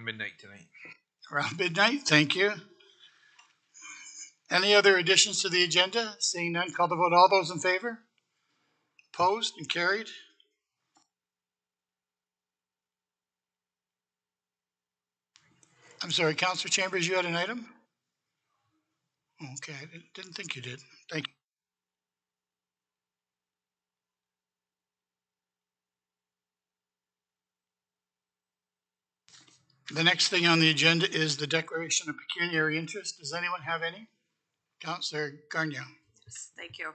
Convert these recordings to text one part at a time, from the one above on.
midnight tonight. Around midnight, thank you. Any other additions to the agenda? Seeing none, call the vote. All those in favor? Opposed and carried. I'm sorry, Councillor Chambers, you had an item? Okay, I didn't think you did. Thank you. The next thing on the agenda is the declaration of pecuniary interest. Does anyone have any? Councillor Garnia. Yes, thank you.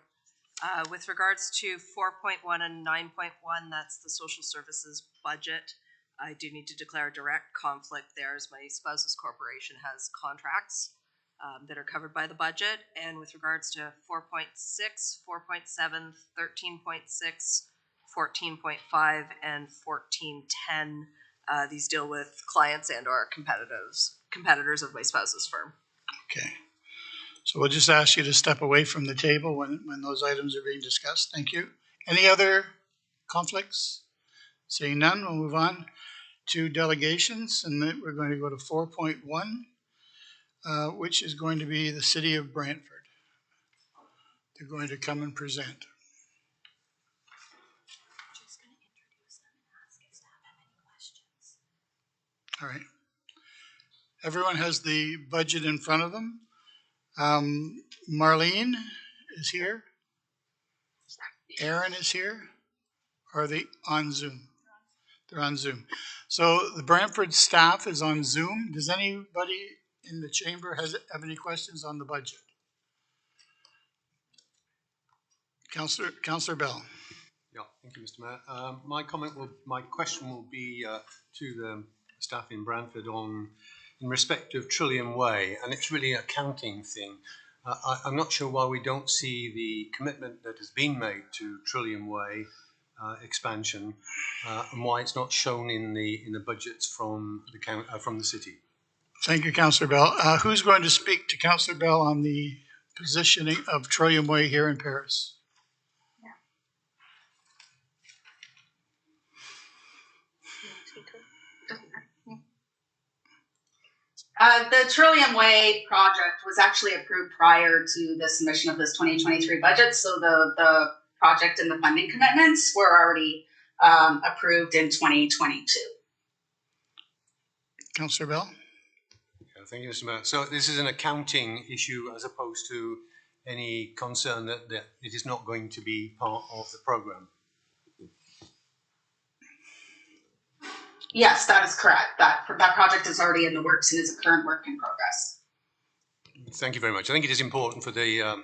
With regards to 4.1 and 9.1, that's the social services budget. I do need to declare a direct conflict there, as my spouse's corporation has contracts that are covered by the budget. And with regards to 4.6, 4.7, 13.6, 14.5, and 14.10, these deal with clients and or competitors of my spouse's firm. Okay. So we'll just ask you to step away from the table when those items are being discussed. Thank you. Any other conflicts? Seeing none, we'll move on to delegations, and then we're going to go to 4.1, which is going to be the City of Brantford. They're going to come and present. Just going to introduce them and ask if staff have any questions. All right. Everyone has the budget in front of them. Marlene is here. Aaron is here. Or are they on Zoom? They're on Zoom. So the Brantford staff is on Zoom. Does anybody in the chamber have any questions on the budget? Councillor Bell. Yeah, thank you, Mr. Mayor. My question will be to the staff in Brantford in respect of Trillium Way, and it's really an accounting thing. I'm not sure why we don't see the commitment that has been made to Trillium Way expansion, and why it's not shown in the budgets from the city. Thank you, Councillor Bell. Who's going to speak to Councillor Bell on the positioning of Trillium Way here in Paris? The Trillium Way project was actually approved prior to the submission of this 2023 budget, so the project and the funding commitments were already approved in 2022. Councillor Bell? Yeah, thank you, Mr. Mayor. So this is an accounting issue as opposed to any concern that it is not going to be part of the programme? Yes, that is correct. That project is already in the works and is a current work in progress. Thank you very much. I think it is important for the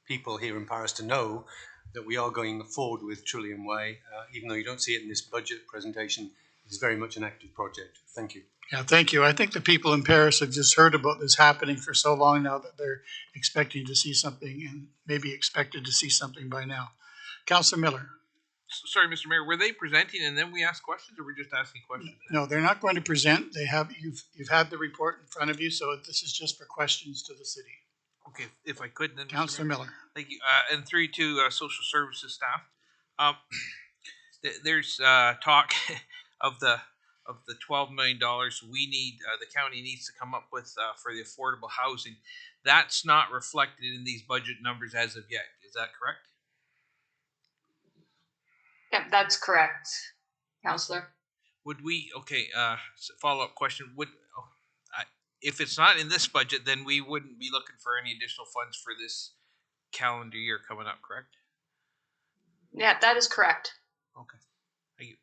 people here in Paris to know that we are going forward with Trillium Way, even though you don't see it in this budget presentation. It is very much an active project. Thank you. Yeah, thank you. I think the people in Paris have just heard about this happening for so long now that they're expecting to see something, and maybe expected to see something by now. Councillor Miller. Sorry, Mr. Mayor, were they presenting and then we ask questions, or we're just asking questions? No, they're not going to present. They have you've had the report in front of you, so this is just for questions to the city. Okay, if I could then. Councillor Miller. Thank you. And through to social services staff. There's talk of the $12 million we need, the county needs to come up with for the affordable housing. That's not reflected in these budget numbers as of yet. Is that correct? Yep, that's correct, Councillor. Would we, okay, follow-up question, if it's not in this budget, then we wouldn't be looking for any additional funds for this calendar year coming up, correct? Yeah, that is correct. Okay, thank you.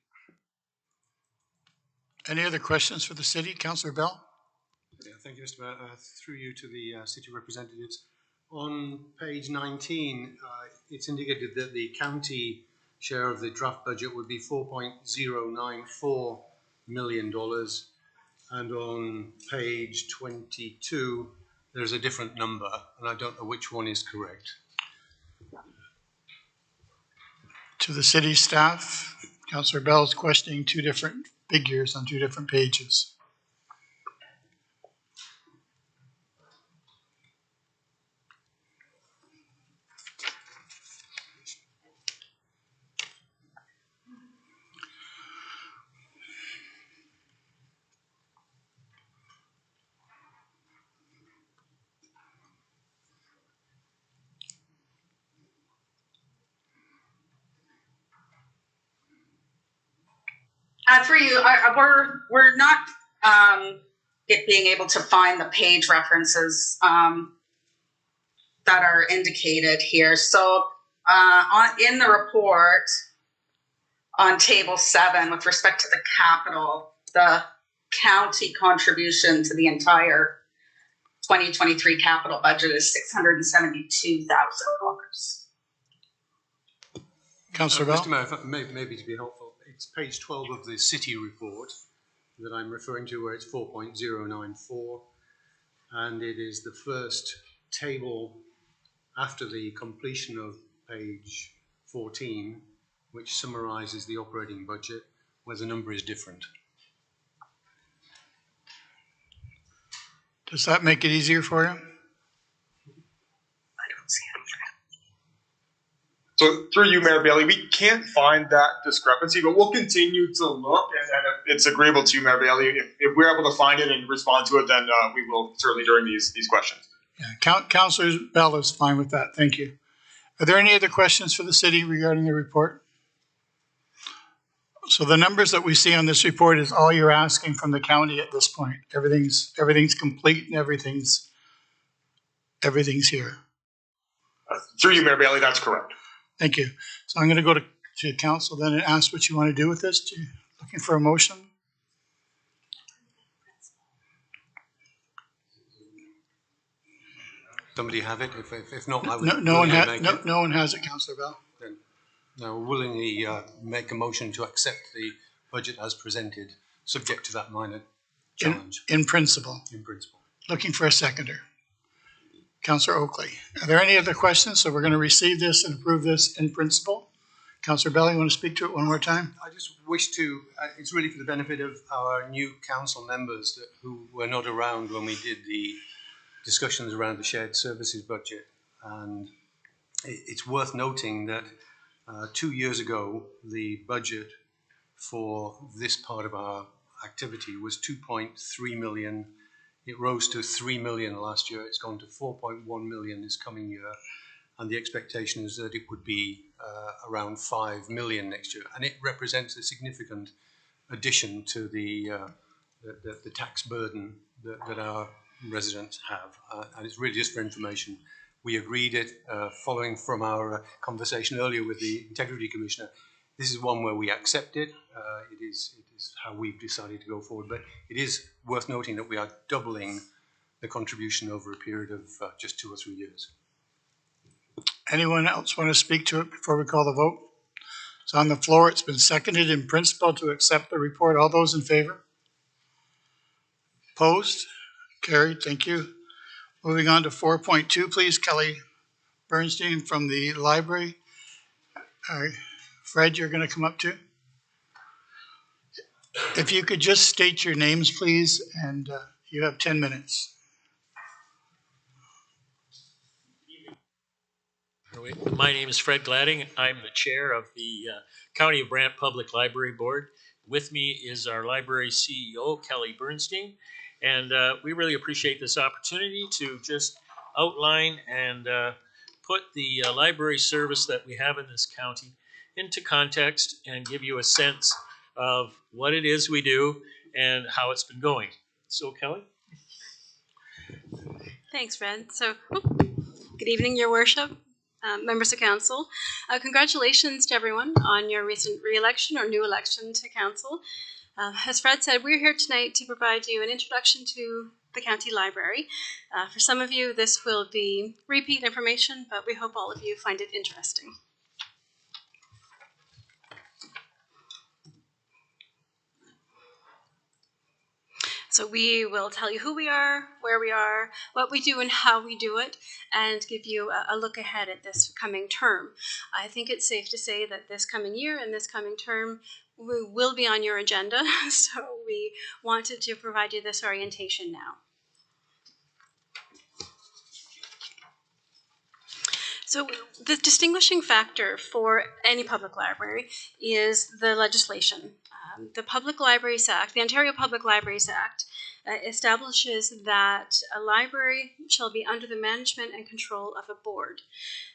Any other questions for the city? Councillor Bell? Yeah, thank you, Mr. Mayor. Through you to the city representatives. On page 19, it's indicated that the county share of the draft budget would be $4.094 million. And on page 22, there's a different number, and I don't know which one is correct. To the city staff, Councillor Bell is questioning two different figures on two different pages. Through you, we're not being able to find the page references that are indicated here. So in the report on table 7, with respect to the capital, the county contribution to the entire 2023 capital budget is $672,000. Councillor Bell? Mr. Mayor, if maybe to be helpful, it's page 12 of the city report that I'm referring to, where it's 4.094, and it is the first table after the completion of page 14, which summarises the operating budget, where the number is different. Does that make it easier for you? I don't see it. So through you, Mayor Bailey, we can't find that discrepancy, but we'll continue to look, and if it's agreeable to you, Mayor Bailey, if we're able to find it and respond to it, then we will certainly during these questions. Yeah, Councillor Bell is fine with that. Thank you. Are there any other questions for the city regarding the report? So the numbers that we see on this report is all you're asking from the county at this point. Everything's complete and everything's here. Through you, Mayor Bailey, that's correct. Thank you. So I'm going to go to council then and ask what you want to do with this. Looking for a motion? Somebody have it? If not, I would No one has it, Councillor Bell. Then I will willingly make a motion to accept the budget as presented, subject to that minor challenge. In principle. In principle. Looking for a seconder. Councillor Oakley. Are there any other questions? So we're going to receive this and approve this in principle. Councillor Bell, you want to speak to it one more time? I just wish to, it's really for the benefit of our new council members who were not around when we did the discussions around the shared services budget. And it's worth noting that 2 years ago, the budget for this part of our activity was 2.3 million. It rose to 3 million last year. It's gone to 4.1 million this coming year. And the expectation is that it would be around 5 million next year. And it represents a significant addition to the tax burden that our residents have. And it's really just for information. We agreed it following from our conversation earlier with the Integrity Commissioner. This is one where we accept it. It is how we've decided to go forward. But it is worth noting that we are doubling the contribution over a period of just 2 or 3 years. Anyone else want to speak to it before we call the vote? It's on the floor. It's been seconded in principle to accept the report. All those in favor? Opposed? Carried. Thank you. Moving on to 4.2, please. Kelly Bernstein from the library. Fred, you're going to come up too. If you could just state your names, please, and you have 10 minutes. My name is Fred Gladding. I'm the chair of the County of Brant Public Library Board. With me is our library CEO, Kelly Bernstein. And we really appreciate this opportunity to just outline and put the library service that we have in this county into context and give you a sense of what it is we do and how it's been going. So, Kelly? Thanks, Fred. So, good evening, Your Worship, members of council. Congratulations to everyone on your recent re-election or new election to council. As Fred said, we're here tonight to provide you an introduction to the county library. For some of you, this will be repeat information, but we hope all of you find it interesting. So we will tell you who we are, where we are, what we do and how we do it, and give you a look ahead at this coming term. I think it's safe to say that this coming year and this coming term we will be on your agenda, so we wanted to provide you this orientation now. So the distinguishing factor for any public library is the legislation. The Public Libraries Act, the Ontario Public Libraries Act, establishes that a library shall be under the management and control of a board.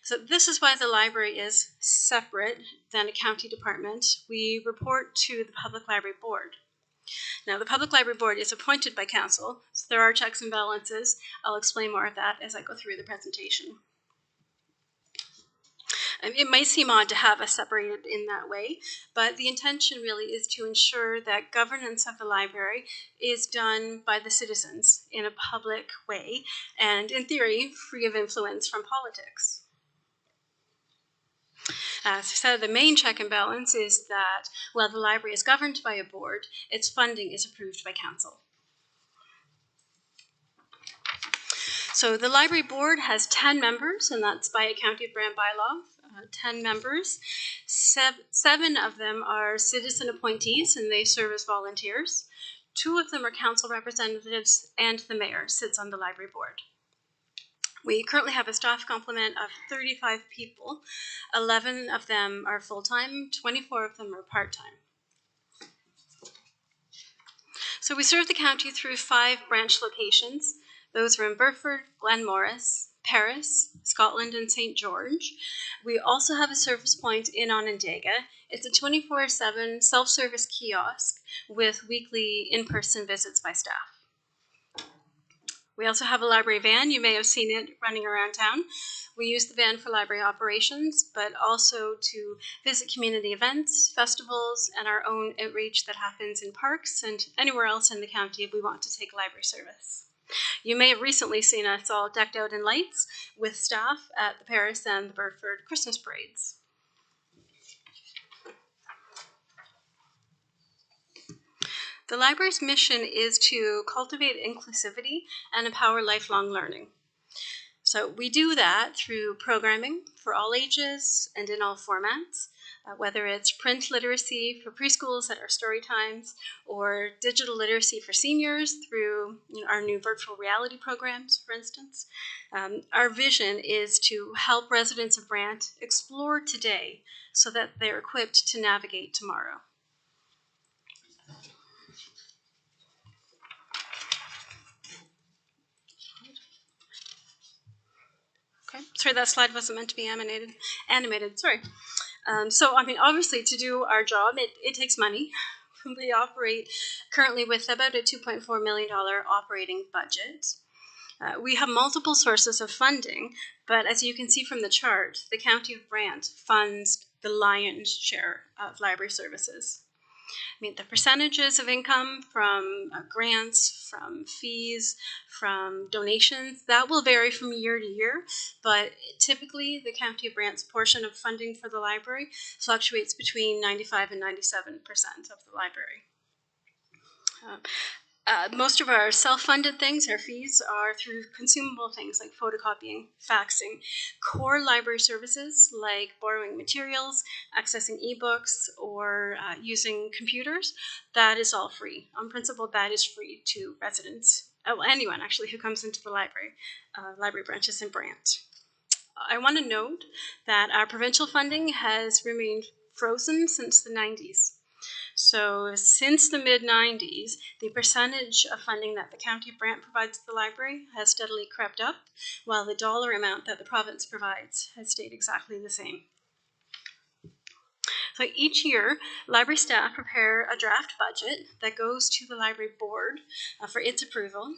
So this is why the library is separate than a county department. We report to the Public Library Board. Now, the Public Library Board is appointed by council, so there are checks and balances. I'll explain more of that as I go through the presentation. It might seem odd to have us separated in that way, but the intention really is to ensure that governance of the library is done by the citizens in a public way and, in theory, free of influence from politics. As I said, the main check and balance is that while the library is governed by a board, its funding is approved by council. So the library board has 10 members, and that's by a County of Brant bylaw, 10 members. Seven of them are citizen appointees, and they serve as volunteers. 2 of them are council representatives, and the mayor sits on the library board. We currently have a staff complement of 35 people. 11 of them are full-time, 24 of them are part-time. So we serve the county through 5 branch locations. Those are in Burford, Glenmorris, Paris, Scotland, and St. George. We also have a service point in Onondaga. It's a 24/7 self-service kiosk with weekly in-person visits by staff. We also have a library van. You may have seen it running around town. We use the van for library operations, but also to visit community events, festivals, and our own outreach that happens in parks and anywhere else in the county if we want to take library service. You may have recently seen us all decked out in lights with staff at the Paris and the Burford Christmas parades. The library's mission is to cultivate inclusivity and empower lifelong learning. So we do that through programming for all ages and in all formats, whether it's print literacy for preschools at our story times or digital literacy for seniors through our new virtual reality programs, for instance. Our vision is to help residents of Brant explore today so that they're equipped to navigate tomorrow. Okay, sorry, that slide wasn't meant to be animated, sorry. So, obviously to do our job, it takes money. We operate currently with about a $2.4 million operating budget. We have multiple sources of funding, but as you can see from the chart, the County of Brant funds the lion's share of library services. The percentages of income from grants, from fees, from donations, that will vary from year to year, but typically the County of Brant's portion of funding for the library fluctuates between 95 and 97% of the library. Most of our self-funded things, our fees, are through consumable things like photocopying, faxing, core library services like borrowing materials, accessing ebooks, or using computers. That is all free. On principle, that is free to residents, anyone actually who comes into the library branches in Brant. I want to note that our provincial funding has remained frozen since the 90s. So since the mid-90s, the percentage of funding that the County of Brant provides to the library has steadily crept up, while the dollar amount that the province provides has stayed exactly the same. So each year, library staff prepare a draft budget that goes to the library board for its approval.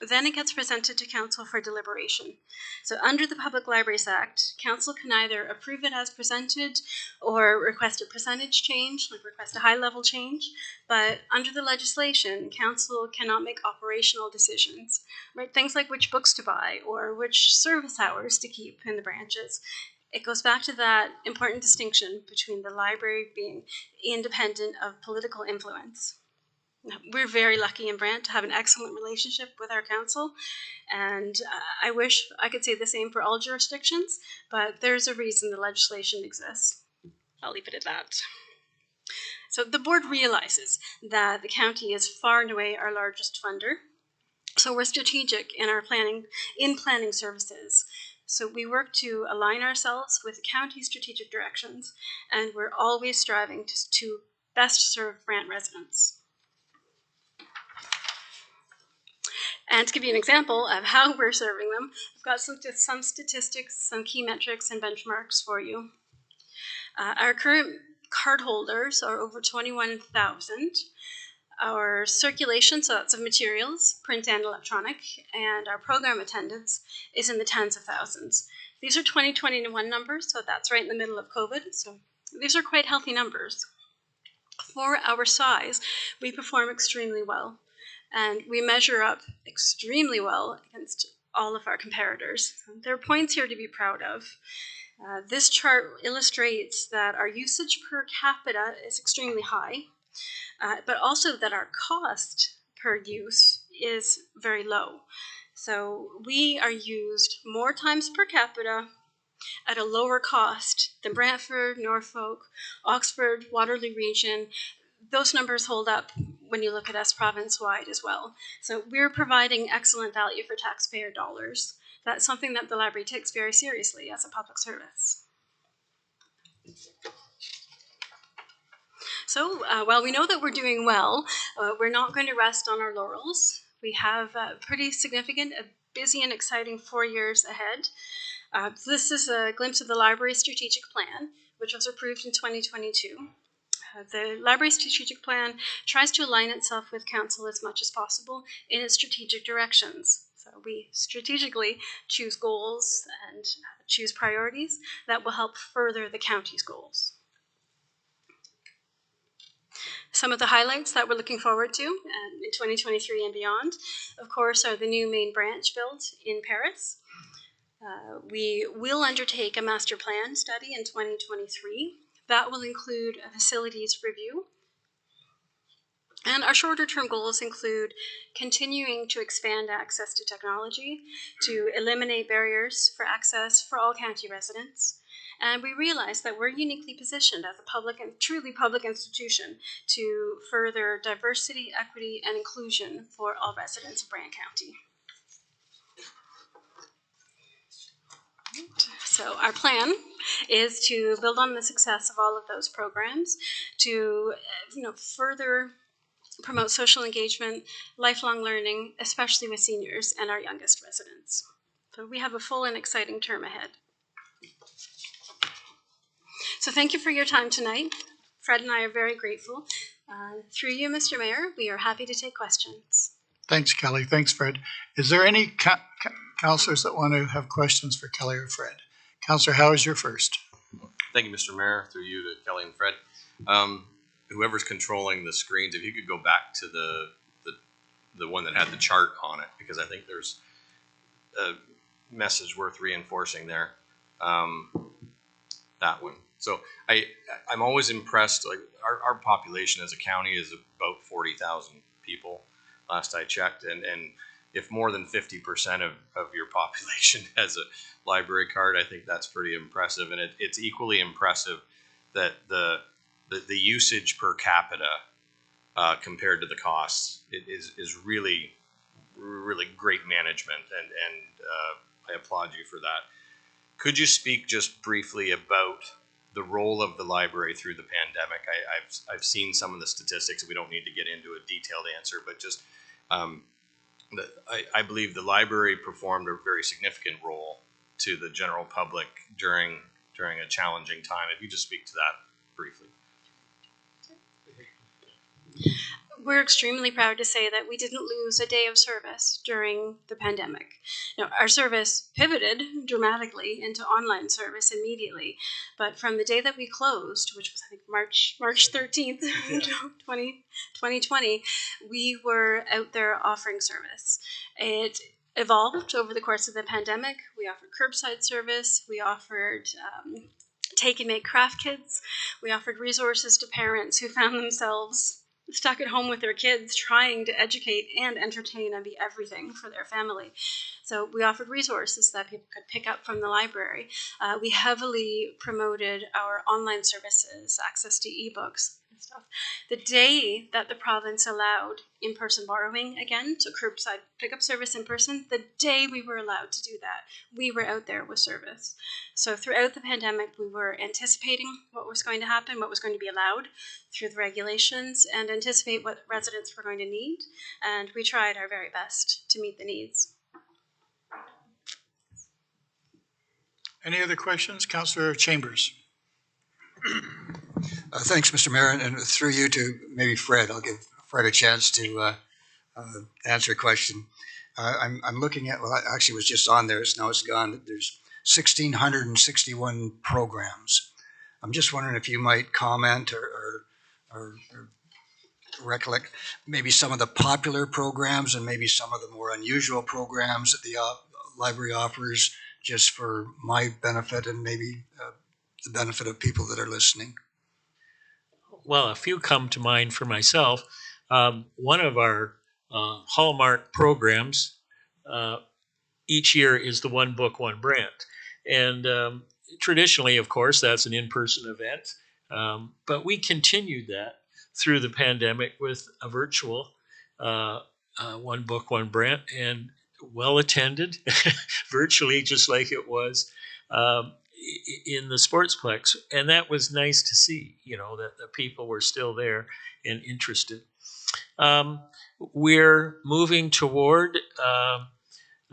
Then it gets presented to council for deliberation. So under the Public Libraries Act, council can either approve it as presented or request a percentage change, like request a high-level change. But under the legislation, council cannot make operational decisions, right? Things like which books to buy or which service hours to keep in the branches. It goes back to that important distinction between the library being independent of political influence. We're very lucky in Brant to have an excellent relationship with our council, and I wish I could say the same for all jurisdictions, but there's a reason the legislation exists. I'll leave it at that. So the board realizes that the county is far and away our largest funder, so we're strategic in our planning services. So we work to align ourselves with the county's strategic directions, and we're always striving to best serve Brant residents. And to give you an example of how we're serving them, I've got some statistics, some key metrics and benchmarks for you. Our current cardholders are over 21,000. Our circulation, so that's of materials, print and electronic, and our program attendance is in the tens of thousands. These are 2021 numbers, so that's right in the middle of COVID, so these are quite healthy numbers. For our size, we perform extremely well, and we measure up extremely well against all of our comparators. There are points here to be proud of. This chart illustrates that our usage per capita is extremely high, but also that our cost per use is very low. So we are used more times per capita at a lower cost than Brantford, Norfolk, Oxford, Waterloo region. Those numbers hold up when you look at us province-wide as well. So we're providing excellent value for taxpayer dollars. That's something that the library takes very seriously as a public service. So while we know that we're doing well, we're not going to rest on our laurels. We have a pretty significant, busy and exciting 4 years ahead. This is a glimpse of the library strategic plan, which was approved in 2022. The library strategic plan tries to align itself with council as much as possible in its strategic directions. So we strategically choose goals and choose priorities that will help further the county's goals. Some of the highlights that we're looking forward to in 2023 and beyond, of course, are the new main branch built in Paris. We will undertake a master plan study in 2023. That will include a facilities review. And our shorter term goals include continuing to expand access to technology, to eliminate barriers for access for all county residents. And we realize that we're uniquely positioned as a public and truly public institution to further diversity, equity, and inclusion for all residents of Brant County. So our plan is to build on the success of all of those programs to further promote social engagement, lifelong learning, especially with seniors and our youngest residents. So we have a full and exciting term ahead. So thank you for your time tonight. Fred and I are very grateful. Through you, Mr. Mayor, we are happy to take questions. Thanks, Kelly. Thanks, Fred. Is there any councillors that want to have questions for Kelly or Fred? Councillor Howe is your first. Thank you, Mr. Mayor. Through you to Kelly and Fred. Whoever's controlling the screens, if you could go back to the one that had the chart on it, because I think there's a message worth reinforcing there. That one. So I'm always impressed. Like our population as a county is about 40,000 people, last I checked, and if more than 50% of your population has a library card, I think that's pretty impressive. And it's equally impressive that the usage per capita compared to the costs is really great management, and I applaud you for that. Could you speak just briefly about the role of the library through the pandemic? I've seen some of the statistics. We don't need to get into a detailed answer, but just I believe the library performed a very significant role to the general public during a challenging time. If you just speak to that briefly. We're extremely proud to say that we didn't lose a day of service during the pandemic. Now, our service pivoted dramatically into online service immediately, but from the day that we closed, which was I think March 13th, 2020, we were out there offering service. It evolved over the course of the pandemic. We offered curbside service. We offered take and make craft kits. We offered resources to parents who found themselves stuck at home with their kids trying to educate and entertain and be everything for their family. So we offered resources that people could pick up from the library. We heavily promoted our online services, access to ebooks, stuff. The day that the province allowed in-person borrowing again, so curbside pickup service in person, the day we were allowed to do that, we were out there with service. So throughout the pandemic, we were anticipating what was going to happen, what was going to be allowed through the regulations, and anticipate what residents were going to need. And we tried our very best to meet the needs. Any other questions? Councillor Chambers. Thanks, Mr. Mayor, and through you to maybe Fred. I'll give Fred a chance to answer a question. I'm looking at, well, I actually was just on there, so now it's gone. There's 1,661 programs. I'm just wondering if you might comment or recollect maybe some of the popular programs and maybe some of the more unusual programs that the library offers, just for my benefit and maybe the benefit of people that are listening. Well, a few come to mind for myself. One of our hallmark programs each year is the One Book, One Brant. And traditionally, of course, that's an in-person event. But we continued that through the pandemic with a virtual One Book, One Brant, and well attended, virtually just like it was in the Sportsplex. And that was nice to see, that the people were still there and interested. We're moving toward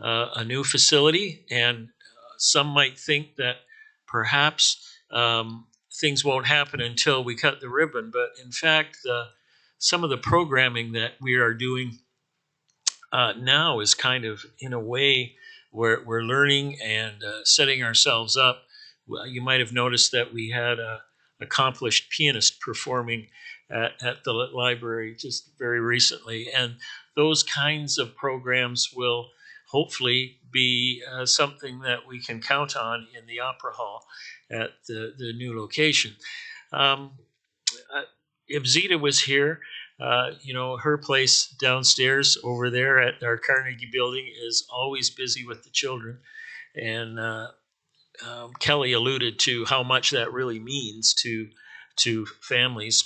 a new facility, and some might think that perhaps things won't happen until we cut the ribbon. But in fact, some of the programming that we are doing now is kind of, in a way, we're learning and setting ourselves up. You might have noticed that we had an accomplished pianist performing at the library just very recently. And those kinds of programs will hopefully be something that we can count on in the Opera Hall at the new location. If Zita was here, her place downstairs over there at our Carnegie building is always busy with the children. And Kelly alluded to how much that really means to families,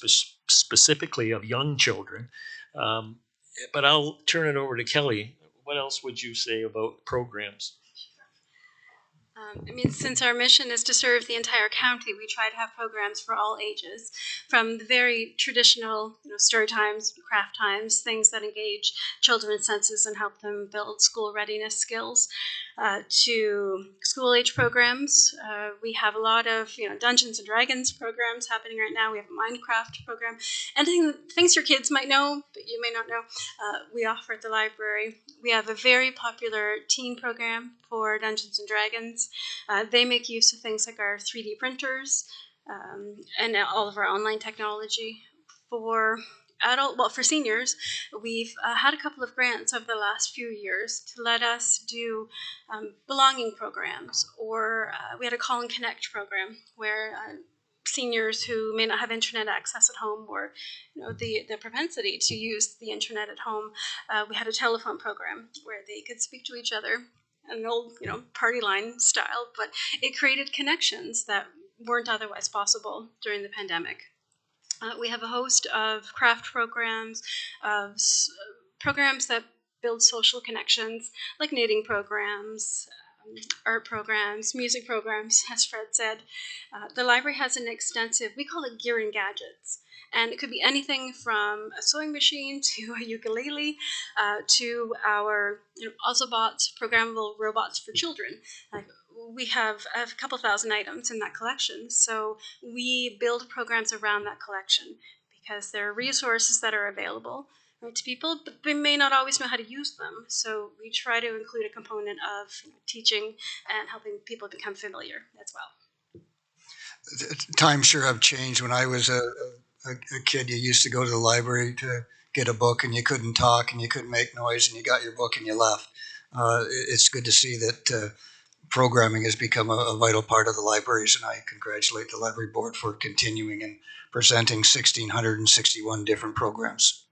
specifically of young children. But I'll turn it over to Kelly. What else would you say about programs? Since our mission is to serve the entire county, we try to have programs for all ages, from the very traditional, story times, craft times, things that engage children's senses and help them build school readiness skills, to school-age programs. We have a lot of, Dungeons and Dragons programs happening right now. We have a Minecraft program, and things your kids might know, but you may not know, we offer at the library. We have a very popular teen program for Dungeons and Dragons. They make use of things like our 3D printers and all of our online technology. For for seniors, we've had a couple of grants over the last few years to let us do belonging programs, or we had a Call and Connect program where seniors who may not have internet access at home, or the propensity to use the internet at home, we had a telephone program where they could speak to each other, an old party line style, but it created connections that weren't otherwise possible during the pandemic. We have a host of craft programs, of programs that build social connections, like knitting programs, art programs, music programs, as Fred said. The library has an extensive, we call it gear and gadgets. And it could be anything from a sewing machine to a ukulele to our Ozobots, programmable robots for children. We have a couple thousand items in that collection. So we build programs around that collection because there are resources that are available to people, but they may not always know how to use them. So we try to include a component of teaching and helping people become familiar as well. Times sure have changed. When I was a kid, you used to go to the library to get a book, and you couldn't talk and you couldn't make noise, and you got your book and you left. It's good to see that programming has become a vital part of the libraries, and I congratulate the library board for continuing and presenting 1,661 different programs.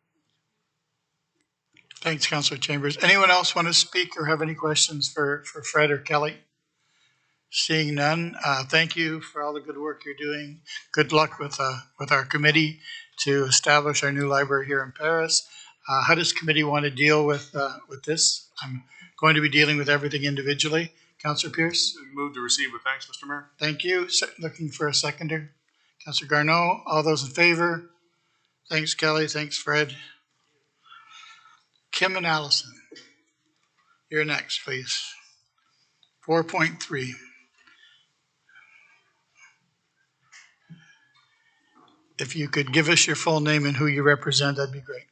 Thanks, Councillor Chambers. Anyone else want to speak or have any questions for Fred or Kelly? Seeing none, thank you for all the good work you're doing. Good luck with our committee to establish our new library here in Paris. How does committee want to deal with this? I'm going to be dealing with everything individually. Councillor Pierce? Move to receive with thanks, Mr. Mayor. Thank you. Looking for a seconder. Councillor Garneau, all those in favor? Thanks, Kelly. Thanks, Fred. Kim and Allison. You're next, please. 4.3. If you could give us your full name and who you represent, that'd be great.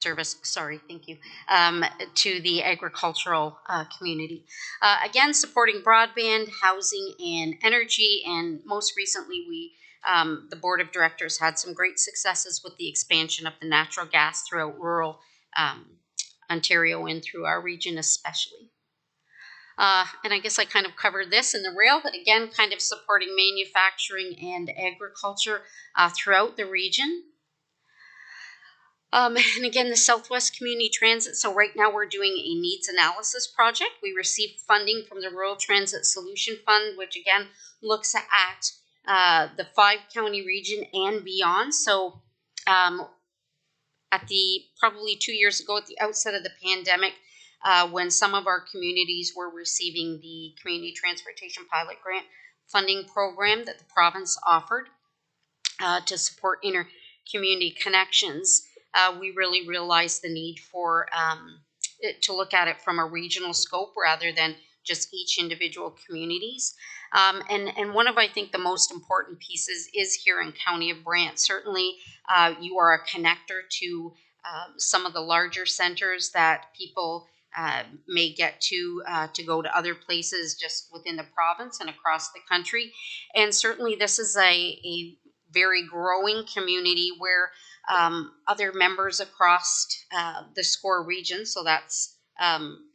Service, sorry, thank you, to the agricultural community. Again, supporting broadband, housing, and energy, and most recently, the board of directors had some great successes with the expansion of the natural gas throughout rural Ontario and through our region especially. And I guess I kind of covered this in the rail, but again, kind of supporting manufacturing and agriculture throughout the region. And again, the Southwest Community Transit. So right now we're doing a needs analysis project. We received funding from the Rural Transit Solution Fund, which again looks at the 5-county region and beyond. So at the probably 2 years ago at the outset of the pandemic, when some of our communities were receiving the Community Transportation Pilot Grant funding program that the province offered to support inter-community connections, we really realized the need for to look at it from a regional scope rather than just each individual communities. And one of, I think, the most important pieces is here in County of Brant. Certainly, you are a connector to some of the larger centers that people may get to go to other places just within the province and across the country. And certainly this is a very growing community where other members across the SCORE region, so that's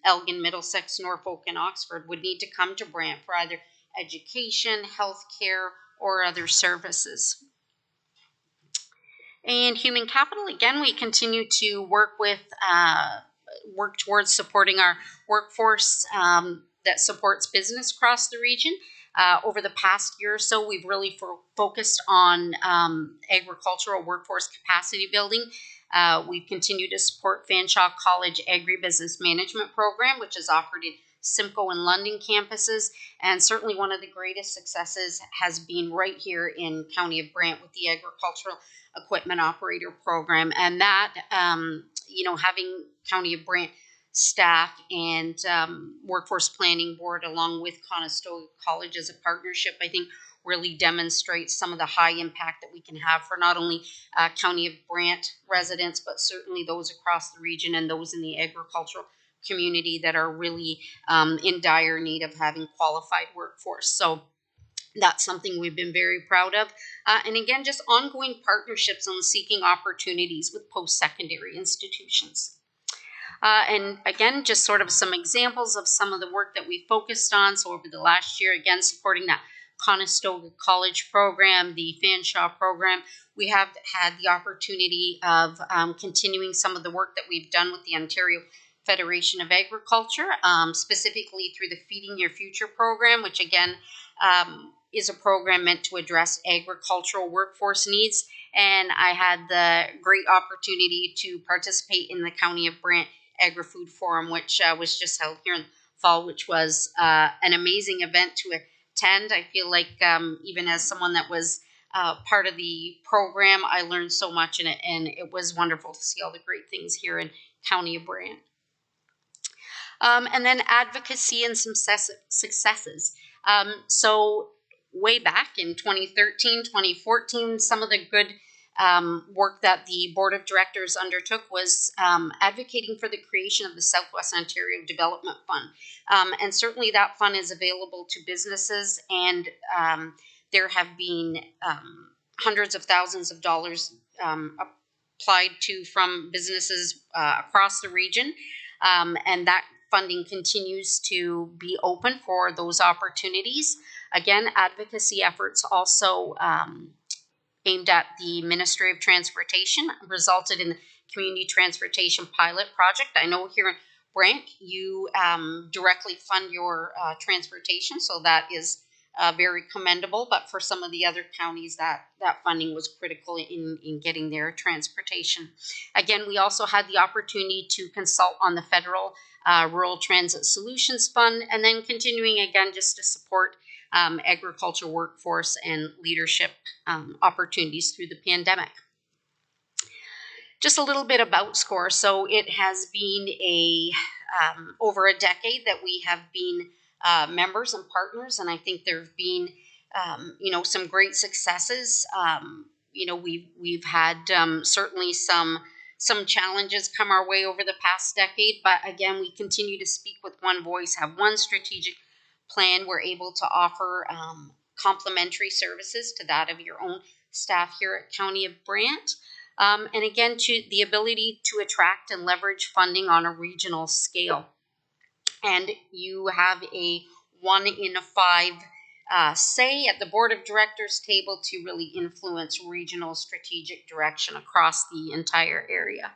Elgin, Middlesex, Norfolk, and Oxford, would need to come to Brant for either education, healthcare, or other services. And human capital, again, we continue to work towards supporting our workforce that supports business across the region. Over the past year or so, we've really focused on agricultural workforce capacity building. We've continued to support Fanshawe College Agribusiness Management Program, which is offered in Simcoe and London campuses. And certainly one of the greatest successes has been right here in County of Brant with the Agricultural Equipment Operator Program. And that, having County of Brant staff and Workforce Planning Board along with Conestoga College as a partnership, I think really demonstrates some of the high impact that we can have for not only County of Brant residents, but certainly those across the region and those in the agricultural community that are really in dire need of having qualified workforce. So that's something we've been very proud of. And again, just ongoing partnerships on seeking opportunities with post-secondary institutions. And again, just sort of some examples of some of the work that we focused on. So over the last year, again, supporting that Conestoga College program, the Fanshawe program. We have had the opportunity of continuing some of the work that we've done with the Ontario Federation of Agriculture, specifically through the Feeding Your Future program, which again is a program meant to address agricultural workforce needs. And I had the great opportunity to participate in the County of Brant Agri-Food Forum, which was just held here in the fall, which was an amazing event to attend. I feel like even as someone that was part of the program, I learned so much in it, and it was wonderful to see all the great things here in County of Brant. And then advocacy and some successes. So way back in 2013, 2014, some of the good work that the Board of Directors undertook was advocating for the creation of the Southwest Ontario Development Fund. And certainly that fund is available to businesses, and there have been hundreds of thousands of dollars applied to from businesses across the region. And that funding continues to be open for those opportunities. Again, advocacy efforts also aimed at the Ministry of Transportation resulted in the Community Transportation Pilot Project. I know here in Brant, you directly fund your transportation, so that is very commendable. But for some of the other counties, that funding was critical in getting their transportation. Again, we also had the opportunity to consult on the federal Rural Transit Solutions Fund, and then continuing again just to support agriculture workforce and leadership opportunities through the pandemic. Just a little bit about SCORE. So it has been over a decade that we have been members and partners, and I think there have been some great successes. We've had certainly some challenges come our way over the past decade, but again, we continue to speak with one voice, have one strategic plan. We're able to offer complementary services to that of your own staff here at County of Brant. And again, to the ability to attract and leverage funding on a regional scale. And you have a 1 in 5 say at the Board of Directors table to really influence regional strategic direction across the entire area.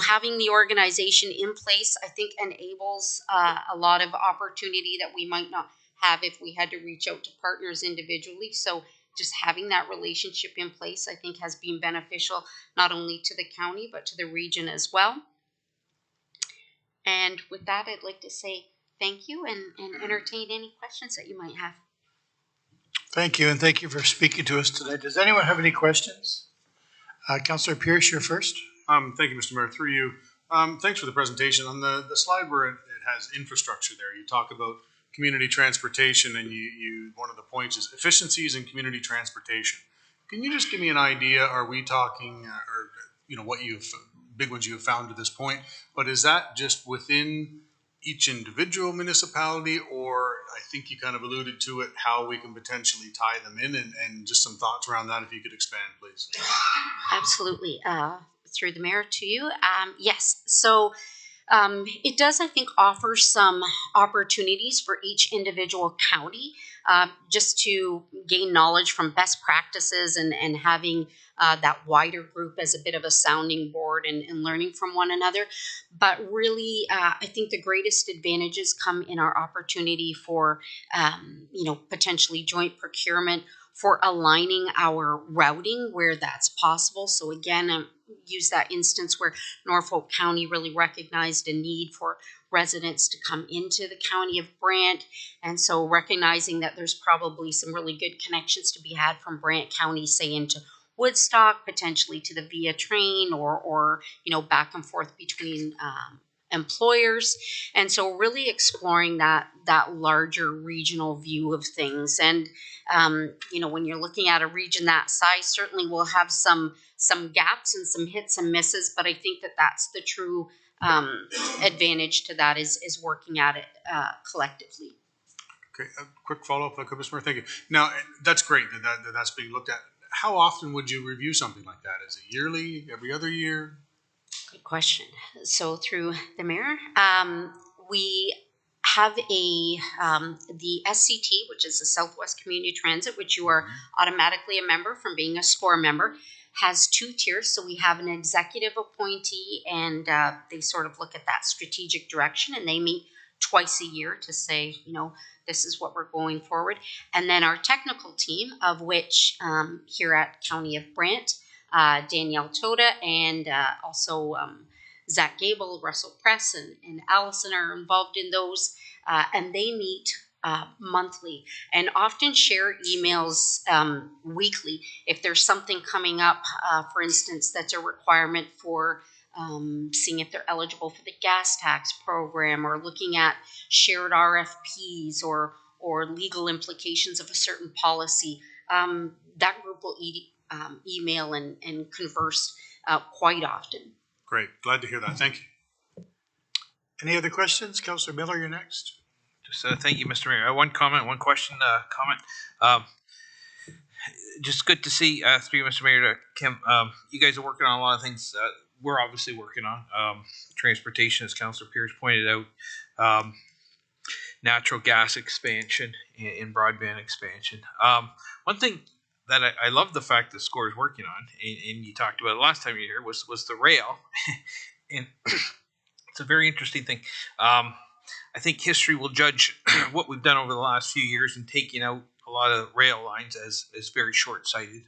Having the organization in place, I think, enables a lot of opportunity that we might not have if we had to reach out to partners individually. So just having that relationship in place, I think, has been beneficial not only to the county but to the region as well. And with that, I'd like to say thank you and entertain any questions that you might have. Thank you, and thank you for speaking to us today. Does anyone have any questions? Councillor Pierce, you're first. Thank you, Mr. Mayor. Through you. Thanks for the presentation. On the slide where it has infrastructure there, you talk about community transportation, and you one of the points is efficiencies in community transportation. Can you just give me an idea? Are we talking, or what big ones you have found to this point? But is that just within each individual municipality, or I think you kind of alluded to it, how we can potentially tie them in, and just some thoughts around that, if you could expand, please. Absolutely. Through the mayor to you. Yes. So it does, I think, offer some opportunities for each individual county just to gain knowledge from best practices and having that wider group as a bit of a sounding board and learning from one another. But really, I think the greatest advantages come in our opportunity for, potentially joint procurement, for aligning our routing where that's possible. So again, use that instance where Norfolk County really recognized a need for residents to come into the county of Brant. And so recognizing that there's probably some really good connections to be had from Brant County, say into Woodstock, potentially to the via train or back and forth between employers. And so really exploring that larger regional view of things. And when you're looking at a region that size, certainly we'll have some gaps and some hits and misses, but I think that's the true advantage to that is working at it collectively. Okay, a quick follow-up, if I could, Mr. Mayor. Thank you. Now, that's great that's being looked at. How often would you review something like that? Is it yearly, every other year? Good question. So through the mayor, we have the SCT, which is the Southwest Community Transit, which you are automatically a member from being a SCORE member, has two tiers. So we have an executive appointee, and they sort of look at that strategic direction, and they meet twice a year to say, this is what we're going forward. And then our technical team, of which here at County of Brant, Danielle Toda and also Zach Gable, Russell Press, and Allison are involved in those, and they meet monthly and often share emails weekly. If there's something coming up, for instance, that's a requirement for seeing if they're eligible for the gas tax program, or looking at shared RFPs or legal implications of a certain policy, that group will email and converse quite often. Great. Glad to hear that. Thank you. Any other questions? Councillor Miller, you're next. Just thank you, Mr. Mayor. One question, comment. Just good to see, through Mr. Mayor, Kim, you guys are working on a lot of things we're obviously working on. Transportation, as Councillor Pierce pointed out, natural gas expansion and broadband expansion. One thing that I love the fact that SCORE is working on, and you talked about it last time you were here, was the rail. And it's a very interesting thing. I think history will judge what we've done over the last few years in taking out a lot of rail lines as very short-sighted.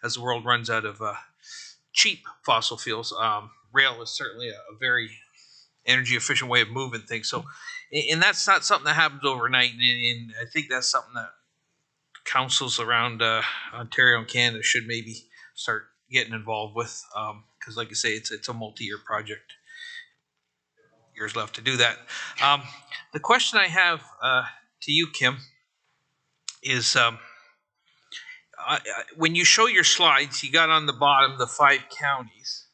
As the world runs out of cheap fossil fuels, rail is certainly a very energy-efficient way of moving things. So, and that's not something that happens overnight. And I think that's something that councils around Ontario and Canada should maybe start getting involved with, because, like I say, it's a multi-year project. Years left to do that. The question I have to you, Kim, is when you show your slides, you got on the bottom the 5 counties,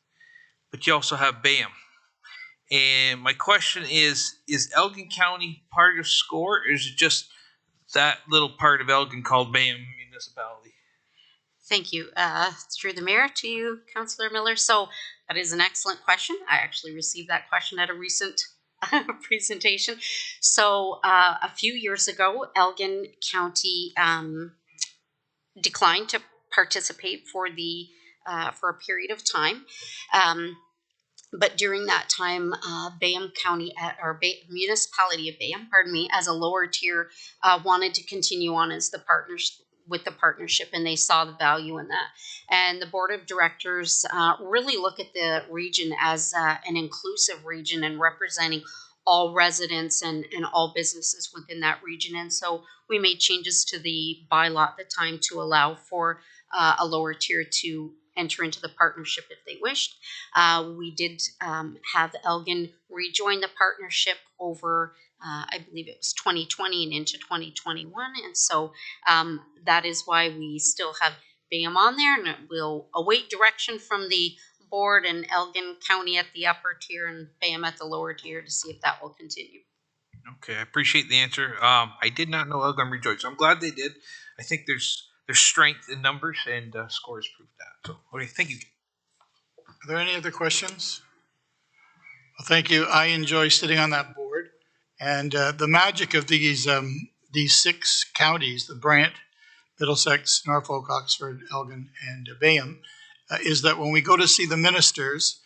but you also have BAM. And my question is Elgin County part of SCORE, or is it just that little part of Elgin called BAM municipality? Thank you. Through the mayor to you, Councillor Miller. So that is an excellent question. I actually received that question at a recent presentation. So a few years ago, Elgin County declined to participate for a period of time. But during that time, BAM County, or municipality of BAM, as a lower tier, wanted to continue on as the with the partnership, and they saw the value in that. And the board of directors really look at the region as an inclusive region and representing all residents and all businesses within that region. And so we made changes to the bylaw at the time to allow for a lower tier to enter into the partnership if they wished. We did have Elgin rejoin the partnership over, I believe it was 2020 and into 2021. And so that is why we still have BAM on there, and we'll await direction from the board and Elgin County at the upper tier and BAM at the lower tier to see if that will continue. Okay, I appreciate the answer. I did not know Elgin rejoined, so I'm glad they did. I think there's strength in numbers, and scores prove that. So, okay, thank you. Are there any other questions? Well, thank you. I enjoy sitting on that board, and the magic of these 6 counties, the Brant, Middlesex, Norfolk, Oxford, Elgin, and Bayham, is that when we go to see the ministers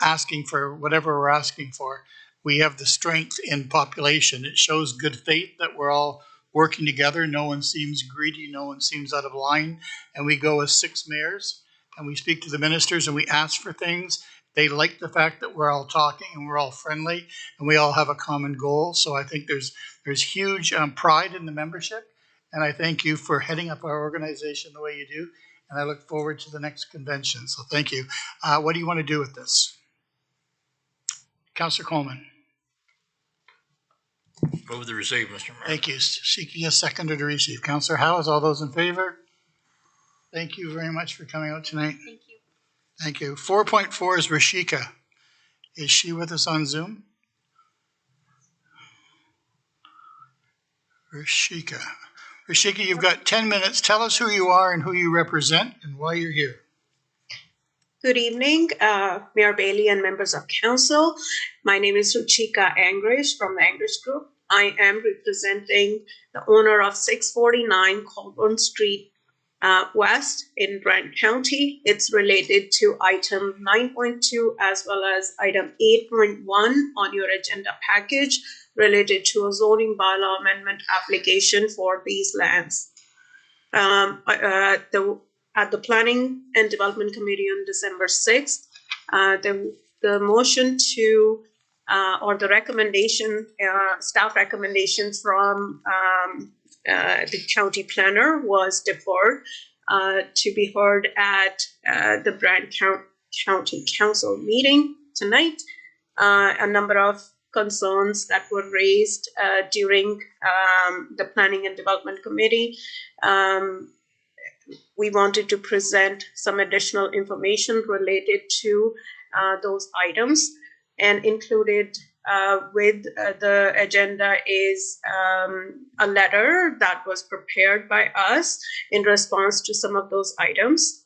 asking for whatever we're asking for, we have the strength in population. It shows good faith that we're all working together. No one seems greedy. No one seems out of line. And we go as 6 mayors and we speak to the ministers and we ask for things. They like the fact that we're all talking and we're all friendly and we all have a common goal. So I think there's huge pride in the membership. And I thank you for heading up our organization the way you do. And I look forward to the next convention. So thank you. What do you want to do with this? Councillor Coleman. Move to receive, Mr. Mayor. Thank you. Seeking a seconder to receive. Councillor Howes, all those in favor? Thank you very much for coming out tonight. Thank you. Thank you. 4.4 is Rashika. Is she with us on Zoom? Rashika. Rashika, you've got 10 minutes. Tell us who you are and who you represent and why you're here. Good evening, Mayor Bailey and members of council. My name is Ruchika Angrish from the Angrish Group. I am representing the owner of 649 Colburn Street West in Brant County. It's related to item 9.2 as well as item 8.1 on your agenda package related to a zoning bylaw amendment application for these lands. At the Planning and Development Committee on December 6th, the motion to, or the recommendation, staff recommendation from the county planner was deferred to be heard at the Brant County Council meeting tonight. A number of concerns that were raised during the Planning and Development Committee. We wanted to present some additional information related to those items, and included with the agenda is a letter that was prepared by us in response to some of those items.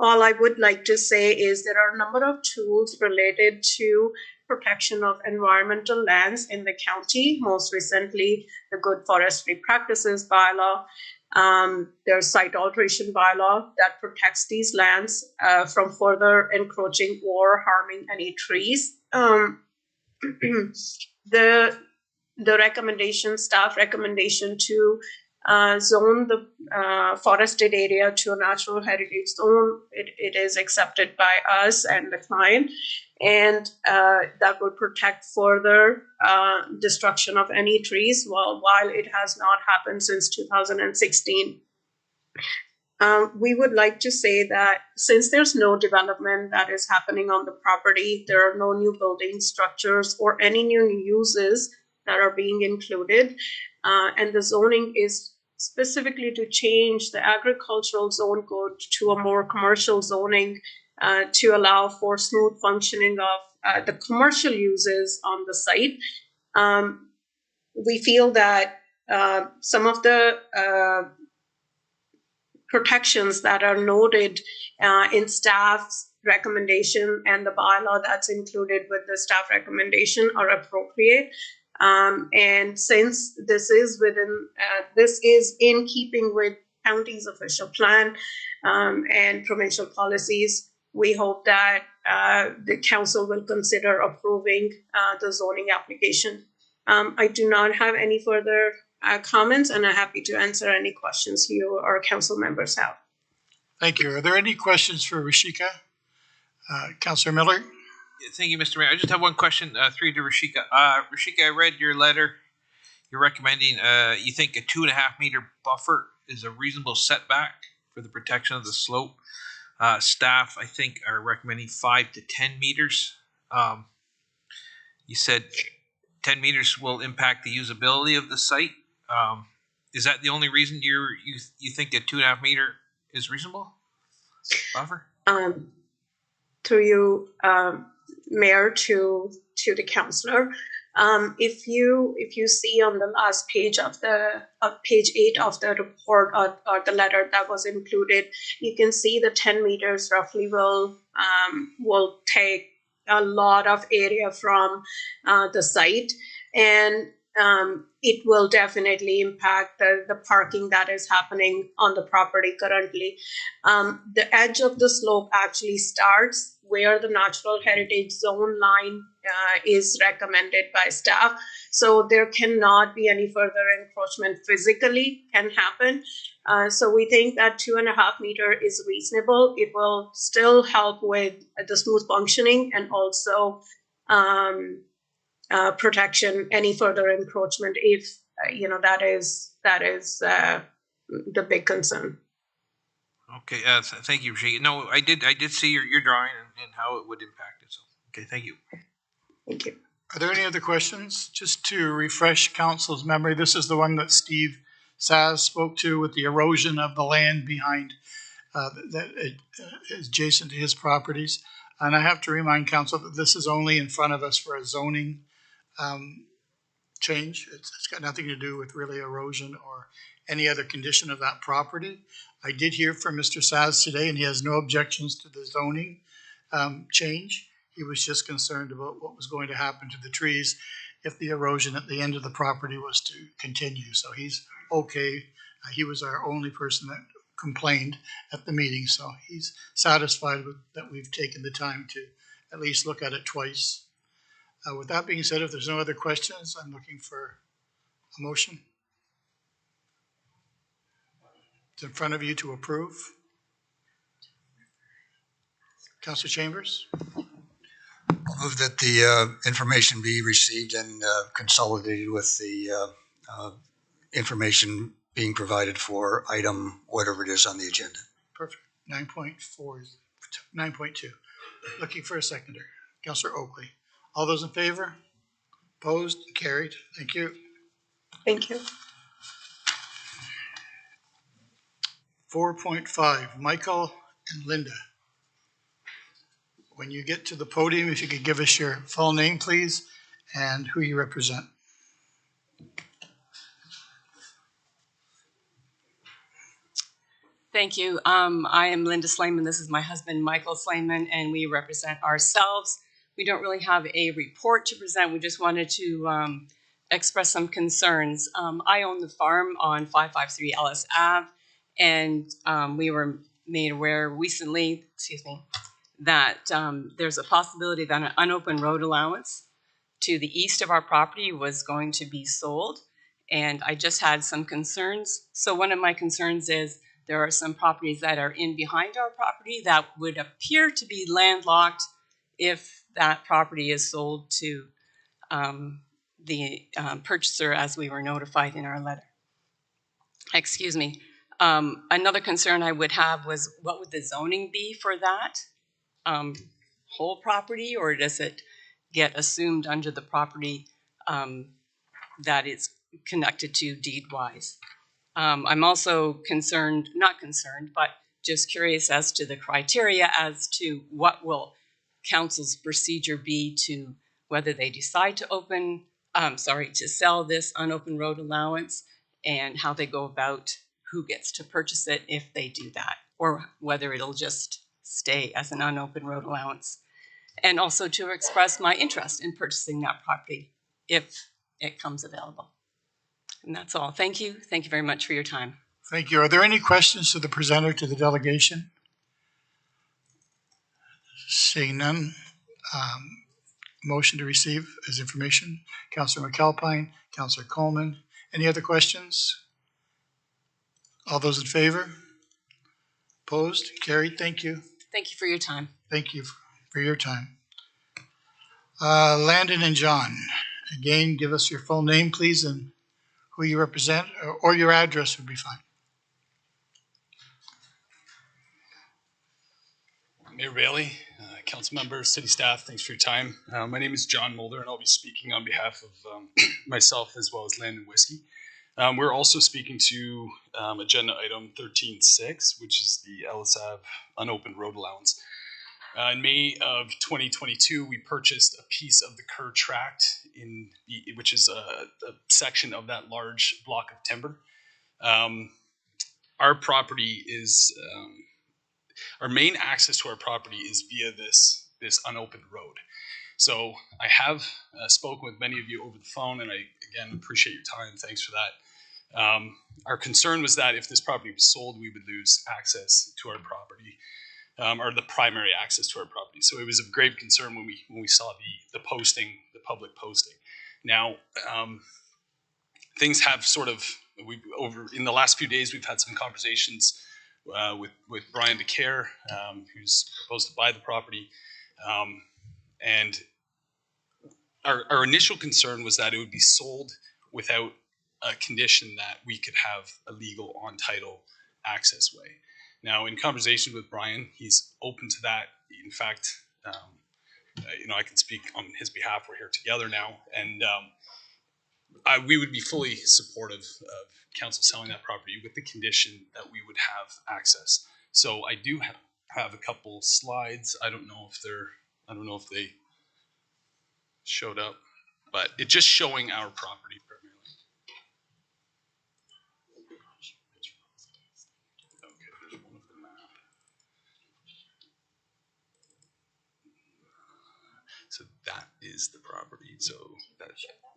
All I would like to say is there are a number of tools related to protection of environmental lands in the county, most recently the Good Forestry Practices bylaw. There's site alteration bylaw that protects these lands from further encroaching or harming any trees. The recommendation, staff recommendation to zone the forested area to a natural heritage zone, it is accepted by us and the client, and that would protect further destruction of any trees while it has not happened since 2016. We would like to say that since there's no development that is happening on the property, there are no new building structures or any new uses that are being included, and the zoning is specifically to change the agricultural zone code to a more commercial zoning to allow for smooth functioning of the commercial uses on the site. We feel that some of the protections that are noted in staff's recommendation and the bylaw that's included with the staff recommendation are appropriate. And since this is in keeping with county's official plan and provincial policies, we hope that the council will consider approving the zoning application. I do not have any further comments, and I'm happy to answer any questions you or council members have. Thank you. Are there any questions for Rashika? Councillor Miller? Thank you, Mr. Mayor. I just have one question, through to Rashika. Rashika, I read your letter. You're recommending, you think a 2.5 meter buffer is a reasonable setback for the protection of the slope. Staff, I think, are recommending 5 to 10 meters. You said 10 meters will impact the usability of the site. Is that the only reason you think a 2.5 meter is reasonable buffer? Through you, Mayor, to the councillor. If you see on the last page of page 8 of the report or the letter that was included, you can see the 10 meters roughly will take a lot of area from the site, and it will definitely impact the parking that is happening on the property currently. The edge of the slope actually starts where the natural heritage zone line is recommended by staff. So there cannot be any further encroachment physically can happen. So we think that 2.5 meter is reasonable. It will still help with the smooth functioning and also protection any further encroachment if that is the big concern. Okay, thank you, Rashika. No, I did see your drawing and how it would impact it. So, okay, thank you. Thank you. Are there any other questions? Just to refresh council's memory, this is the one that Steve Saz spoke to with the erosion of the land behind that is adjacent to his properties. And I have to remind council that this is only in front of us for a zoning change. It's got nothing to do with really erosion or any other condition of that property. I did hear from Mr. Saz today, and he has no objections to the zoning change. He was just concerned about what was going to happen to the trees if the erosion at the end of the property was to continue. So he's okay. He was our only person that complained at the meeting, so he's satisfied with that we've taken the time to at least look at it twice. With that being said, if there's no other questions, I'm looking for a motion. It's in front of you to approve. Councillor Chambers? I'll move that the information be received and consolidated with the information being provided for item whatever it is on the agenda. Perfect. 9.2. Looking for a seconder. Councillor Oakley. All those in favor? Opposed? Carried. Thank you. Thank you. 4.5, Michael and Linda. When you get to the podium, if you could give us your full name, please, and who you represent. Thank you. I am Linda Slayman. This is my husband, Michael Slayman, and we represent ourselves. We don't really have a report to present. We just wanted to express some concerns. I own the farm on 553 Ellis Ave, and we were made aware recently, that there's a possibility that an unopened road allowance to the east of our property was going to be sold. And I just had some concerns. So one of my concerns is there are some properties that are in behind our property that would appear to be landlocked if that property is sold to the purchaser as we were notified in our letter. Excuse me. Another concern I would have was what would the zoning be for that whole property, or does it get assumed under the property that it's connected to deed-wise? I'm also concerned, not concerned, but just curious as to the criteria as to what will council's procedure be to whether they decide to to sell this unopened road allowance, and how they go about who gets to purchase it if they do that, or whether it'll just stay as an unopened road allowance. And also to express my interest in purchasing that property if it comes available. And that's all. Thank you. Thank you very much for your time. Thank you. Are there any questions to the presenter, to the delegation? Seeing none. Motion to receive as information. Councillor McAlpine, Councillor Coleman, Any other questions? All those in favor? Opposed? Carried. Thank you. Thank you for your time. Thank you for your time. Landon and John, again, give us your full name, please, and who you represent, or your address would be fine. Mayor Bailey, council members, city staff, thanks for your time. My name is John Mulder, and I'll be speaking on behalf of myself as well as Landon Whiskey. We're also speaking to agenda item 13.6, which is the Ellis Ave unopened road allowance. In May of 2022, we purchased a piece of the Kerr tract, which is a section of that large block of timber. Our property is, our main access to our property is via this unopened road. So I have spoken with many of you over the phone, and I, again, appreciate your time. Thanks for that. Our concern was that if this property was sold, we would lose access to our property. Or the primary access to our property. So it was of grave concern when we saw the posting, the public posting. Now, things have sort of, over in the last few days, we've had some conversations with Brian DeCare, who's proposed to buy the property. And our initial concern was that it would be sold without a condition that we could have a legal on-title access way. Now, in conversation with Brian, he's open to that. In fact, I can speak on his behalf. We're here together now, and we would be fully supportive of council selling that property with the condition that we would have access. So I do have a couple slides. I don't know if they showed up, but it's just showing our property primarily. So that is the property. So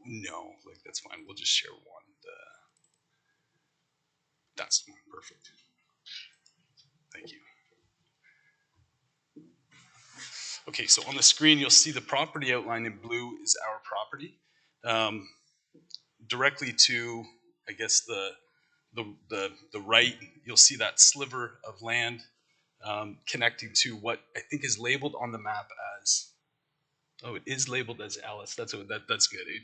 no, that's fine. We'll just share one. That's perfect. Thank you. Okay, so on the screen you'll see the property outlined in blue is our property. Directly to, I guess, the right, you'll see that sliver of land connecting to what I think is labeled on the map as. Oh, it is labeled as Alice. That's good.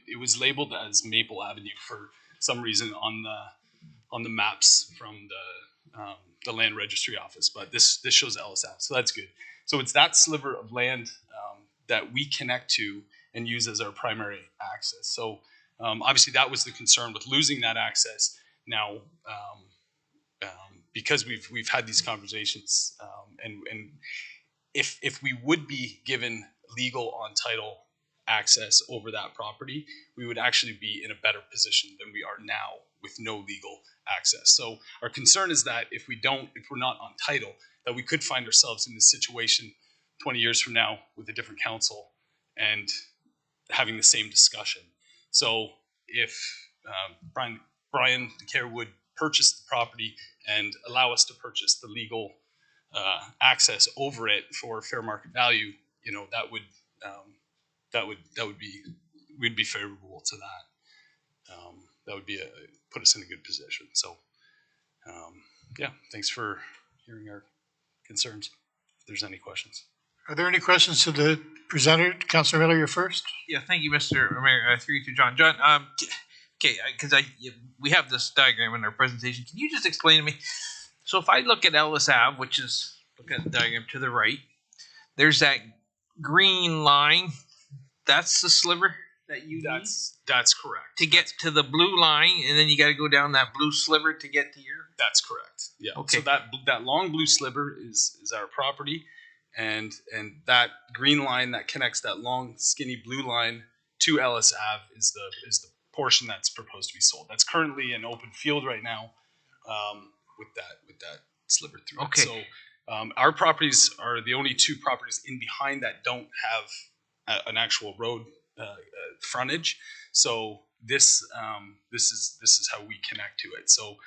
It was labeled as Maple Avenue for some reason on the maps from the land registry office, but this shows Ellis Ave, so that's good. So it's that sliver of land that we connect to and use as our primary access. So obviously that was the concern with losing that access. Now, because we've had these conversations, and if we would be given legal on title access over that property, we would actually be in a better position than we are now with no legal access. So our concern is that if we're not on title, that we could find ourselves in this situation 20 years from now with a different council and having the same discussion. So if Brian DeCare would purchase the property and allow us to purchase the legal access over it for fair market value, we'd be favorable to that. That would be put us in a good position. So, yeah, thanks for hearing our concerns. If there's any questions. Are there any questions to the presenter? Councilor Miller, you're first. Yeah, thank you, Mr. Mayor. Through you to John. John, okay, because we have this diagram in our presentation. Can you just explain to me? So if I look at Ellis Ave, look at the diagram to the right, there's that green line. That's the sliver that you need? That's correct. To get to the blue line, and then you got to go down that blue sliver to get to your... That's correct. Yeah. Okay. So that long blue sliver is our property, and that green line that connects that long skinny blue line to Ellis Ave is the portion that's proposed to be sold. That's currently an open field right now, with that sliver through it. Okay. So our properties are the only two properties in behind that don't have an actual road frontage. So this is how we connect to it. So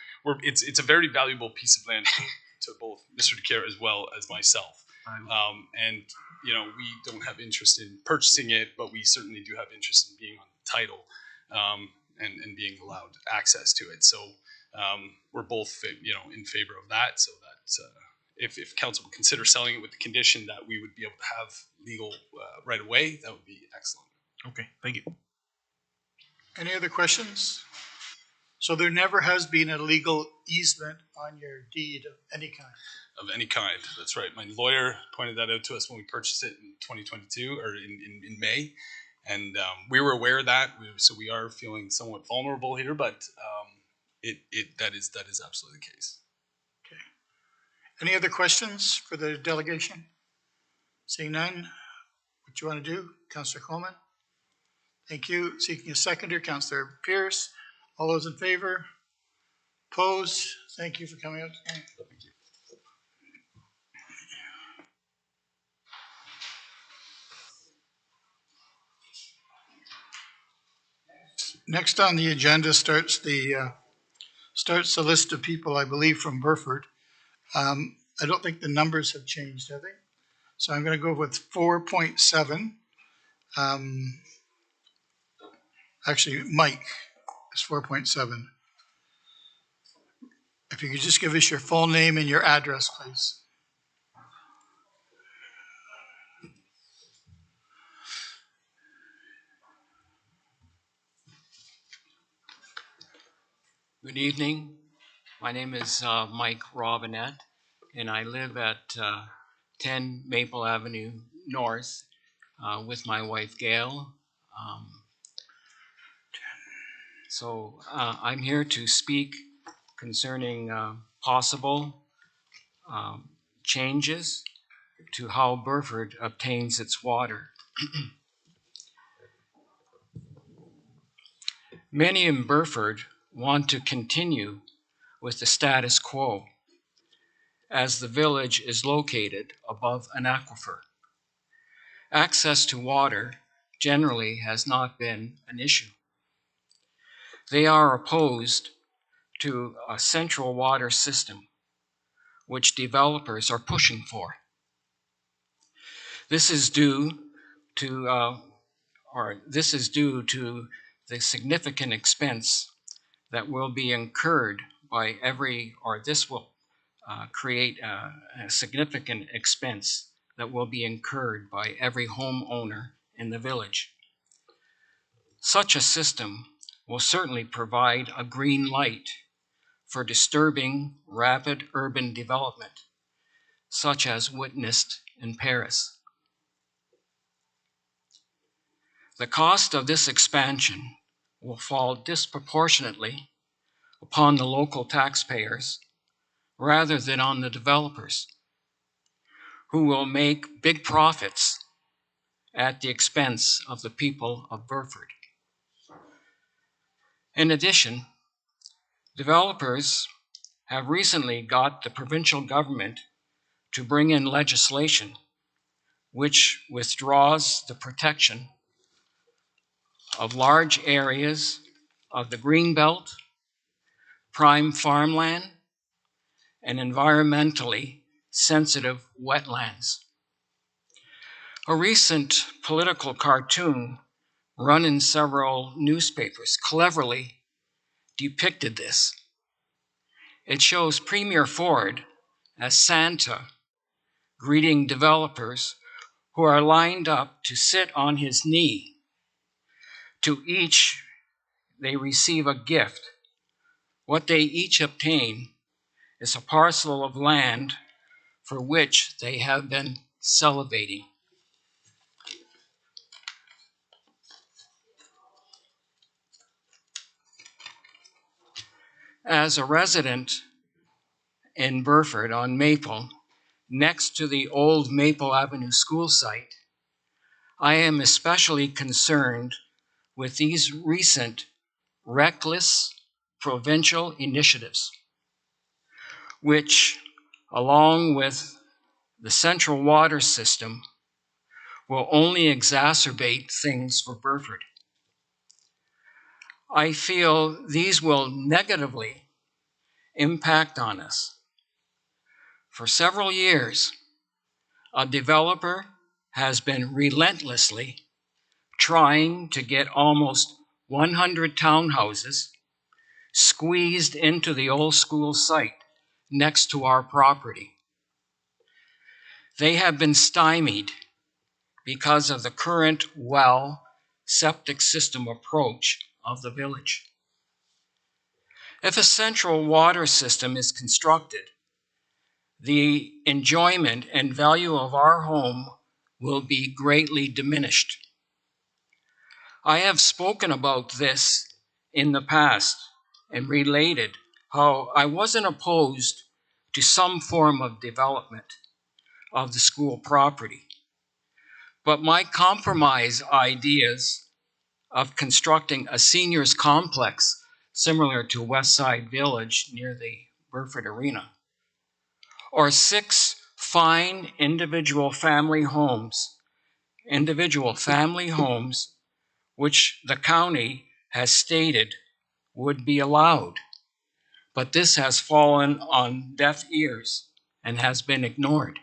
it's a very valuable piece of land to both Mr. DeCare as well as myself. And we don't have interest in purchasing it, but we certainly do have interest in being on the title. and being allowed access to it. So we're both, in favor of that. So that if council would consider selling it with the condition that we would be able to have legal right away, that would be excellent. Okay, thank you. Any other questions? So there never has been a legal easement on your deed of any kind? Of any kind, that's right. My lawyer pointed that out to us when we purchased it in 2022, or in May. And we were aware of that, so we are feeling somewhat vulnerable here, but that is absolutely the case. Okay. Any other questions for the delegation? Seeing none, what you want to do, Councillor Coleman? Thank you. Seeking a seconder, Councillor Pierce. All those in favor? Opposed? Thank you for coming out tonight. Thank you. Next on the agenda starts the list of people, I believe, from Burford. I don't think the numbers have changed, have they? So I'm going to go with 4.7. Actually, Mike is 4.7. If you could just give us your full name and your address, please. Good evening. My name is Mike Robinette, and I live at 10 Maple Avenue North with my wife Gail. So I'm here to speak concerning possible changes to how Burford obtains its water. Many in Burford want to continue with the status quo, as the village is located above an aquifer. Access to water generally has not been an issue. They are opposed to a central water system, which developers are pushing for. This is due to the significant expense that will be incurred by this will create a significant expense that will be incurred by every homeowner in the village. Such a system will certainly provide a green light for disturbing rapid urban development, such as witnessed in Paris. The cost of this expansion will fall disproportionately upon the local taxpayers rather than on the developers, who will make big profits at the expense of the people of Burford. In addition, developers have recently got the provincial government to bring in legislation which withdraws the protection of large areas of the Greenbelt, prime farmland, and environmentally sensitive wetlands. A recent political cartoon run in several newspapers cleverly depicted this. It shows Premier Ford as Santa greeting developers who are lined up to sit on his knee. To each, they receive a gift. What they each obtain is a parcel of land for which they have been salivating. As a resident in Burford on Maple, next to the old Maple Avenue school site, I am especially concerned with these recent reckless provincial initiatives, which, along with the central water system, will only exacerbate things for Burford. I feel these will negatively impact on us. For several years, a developer has been relentlessly trying to get almost 100 townhouses squeezed into the old school site next to our property. They have been stymied because of the current well septic system approach of the village. If a central water system is constructed, the enjoyment and value of our home will be greatly diminished. I have spoken about this in the past and related how I wasn't opposed to some form of development of the school property. But my compromise ideas of constructing a seniors complex similar to Westside Village near the Burford Arena, or 6 fine individual family homes, which the county has stated would be allowed. But this has fallen on deaf ears and has been ignored.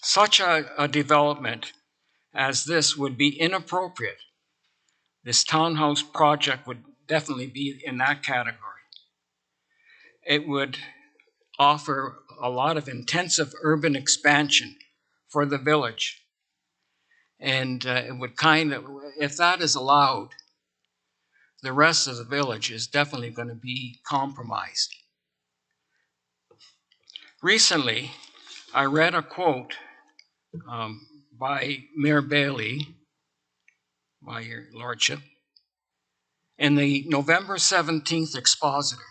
Such a development as this would be inappropriate. This townhouse project would definitely be in that category. It would offer a lot of intensive urban expansion for the village. And it would if that is allowed, the rest of the village is definitely going to be compromised. Recently, I read a quote by Mayor Bailey, by your lordship, in the November 17th Expositor.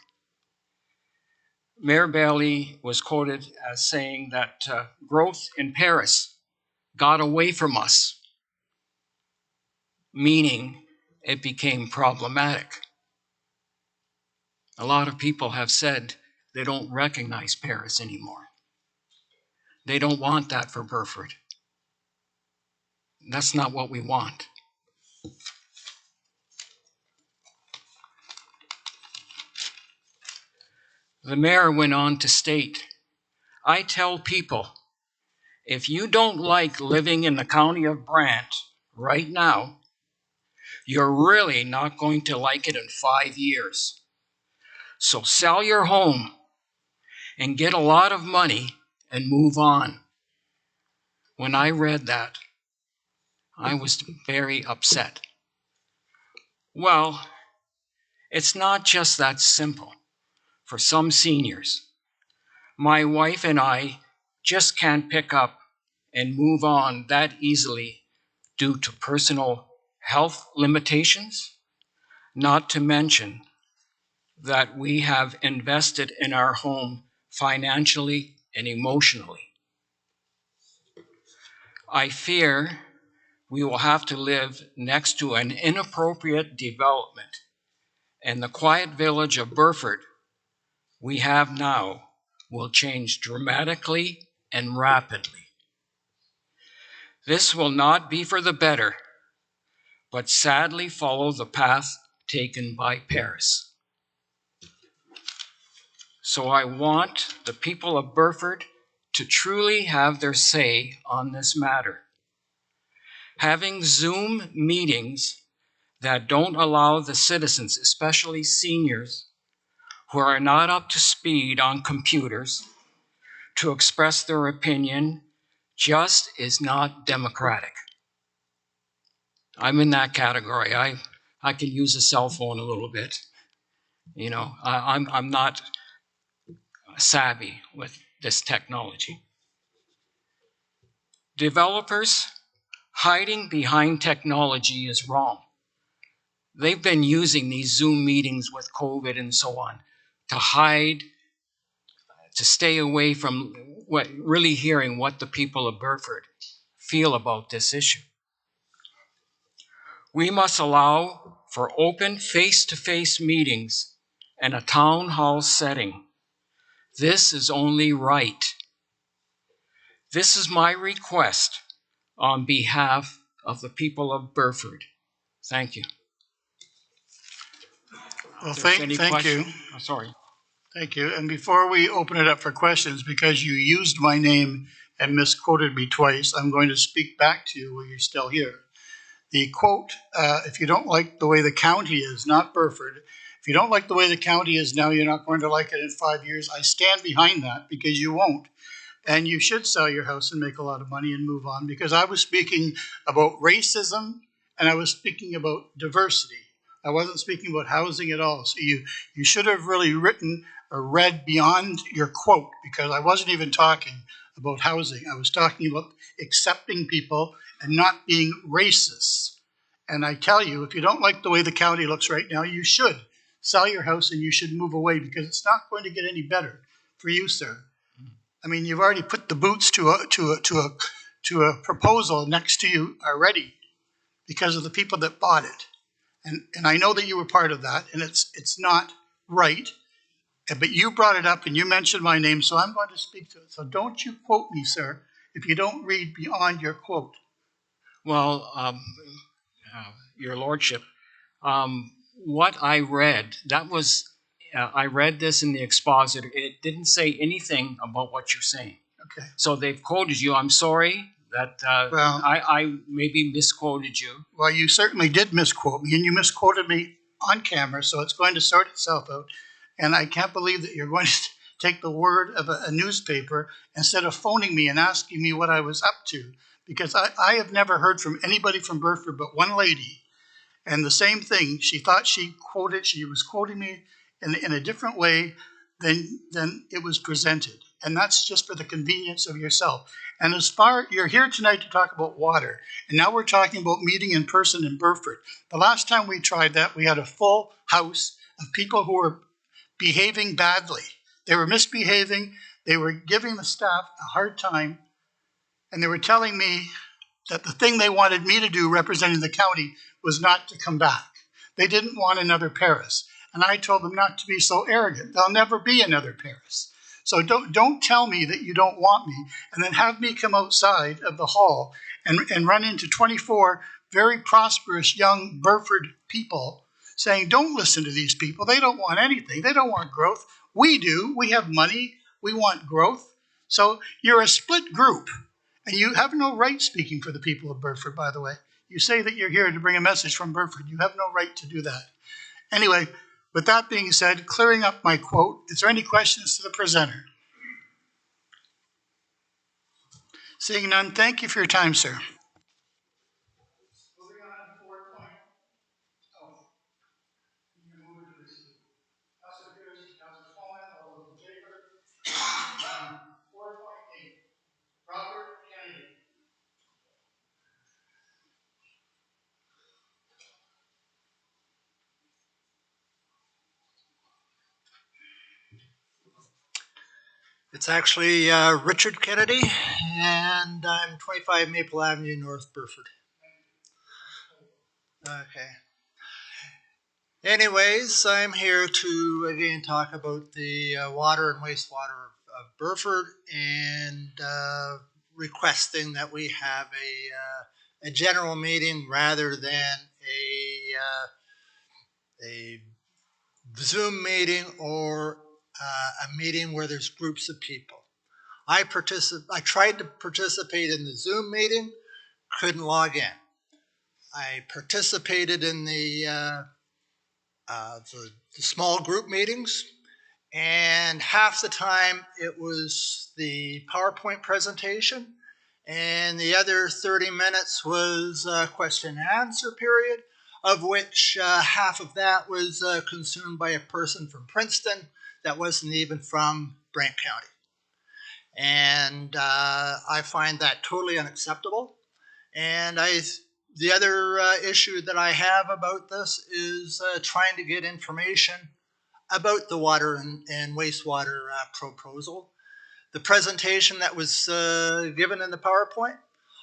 Mayor Bailey was quoted as saying that growth in Paris got away from us, meaning it became problematic. A lot of people have said they don't recognize Paris anymore. They don't want that for Burford. That's not what we want. The mayor went on to state, I tell people, if you don't like living in the county of Brant right now, you're really not going to like it in 5 years. So sell your home and get a lot of money and move on. When I read that, I was very upset. Well, it's not just that simple. For some seniors, my wife and I just can't pick up and move on that easily due to personal health limitations, not to mention that we have invested in our home financially and emotionally. I fear we will have to live next to an inappropriate development, and the quiet village of Burford we have now will change dramatically and rapidly. This will not be for the better, but sadly follow the path taken by Paris. So I want the people of Burford to truly have their say on this matter. Having Zoom meetings that don't allow the citizens, especially seniors, who are not up to speed on computers, to express their opinion just is not democratic. I'm in that category. I can use a cell phone a little bit. You know, I'm not savvy with this technology. Developers hiding behind technology is wrong. They've been using these Zoom meetings with COVID and so on to hide, to stay away from really hearing what the people of Burford feel about this issue. We must allow for open face-to-face meetings in a town hall setting. This is only right. This is my request on behalf of the people of Burford. Thank you. Well, thank you. Oh, sorry. Thank you. And before we open it up for questions, because you used my name and misquoted me twice, I'm going to speak back to you while you're still here. The quote, if you don't like the way the county is, not Burford, if you don't like the way the county is now, you're not going to like it in 5 years. I stand behind that because you won't. And you should sell your house and make a lot of money and move on, because I was speaking about racism and I was speaking about diversity. I wasn't speaking about housing at all. So you should have really written or read beyond your quote, because I wasn't even talking about housing. I was talking about accepting people and not being racist. And I tell you, if you don't like the way the county looks right now, you should sell your house and you should move away, because it's not going to get any better for you, sir. I mean, you've already put the boots to a proposal next to you already because of the people that bought it. And I know that you were part of that, and it's not right. But you brought it up and you mentioned my name, so I'm going to speak to it. So don't you quote me, sir, if you don't read beyond your quote. Well, Your Lordship, what I read, that was, I read this in the expositor. It didn't say anything about what you're saying. Okay. So they've quoted you. I'm sorry that Well, I maybe misquoted you. Well, you certainly did misquote me, and you misquoted me on camera, so it's going to sort itself out. And I can't believe that you're going to take the word of a newspaper instead of phoning me and asking me what I was up to, because I have never heard from anybody from Burford but one lady. And the same thing, she thought she was quoting me in a different way than it was presented. And that's just for the convenience of yourself. And you're here tonight to talk about water, and now we're talking about meeting in person in Burford. The last time we tried that, we had a full house of people who were behaving badly. They were misbehaving, they were giving the staff a hard time, and they were telling me that the thing they wanted me to do representing the county was not to come back. They didn't want another Paris. And I told them not to be so arrogant. There'll never be another Paris. So don't tell me that you don't want me and then have me come outside of the hall and run into 24 very prosperous young Burford people saying, don't listen to these people. They don't want anything. They don't want growth. We do. We have money. We want growth. So you're a split group. And you have no right speaking for the people of Burford, by the way. You say that you're here to bring a message from Burford. You have no right to do that. Anyway, with that being said, clearing up my quote, is there any questions to the presenter? Seeing none, thank you for your time, sir. Moving on to 4.0. Councilor Pierce, Councilor Coleman, all those in favor? 4.8. Robert Kennedy. It's actually Richard Kennedy, and I'm 25 Maple Avenue, North Burford. Okay. Anyways, I'm here to again talk about the water and wastewater of Burford, and requesting that we have a general meeting rather than a Zoom meeting or a meeting where there's groups of people. I tried to participate in the Zoom meeting, couldn't log in. I participated in the small group meetings, and half the time it was the PowerPoint presentation, and the other 30 minutes was a question and answer period, of which half of that was consumed by a person from Princeton that wasn't even from Brant County. And I find that totally unacceptable. And the other issue that I have about this is trying to get information about the water and wastewater proposal. The presentation that was given in the PowerPoint,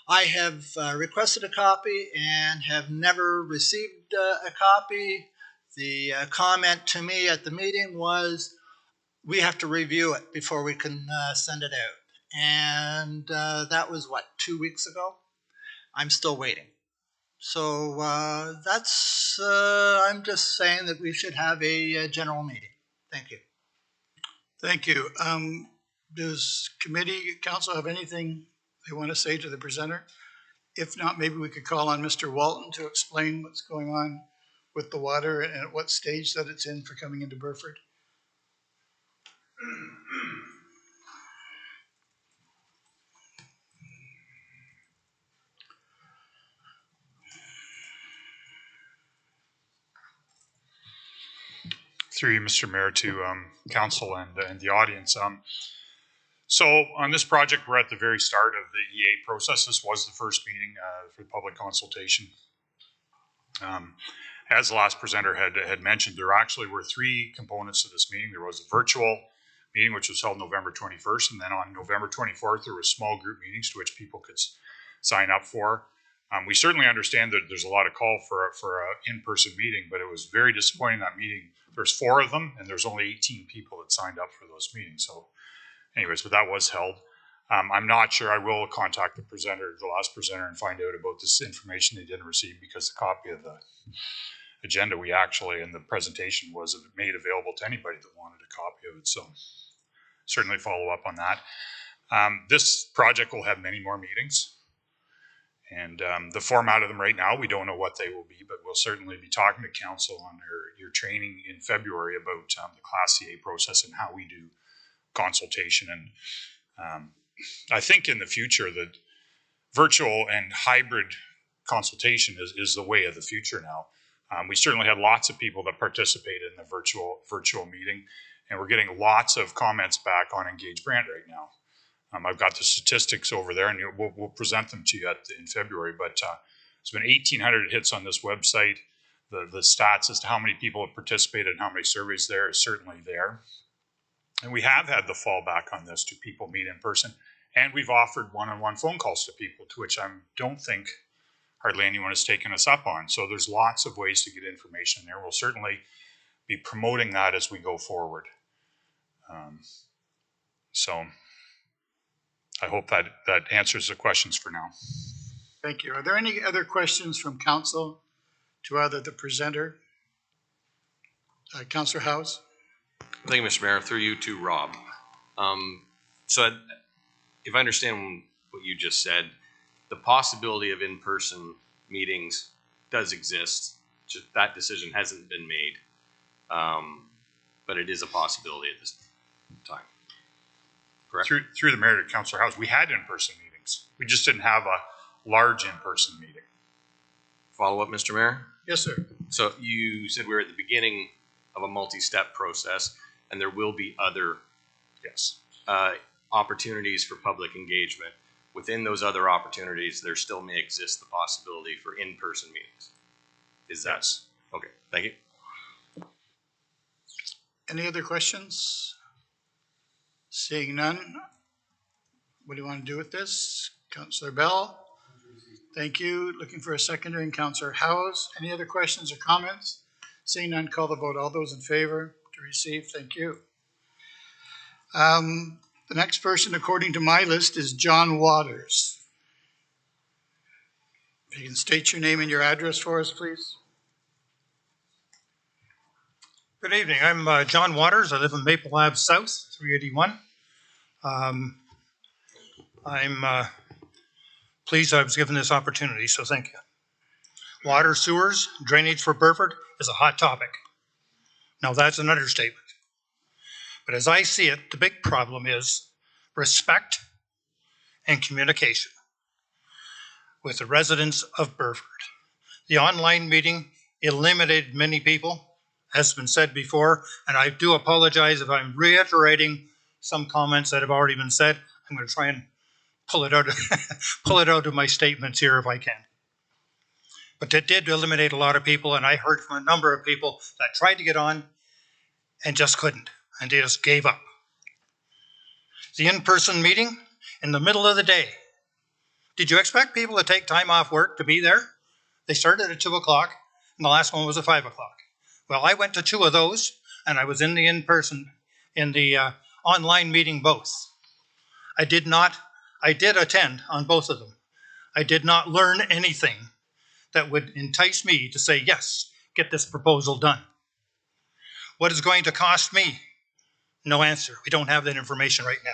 I have requested a copy and have never received a copy. The comment to me at the meeting was, we have to review it before we can send it out. And that was, 2 weeks ago? I'm still waiting. So I'm just saying that we should have a general meeting. Thank you. Thank you. Does committee, council have anything they want to say to the presenter? If not, maybe we could call on Mr. Walton to explain what's going on with the water and at what stage that it's in for coming into Burford. Through you, Mr. Mayor, to council and the audience. So on this project, we're at the very start of the EA process. This was the first meeting for public consultation. As the last presenter had mentioned, there actually were three components to this meeting. There was a virtual meeting, which was held November 21st, and then on November 24th, there were small group meetings to which people could sign up for. We certainly understand that there's a lot of call for an in-person meeting, but it was very disappointing that meeting. There's 4 of them, and there's only 18 people that signed up for those meetings. So anyways, but that was held. I'm not sure. I will contact the last presenter, and find out about this information they didn't receive, because the copy of the agenda we actually, and the presentation was made available to anybody that wanted a copy of it. So certainly follow up on that. This project will have many more meetings. And the format of them right now, we don't know what they will be, but we'll certainly be talking to council on your training in February about the Class CA process and how we do consultation. And I think in the future that virtual and hybrid consultation is the way of the future now. We certainly had lots of people that participated in the virtual meeting, and we're getting lots of comments back on Engage Brant right now. I've got the statistics over there, and we'll present them to you in February. But there's been 1,800 hits on this website. The stats as to how many people have participated and how many surveys there is certainly there. And we have had the fallback on this to people meet in person. And we've offered one-on-one phone calls to people, to which I don't think hardly anyone has taken us up on. So there's lots of ways to get information there. We'll certainly be promoting that as we go forward. So I hope that answers the questions for now. Thank you. Are there any other questions from council to either the presenter? Councillor House? Thank you, Mr. Mayor. Through you to Rob. If I understand what you just said, the possibility of in-person meetings does exist. Just that decision hasn't been made, but it is a possibility at this time. Correct? Through the mayor to Councillor House, we had in-person meetings. We just didn't have a large in-person meeting. Follow up, Mr. Mayor? Yes, sir. So you said we're at the beginning of a multi-step process, and there will be other opportunities for public engagement. Within those other opportunities, there still may exist the possibility for in-person meetings. Is that? Yes. Okay, thank you. Any other questions? Seeing none, what do you want to do with this? Councillor Bell? Thank you. Looking for a seconder in Councillor Howes. Any other questions or comments? Seeing none, call the vote. All those in favor to receive, thank you. The next person, according to my list, is John Waters. If you can state your name and your address for us, please. Good evening. I'm John Waters. I live in Maple Ave South, 381. I'm pleased I was given this opportunity, so thank you. Water, sewers, drainage for Burford is a hot topic. Now that's an understatement. But as I see it, the big problem is respect and communication with the residents of Burford. The online meeting eliminated many people, as has been said before, and I do apologize if I'm reiterating some comments that have already been said. I'm going to try and pull it out of my statements here if I can. But it did eliminate a lot of people, and I heard from a number of people that tried to get on and just couldn't, and they just gave up. The in-person meeting in the middle of the day. Did you expect people to take time off work to be there? They started at 2 o'clock, and the last one was at 5 o'clock. Well, I went to 2 of those, and I was in the in-person, in the online meeting both. I did attend on both of them. I did not learn anything that would entice me to say, yes, get this proposal done. What is going to cost me? No answer. We don't have that information right now.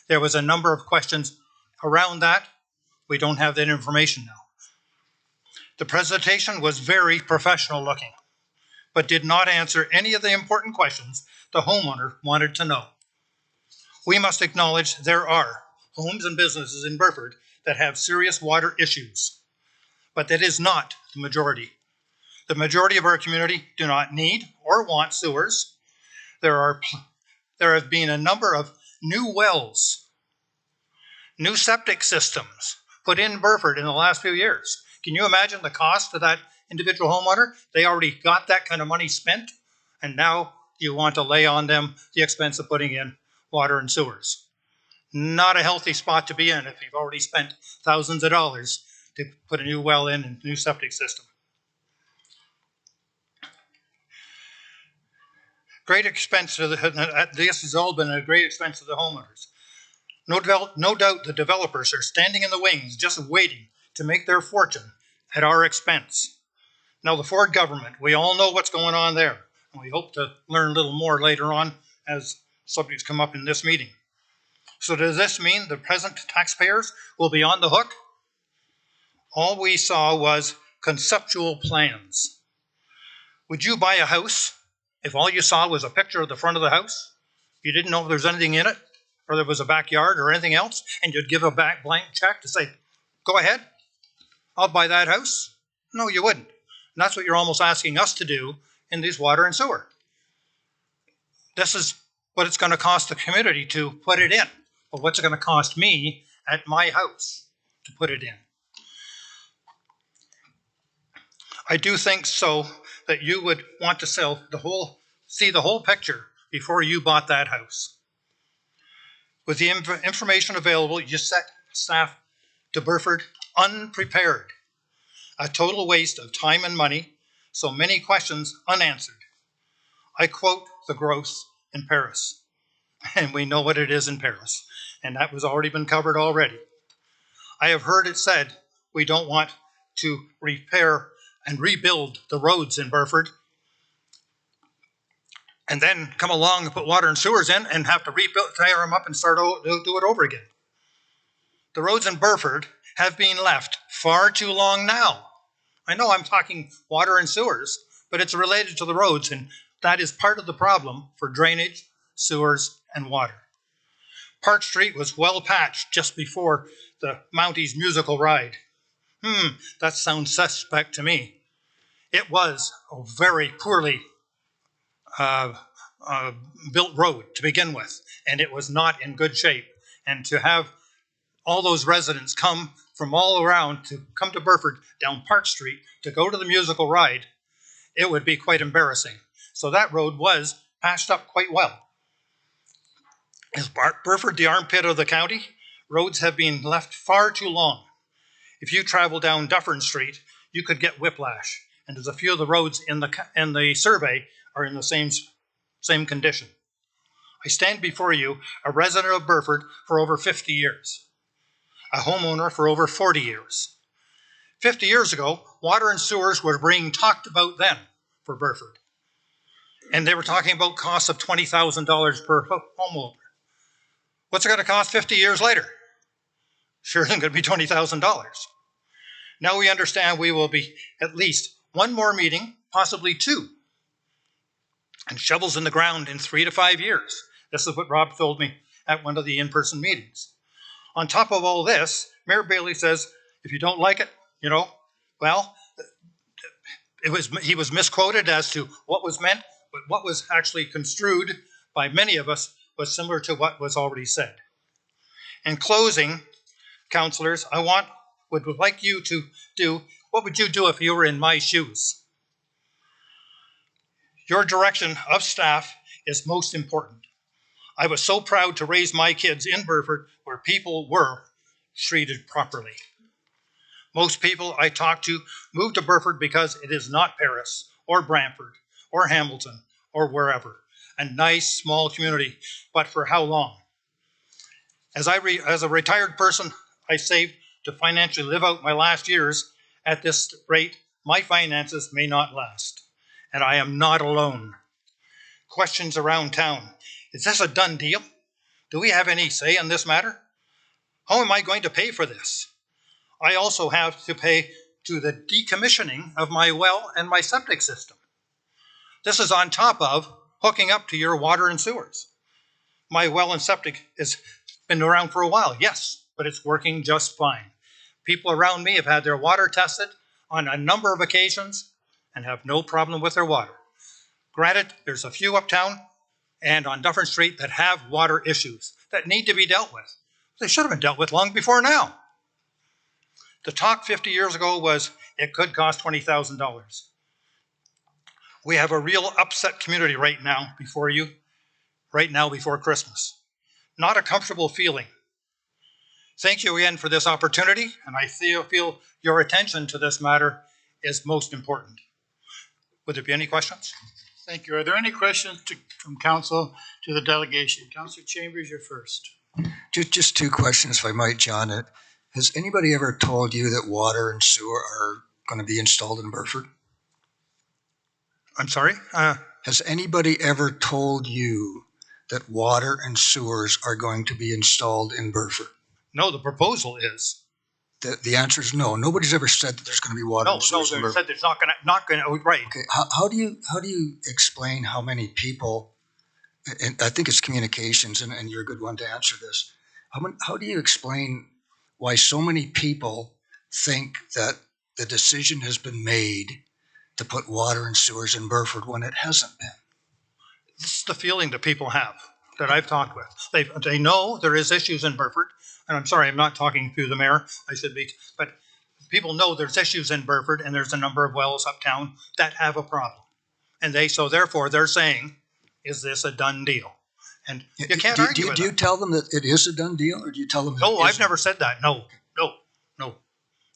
There was a number of questions around that, We don't have that information now. The presentation was very professional looking, but did not answer any of the important questions the homeowner wanted to know. We must acknowledge there are homes and businesses in Burford that have serious water issues, but that is not the majority. The majority of our community do not need or want sewers. There have been a number of new wells, new septic systems put in Burford in the last few years. Can you imagine the cost to that individual homeowner? They already got that kind of money spent, and now you want to lay on them the expense of putting in water and sewers. Not a healthy spot to be in if you've already spent thousands of dollars to put a new well in and a new septic system. Great expense to this has all been a great expense to the homeowners. No doubt the developers are standing in the wings just waiting to make their fortune at our expense. Now the Ford government, we all know what's going on there, and we hope to learn a little more later on as subjects come up in this meeting. So does this mean the present taxpayers will be on the hook? All we saw was conceptual plans. Would you buy a house if all you saw was a picture of the front of the house? You didn't know if there was anything in it, or there was a backyard or anything else, and you'd give a blank check to say, go ahead, I'll buy that house? No, you wouldn't. And that's what you're almost asking us to do in these water and sewer. This is what it's going to cost the community to put it in. But what's it going to cost me at my house to put it in? I do think so that you would want to see the whole picture before you bought that house. With the information available, you set staff to Burford unprepared. A total waste of time and money, so many questions unanswered. I quote the growth in Paris, and we know what it is in Paris, and that was already been covered already. I have heard it said we don't want to repair and rebuild the roads in Burford and then come along and put water and sewers in and have to tear them up and do it over again. The roads in Burford have been left far too long now. I know I'm talking water and sewers, but it's related to the roads, and that is part of the problem for drainage, sewers, and water. Park Street was well patched just before the Mounties musical ride. That sounds suspect to me. It was a very poorly built road to begin with, and it was not in good shape. And to have all those residents come from all around to come to Burford down Park Street to go to the musical ride, it would be quite embarrassing. So that road was patched up quite well. Is Burford the armpit of the county? Roads have been left far too long. If you travel down Dufferin Street, you could get whiplash. And there's a few of the roads in the survey are in the same condition. I stand before you, a resident of Burford for over 50 years, a homeowner for over 40 years. 50 years ago, water and sewers were being talked about then for Burford. And they were talking about costs of $20,000 per homeowner. What's it going to cost 50 years later? Sure isn't going to be $20,000. Now we understand we will be at least one more meeting, possibly two, and shovels in the ground in 3 to 5 years. This is what Rob told me at one of the in-person meetings. On top of all this, Mayor Bailey says, if you don't like it, well, he was misquoted as to what was meant, but what was actually construed by many of us was similar to what was already said. In closing, councillors, would like you to do, what would you do if you were in my shoes? Your direction of staff is most important. I was so proud to raise my kids in Burford where people were treated properly. Most people I talk to move to Burford because it is not Paris or Brantford or Hamilton or wherever. A nice small community, but for how long? As a retired person, I saved to financially live out my last years. At this rate, my finances may not last, and I am not alone. Questions around town. Is this a done deal? Do we have any say in this matter? How am I going to pay for this? I also have to pay to the decommissioning of my well and my septic system. This is on top of hooking up to your water and sewers. My well and septic has been around for a while, yes, but it's working just fine. People around me have had their water tested on a number of occasions and have no problem with their water. Granted, there's a few uptown and on Dufferin Street that have water issues that need to be dealt with. They should have been dealt with long before now. The talk 50 years ago was it could cost $20,000. We have a real upset community right now before Christmas. Not a comfortable feeling. Thank you again for this opportunity, and I feel your attention to this matter is most important. Would there be any questions? Thank you. Are there any questions from council to the delegation? Councillor Chambers, you're first. Just two questions, if I might, John. Has anybody ever told you that water and sewer are going to be installed in Burford? I'm sorry? Has anybody ever told you that water and sewers are going to be installed in Burford? No, the proposal is. The answer is no. Nobody's ever said that there's going to be water and sewers in Burford. No, they said there's not going to, right. Okay, how do you explain how many people, and I think it's communications, and you're a good one to answer this. How do you explain why so many people think that the decision has been made to put water and sewers in Burford when it hasn't been? This is the feeling that people have that I've talked with. They know there is issues in Burford, and I'm sorry, I'm not talking through the mayor. I should be, but people know there's issues in Burford, and there's a number of wells uptown that have a problem, and therefore they're saying, "Is this a done deal?" And you can't argue with Do you tell them that it is a done deal, or do you tell them? No, I've never said that. No.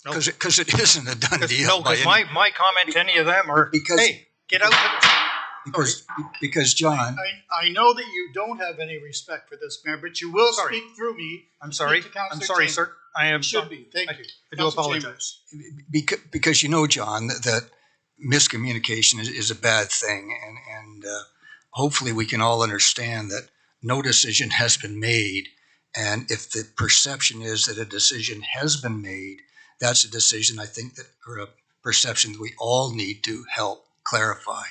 Because it isn't a done deal. No, because my comment to any of them are, hey, get out of this. Because John, I know that you don't have any respect for this mayor, but you will speak through me. I'm sorry. I'm sorry, sir. I am. Should be. Thank you. I do apologize. Because you know, John, that miscommunication is a bad thing, and hopefully we can all understand that no decision has been made, and if the perception is that a decision has been made, that's a decision I think that, or a perception that we all need to help clarify,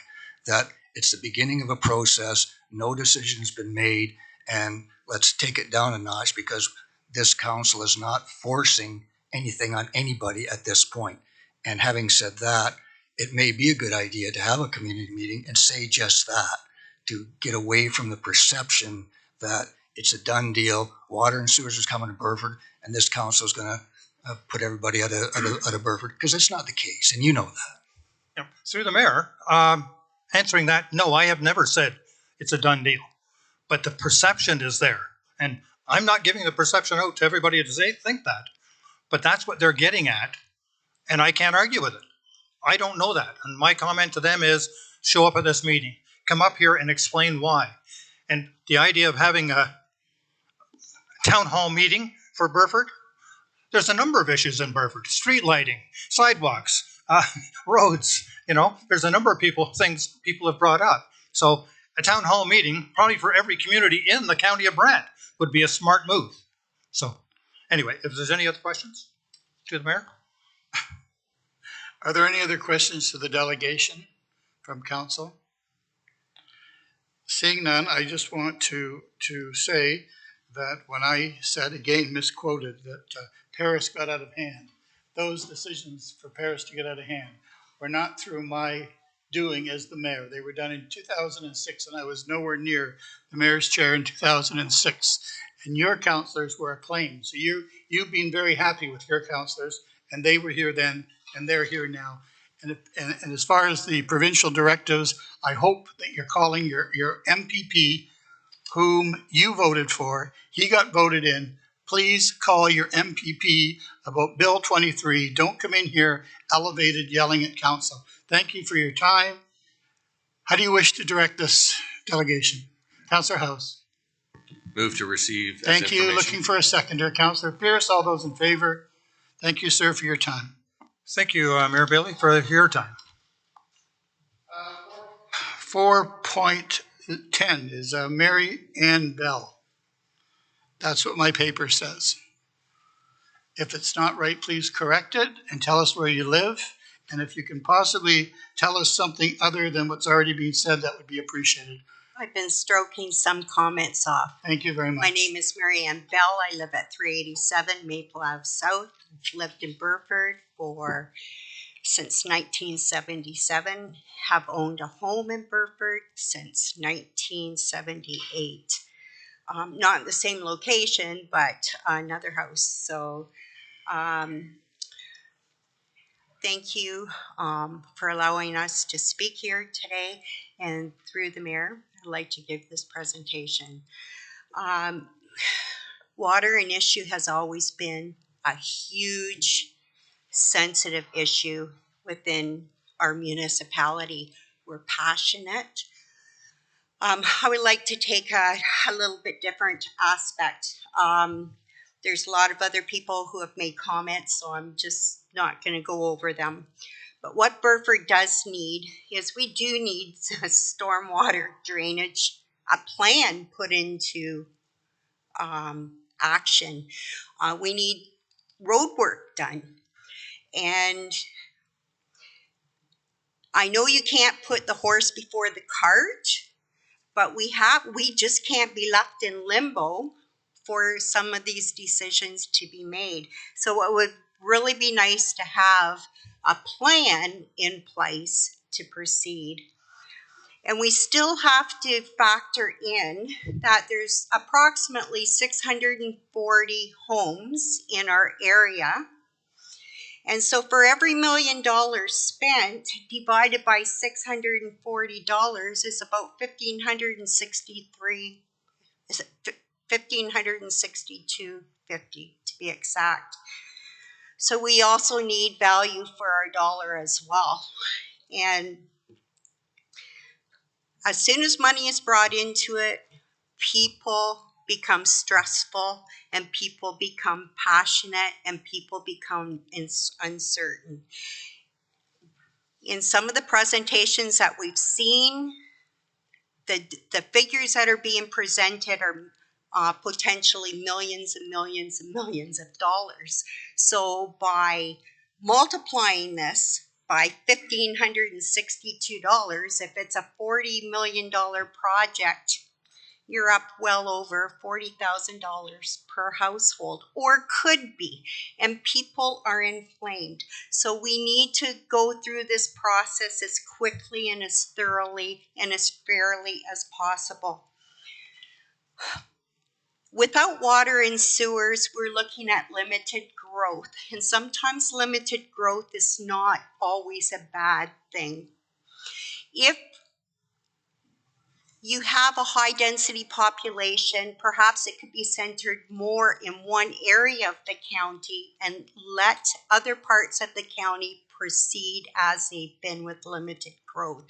that it's the beginning of a process, no decision has been made, and let's take it down a notch because this council is not forcing anything on anybody at this point. And having said that, it may be a good idea to have a community meeting and say just that, to get away from the perception that it's a done deal, water and sewers is coming to Burford, and this council is going to put everybody out of Burford, because it's not the case, and you know that. Through the mayor, answering that, no, I have never said it's a done deal, but the perception is there, and I'm not giving the perception out to everybody to think that, but that's what they're getting at, and I can't argue with it. I don't know that, and my comment to them is, show up at this meeting, come up here and explain why. And the idea of having a town hall meeting for Burford, there's a number of issues in Burford: street lighting, sidewalks, roads. There's a number of things people have brought up. So a town hall meeting, probably for every community in the county of Brant, would be a smart move. So anyway, if there's any other questions to the mayor? Are there any other questions to the delegation from council? Seeing none, I just want to say that when I said, again misquoted, that Paris got out of hand, those decisions for Paris to get out of hand were not through my doing as the mayor. They were done in 2006, and I was nowhere near the mayor's chair in 2006. And your councillors were acclaimed. So you've been very happy with your councillors, and they were here then, and they're here now. And as far as the provincial directives, I hope that you're calling your MPP, whom you voted for. He got voted in. Please call your MPP about Bill 23. Don't come in here elevated yelling at council. Thank you for your time. How do you wish to direct this delegation? Councillor House. Move to receive. Thank you. Looking for a seconder. Councillor Pierce, all those in favor? Thank you, sir, for your time. Thank you, Mayor Bailey, for your time. 4.10 is Mary Ann Bell. That's what my paper says. If it's not right, please correct it and tell us where you live. And if you can possibly tell us something other than what's already been said, that would be appreciated. I've been stroking some comments off. Thank you very much. My name is Mary Ann Bell. I live at 387 Maple Ave South. I've lived in Burford since 1977. Have owned a home in Burford since 1978. Not in the same location, but another house. So thank you for allowing us to speak here today. And through the mayor, I'd like to give this presentation. Water an issue has always been a huge, sensitive issue within our municipality. We're passionate. I would like to take a little bit different aspect. There's a lot of other people who have made comments, so I'm just not going to go over them. But what Burford does need is we do need a stormwater drainage, a plan put into action. We need road work done. And I know you can't put the horse before the cart, but we just can't be left in limbo for some of these decisions to be made. So it would really be nice to have a plan in place to proceed. And we still have to factor in that there's approximately 640 homes in our area. And so for every $1 million spent divided by $640 is about $1,562.50 to be exact. So we also need value for our dollar as well. And as soon as money is brought into it, people become stressful and people become passionate and people become uncertain. In some of the presentations that we've seen, the figures that are being presented are potentially millions and millions and millions of dollars. So by multiplying this by $1,562, if it's a $40 million project, you're up well over $40,000 per household, or could be, and people are inflamed. So we need to go through this process as quickly and as thoroughly and as fairly as possible. Without water and sewers, we're looking at limited growth, and sometimes limited growth is not always a bad thing. If you have a high density population, perhaps it could be centered more in one area of the county and let other parts of the county proceed as they've been with limited growth.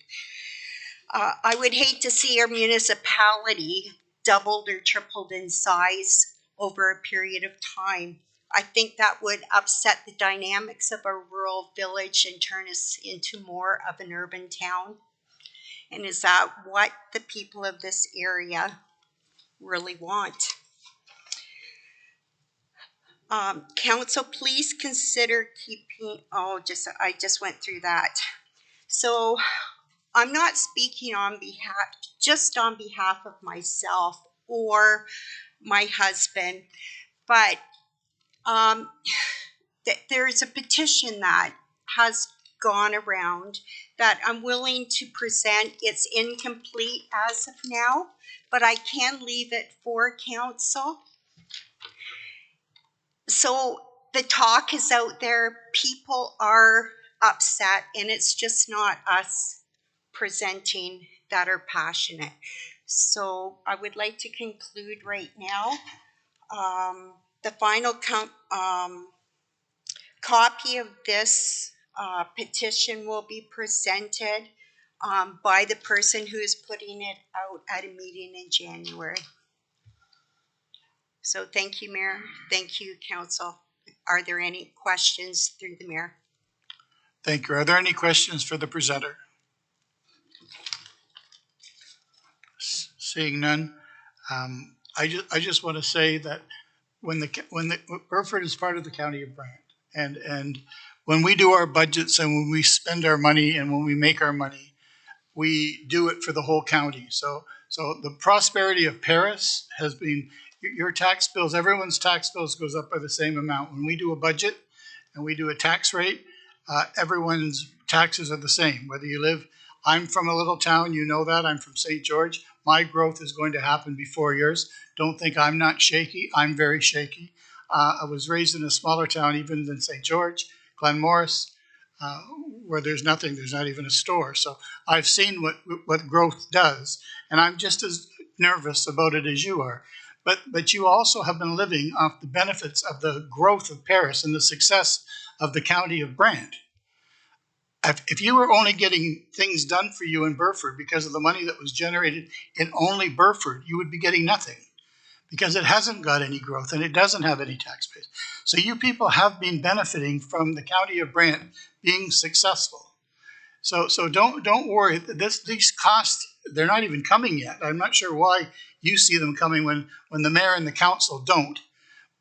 I would hate to see our municipality doubled or tripled in size over a period of time. I think that would upset the dynamics of a rural village and turn us into more of an urban town. And is that what the people of this area really want? Council, please consider keeping, I just went through that. So I'm not speaking just on behalf of myself or my husband, but there's a petition that has gone around that I'm willing to present. It's incomplete as of now, but I can leave it for council. So the talk is out there. People are upset, and it's just not us presenting that are passionate. So I would like to conclude right now. The final copy of this petition will be presented by the person who is putting it out at a meeting in January. So thank you, Mayor. Thank you, Council. Are there any questions through the Mayor? Thank you. Are there any questions for the presenter? Seeing none, I just want to say that when Burford is part of the county of Brant, and when we do our budgets and when we spend our money and when we make our money, we do it for the whole county. So the prosperity of Paris has been your tax bills. Everyone's tax bills goes up by the same amount. When we do a budget and we do a tax rate, everyone's taxes are the same. Whether you live, I'm from a little town, you know that. I'm from St. George. My growth is going to happen before yours. Don't think I'm not shaky. I'm very shaky. I was raised in a smaller town, even than St. George, Glen Morris, where there's nothing. There's not even a store. So I've seen what growth does, and I'm just as nervous about it as you are. But you also have been living off the benefits of the growth of Paris and the success of the county of Brant. If you were only getting things done for you in Burford because of the money that was generated in only Burford, you would be getting nothing because it hasn't got any growth and it doesn't have any tax base. So you people have been benefiting from the county of Brant being successful. So don't worry. These costs, they're not even coming yet. I'm not sure why you see them coming when the mayor and the council don't.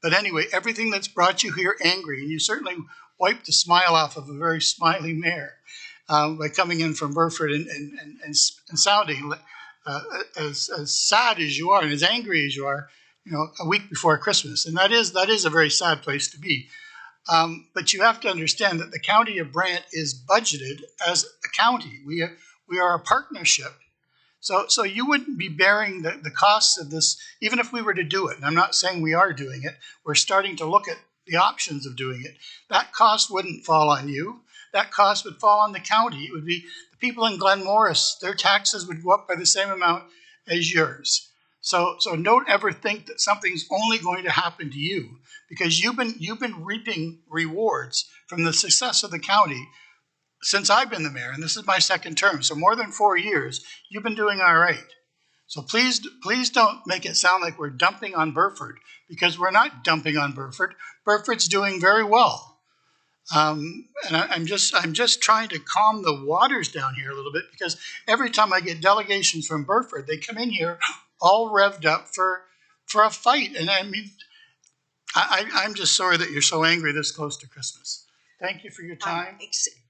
But anyway, everything that's brought you here angry, and you certainly wiped the smile off of a very smiley mayor by coming in from Burford and sounding as sad as you are and as angry as you are, a week before Christmas. And that is a very sad place to be. But you have to understand that the county of Brant is budgeted as a county. We are a partnership. So you wouldn't be bearing the costs of this, even if we were to do it. And I'm not saying we are doing it. We're starting to look at the options of doing it. That cost wouldn't fall on you. That cost would fall on the county. It would be the people in Glen Morris, their taxes would go up by the same amount as yours. So don't ever think that something's only going to happen to you, because you've been reaping rewards from the success of the county since I've been the mayor, and this is my second term, so more than 4 years, you've been doing all right. So please don't make it sound like we're dumping on Burford, because we're not dumping on Burford. Burford's doing very well. And I'm just trying to calm the waters down here a little bit, because every time I get delegations from Burford, they come in here all revved up for a fight. And I mean, I'm just sorry that you're so angry this close to Christmas. Thank you for your time.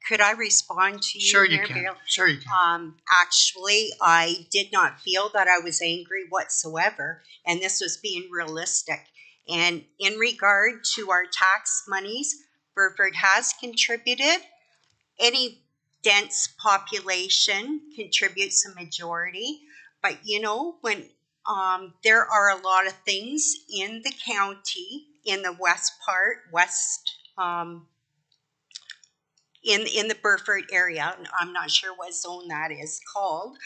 Could I respond to you? Sure you Mayor can. Beal? Sure you can. Actually, I did not feel that I was angry whatsoever, and this was being realistic. And in regard to our tax monies, Burford has contributed. Any dense population contributes a majority, but when there are a lot of things in the county, in the west part, in the Burford area, I'm not sure what zone that is called,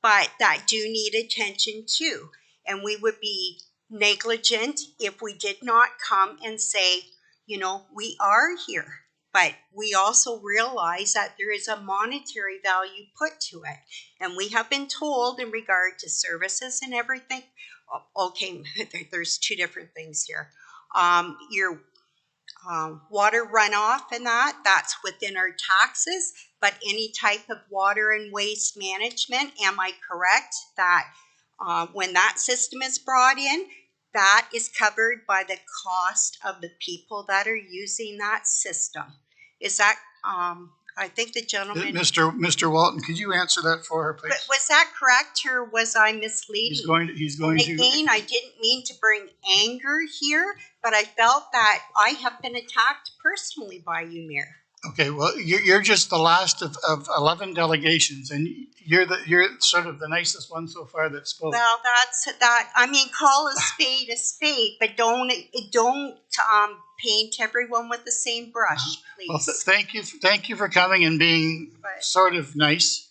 but that do need attention too. And we would be negligent if we did not come and say, we are here. But we also realize that there is a monetary value put to it. And we have been told in regard to services and everything, okay, there's two different things here. Your water runoff and that's within our taxes, but any type of water and waste management, am I correct that when that system is brought in, that is covered by the cost of the people that are using that system? Is that, I think the gentleman... Mr. Walton, could you answer that for her, please? Was that correct, or was I misleading? He's going to... Again, I didn't mean to bring anger here, but I felt that I have been attacked personally by you, Mayor. Okay, well, you're just the last of 11 delegations, and you're sort of the nicest one so far that spoke. Well, that's that. I mean, call a spade, but don't paint everyone with the same brush, please. Well, thank you for coming and being sort of nice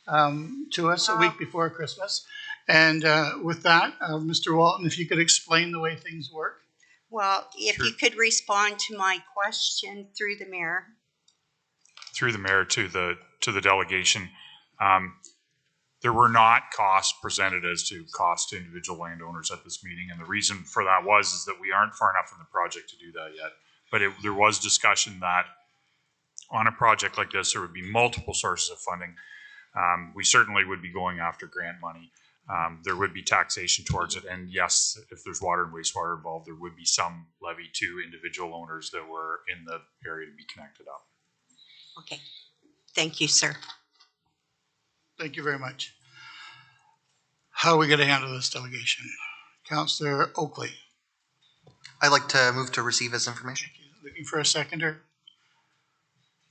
to us a week before Christmas. And with that, Mr. Walton, if you could explain the way things work. Well, if you could respond to my question through the mayor. Through the mayor to the delegation, there were not costs presented as to cost to individual landowners at this meeting, and the reason for that is that we aren't far enough in the project to do that yet. But there was discussion that on a project like this, there would be multiple sources of funding. We certainly would be going after grant money. there would be taxation towards it. And yes, if there's water and wastewater involved, there would be some levy to individual owners that were in the area to be connected up. Okay. Thank you, sir. Thank you very much. How are we going to handle this delegation? Councillor Oakley. I'd like to move to receive as information. Looking for a seconder.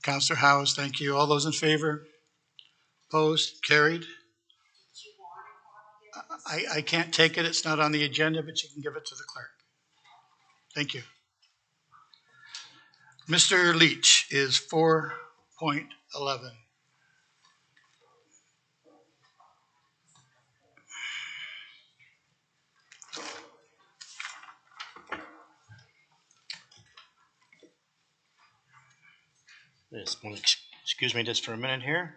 Councillor Howes, thank you. All those in favor? Opposed? Carried? I can't take it. It's not on the agenda, but you can give it to the clerk. Thank you. Mr. Leach is 4.11. Excuse me just for a minute here.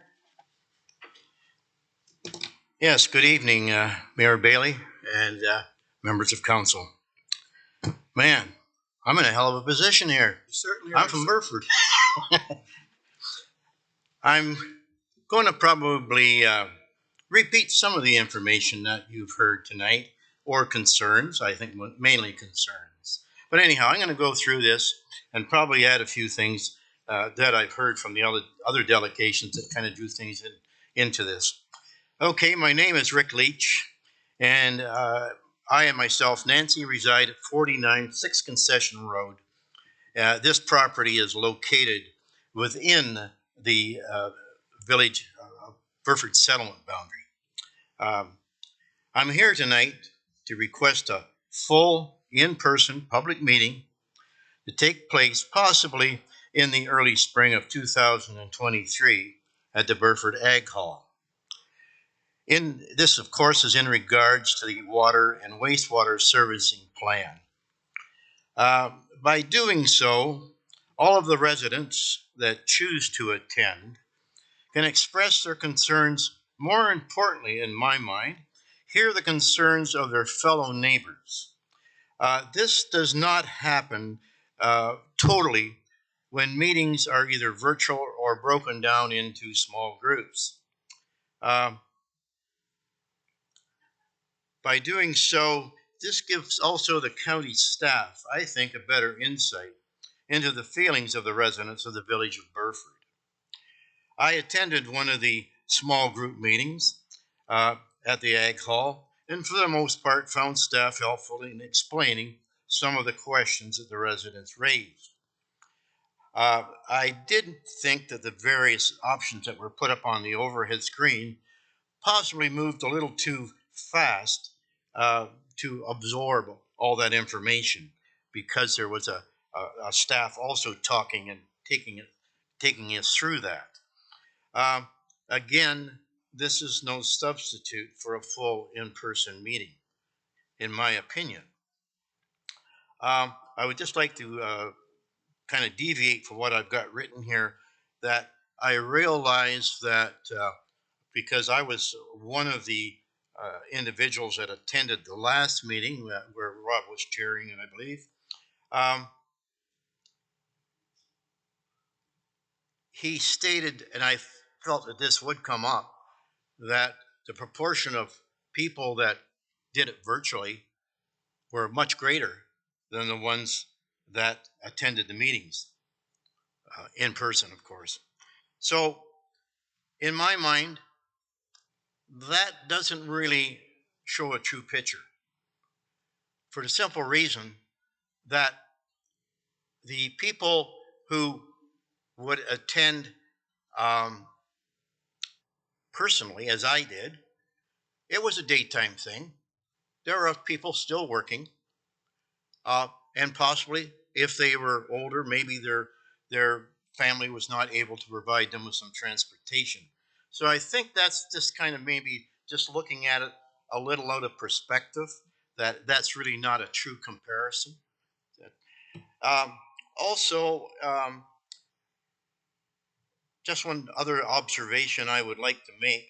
Yes, good evening, Mayor Bailey and members of council. Man, I'm in a hell of a position here. You certainly I'm from Burford. I'm going to probably repeat some of the information that you've heard tonight, or concerns, I think mainly concerns. But anyhow, I'm going to go through this and probably add a few things that I've heard from the other delegations that kind of drew things into this. Okay, my name is Rick Leach, and I and myself, Nancy, reside at 49 6 Concession Road. This property is located within the village Burford settlement boundary. I'm here tonight to request a full in-person public meeting to take place possibly in the early spring of 2023 at the Burford Ag Hall. This, of course, is in regards to the water and wastewater servicing plan. By doing so, all of the residents that choose to attend can express their concerns, more importantly, in my mind, hear the concerns of their fellow neighbors. This does not happen totally when meetings are either virtual or broken down into small groups. By doing so, this gives also the county staff, I think, a better insight into the feelings of the residents of the village of Burford. I attended one of the small group meetings at the Ag Hall, and for the most part found staff helpful in explaining some of the questions that the residents raised. I didn't think that the various options that were put up on the overhead screen possibly moved a little too fast to absorb all that information, because there was a staff also talking and taking us through that. Again, this is no substitute for a full in-person meeting, in my opinion. I would just like to kind of deviate from what I've got written here, that I realize that because I was one of the individuals that attended the last meeting where Rob was chairing, and I believe, he stated, and I felt that this would come up, that the proportion of people that did it virtually were much greater than the ones that attended the meetings in person, of course. So, in my mind, that doesn't really show a true picture, for the simple reason that the people who would attend personally, as I did, it was a daytime thing. There are people still working, and possibly if they were older, maybe their family was not able to provide them with some transportation. So I think that's just kind of maybe just looking at it a little out of perspective, that's really not a true comparison. Also, just one other observation I would like to make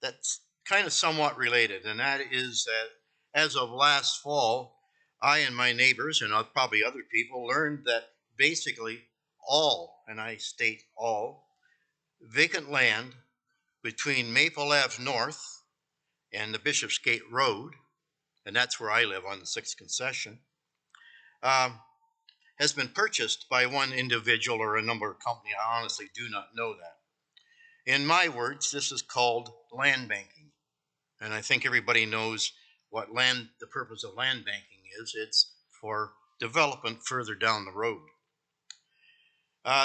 that's kind of somewhat related, and that is that as of last fall, I and my neighbors, and probably other people, learned that basically all, and I state all, vacant land between Maple Ave North and the Bishopsgate Road, and that's where I live on the 6th concession, has been purchased by one individual or a number of companies. I honestly do not know that. In my words, this is called land banking. And I think everybody knows what the purpose of land banking is. It's for development further down the road.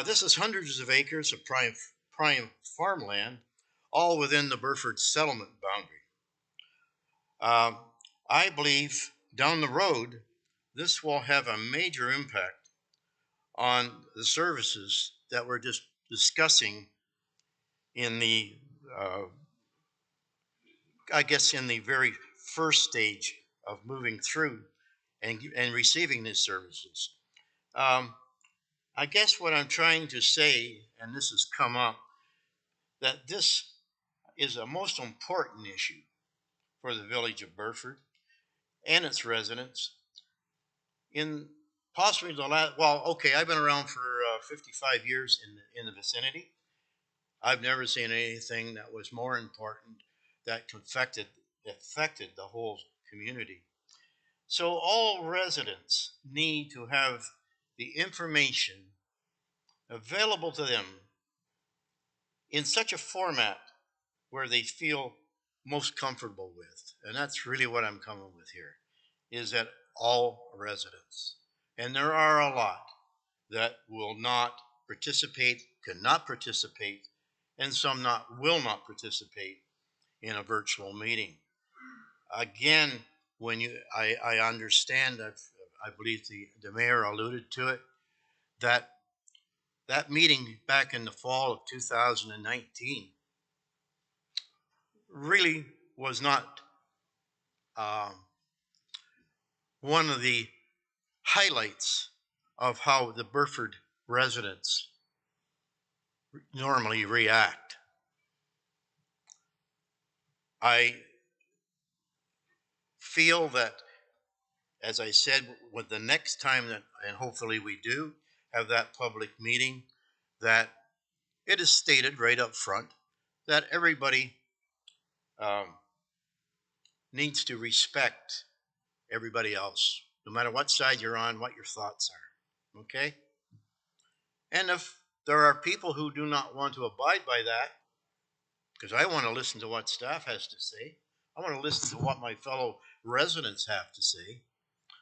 This is hundreds of acres of prime farmland, all within the Burford settlement boundary. I believe down the road, this will have a major impact on the services that we're just discussing in the, I guess, in the very first stage of moving through and receiving these services. I guess what I'm trying to say, and this has come up, that this is a most important issue for the village of Burford and its residents. In possibly the last, well, okay, I've been around for 55 years in the vicinity. I've never seen anything that was more important that affected the whole community. So all residents need to have the information available to them in such a format where they feel most comfortable with. And that's really what I'm coming with here, is that all residents, and there are a lot that will not participate, cannot participate, and some will not participate in a virtual meeting. Again, I understand that, I believe the mayor alluded to it, that meeting back in the fall of 2019 really was not one of the highlights of how the Burford residents normally react. I feel that, as I said, with the next time that, and hopefully we do, have that public meeting, that it is stated right up front that everybody needs to respect everybody else, no matter what side you're on, what your thoughts are. Okay? And if there are people who do not want to abide by that, because I want to listen to what staff has to say, I want to listen to what my fellow residents have to say,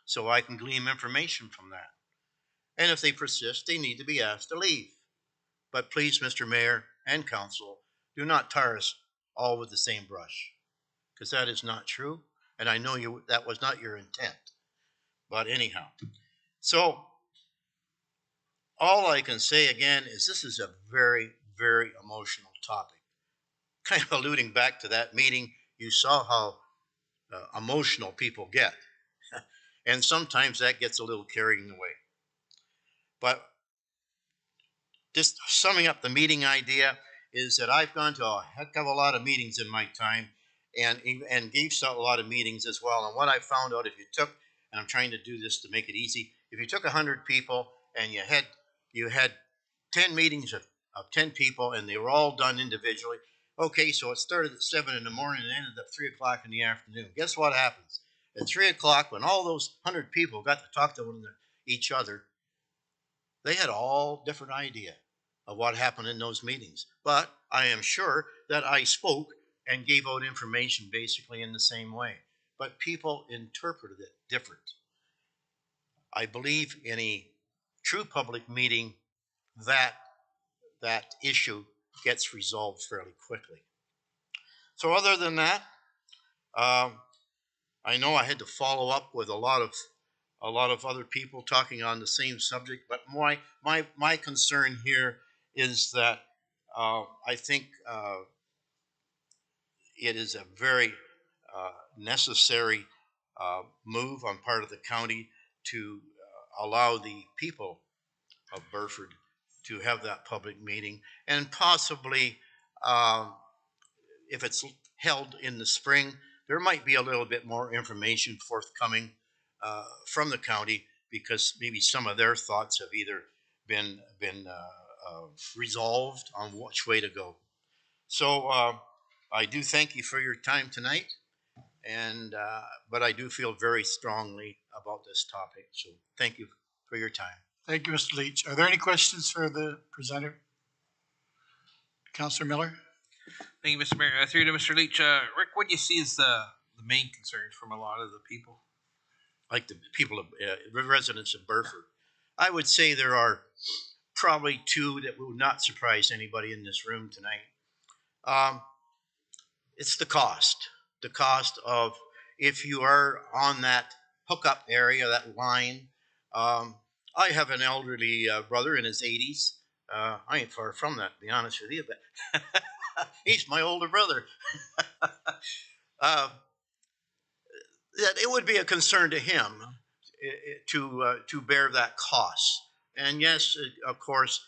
so I can glean information from that. And if they persist, they need to be asked to leave. But please, Mr. Mayor and Council, do not tar us all with the same brush, because that is not true, and I know that was not your intent. But anyhow, so all I can say again is this is a very, very emotional topic. Kind of alluding back to that meeting, you saw how emotional people get. And sometimes that gets a little carried away. But just summing up the meeting idea is that I've gone to a heck of a lot of meetings in my time and gave a lot of meetings as well. And what I found out, if you took, and I'm trying to do this to make it easy, if you took 100 people and you had 10 meetings of 10 people and they were all done individually, okay, so it started at 7 in the morning and ended at 3 o'clock in the afternoon. Guess what happens? At 3 o'clock, when all those 100 people got to talk to each other, they had all different idea of what happened in those meetings. But I am sure that I spoke and gave out information basically in the same way. But people interpreted it different. I believe in a true public meeting that issue gets resolved fairly quickly. So other than that, I know I had to follow up with a lot of other people talking on the same subject, but my concern here is that I think it is a very necessary move on part of the county to allow the people of Burford to have that public meeting, and possibly if it's held in the spring, there might be a little bit more information forthcoming from the county, because maybe some of their thoughts have either been resolved on which way to go. So I do thank you for your time tonight, And but I do feel very strongly about this topic. So thank you for your time. Thank you, Mr. Leach. Are there any questions for the presenter? Councillor Miller? Thank you, Mr. Mayor. Through to Mr. Leach. Rick, what do you see as the main concerns from a lot of the people? Like the people of residents of Burford, I would say there are probably two that would not surprise anybody in this room tonight. It's the cost. The cost of if you are on that hookup area, that line. I have an elderly brother in his 80s. I ain't far from that, to be honest with you, but he's my older brother. That it would be a concern to him to bear that cost. And yes, of course,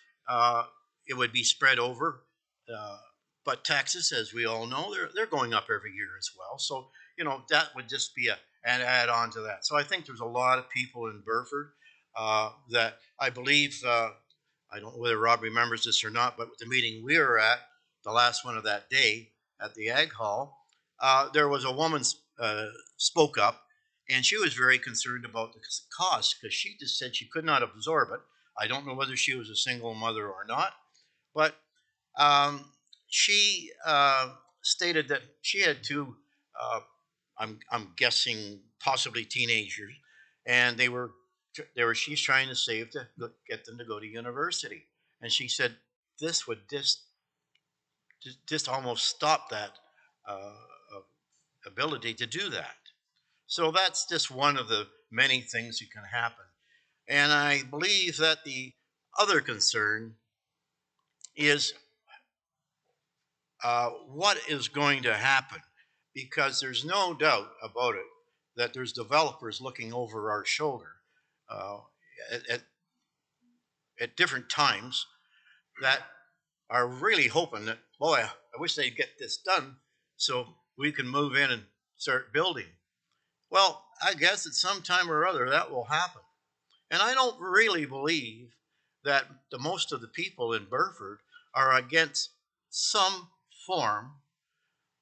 it would be spread over. But taxes, as we all know, they're going up every year as well. So that would just be an add on to that. So I think there's a lot of people in Burford that I believe. I don't know whether Rob remembers this or not, but the meeting we were at, the last one of that day at the Ag Hall, there was a woman spoke up, and she was very concerned about the cost because she just said she could not absorb it. I don't know whether she was a single mother or not, but she stated that she had two, I'm guessing possibly teenagers, and she's trying to save to get them to go to university. And she said this would just almost stop that ability to do that. So that's just one of the many things that can happen. And I believe that the other concern is what is going to happen, because there's no doubt about it that there's developers looking over our shoulder at different times that are really hoping that, boy, I wish they'd get this done so we can move in and start building. Well, I guess at some time or other that will happen. And I don't really believe that most of the people in Burford are against some form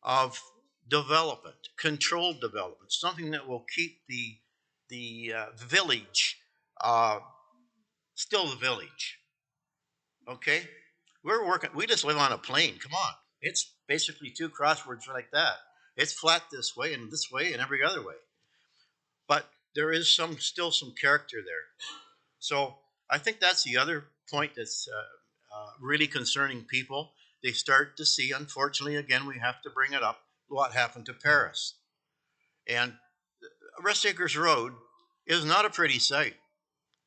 of development, controlled development, something that will keep the village still the village. Okay, we just live on a plain. Come on, it's basically two crosswords like that. It's flat this way and every other way, but there is still some character there. So I think that's the other point that's really concerning people. They start to see, unfortunately, again, we have to bring it up, what happened to Paris. And Rest Acres Road is not a pretty sight.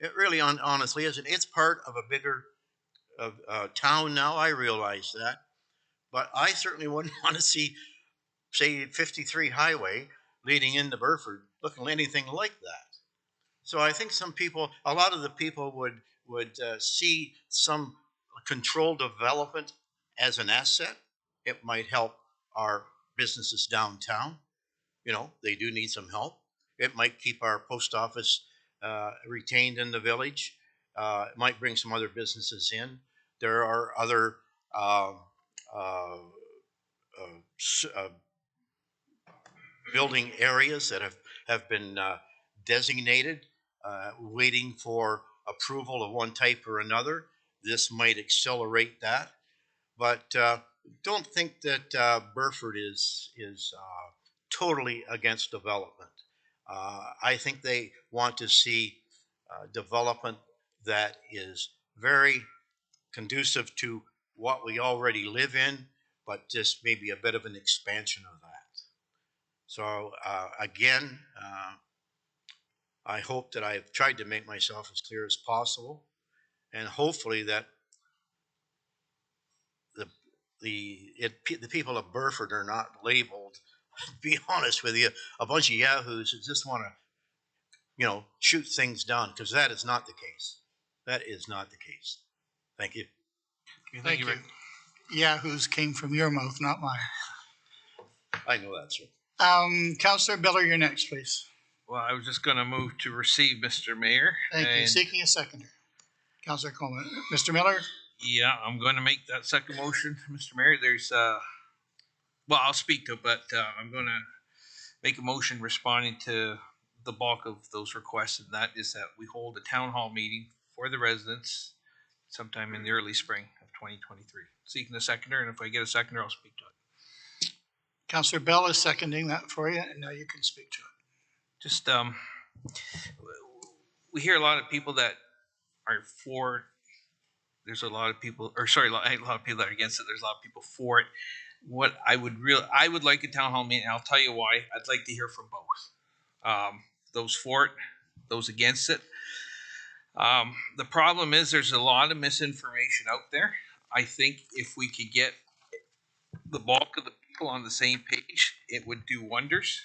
It really, honestly, isn't. It's part of a bigger town now, I realize that. But I certainly wouldn't want to see, say, 53 Highway leading into Burford looking anything like that. So I think a lot of the people would see some controlled development as an asset. It might help our businesses downtown. They do need some help. It might keep our post office retained in the village. It might bring some other businesses in. There are other building areas that have been designated, waiting for approval of one type or another. This might accelerate that, but don't think that Burford is totally against development. I think they want to see development that is very conducive to what we already live in, but just maybe a bit of an expansion of that. So again, I hope that I've tried to make myself as clear as possible, and hopefully that the people of Burford are not labeled, to be honest with you, a bunch of yahoos that just want to, shoot things down, because that is not the case. That is not the case. Thank you. Okay, thank you. Yahoos came from your mouth, not mine. I know that, sir. Councillor Miller, you're next, please. Well, I was just going to move to receive, Mr. Mayor. Thank you. Seeking a seconder. Councillor Coleman. Mr. Miller? Yeah, I'm going to make that second motion, Mr. Mayor. There's, I'll speak to it, but I'm going to make a motion responding to the bulk of those requests, and that is that we hold a town hall meeting for the residents sometime in the early spring of 2023. Seeking a seconder, and if I get a seconder, I'll speak to it. Councillor Bell is seconding that for you, and now you can speak to it. Just we hear a lot of people that are for. There's a lot of people, or sorry, a lot of people that are against it. There's a lot of people for it. What I would like a town hall meeting. And I'll tell you why. I'd like to hear from both. Those for it, those against it. The problem is there's a lot of misinformation out there. I think if we could get the bulk of the people on the same page, it would do wonders.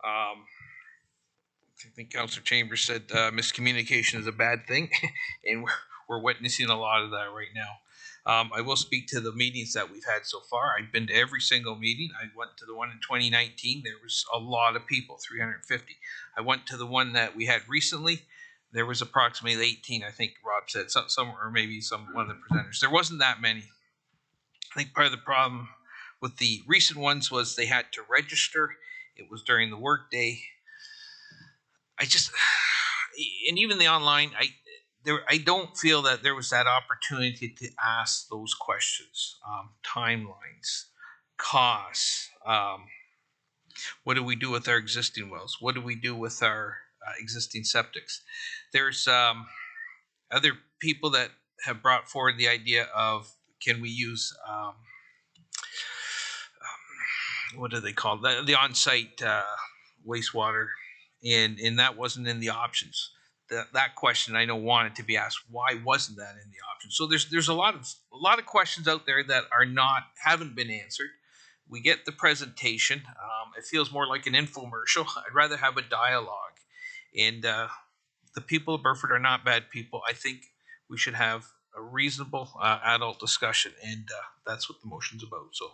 I think Councillor Chambers said miscommunication is a bad thing, and we're witnessing a lot of that right now. I will speak to the meetings that we've had so far. I've been to every single meeting. I went to the one in 2019. There was a lot of people, 350. I went to the one that we had recently. There was approximately 18, I think Rob said, some or maybe one of the presenters. There wasn't that many. I think part of the problem with the recent ones was they had to register. It was during the workday. And even the online, I don't feel that there was that opportunity to ask those questions. Timelines, costs, what do we do with our existing wells? What do we do with our existing septics? There's other people that have brought forward the idea of, can we use what do they call that? The on-site wastewater, and that wasn't in the options. That question I know wanted to be asked. Why wasn't that in the options? So there's a lot of questions out there that haven't been answered. We get the presentation. It feels more like an infomercial. I'd rather have a dialogue. And the people of Burford are not bad people. I think we should have a reasonable adult discussion, and that's what the motion's about. So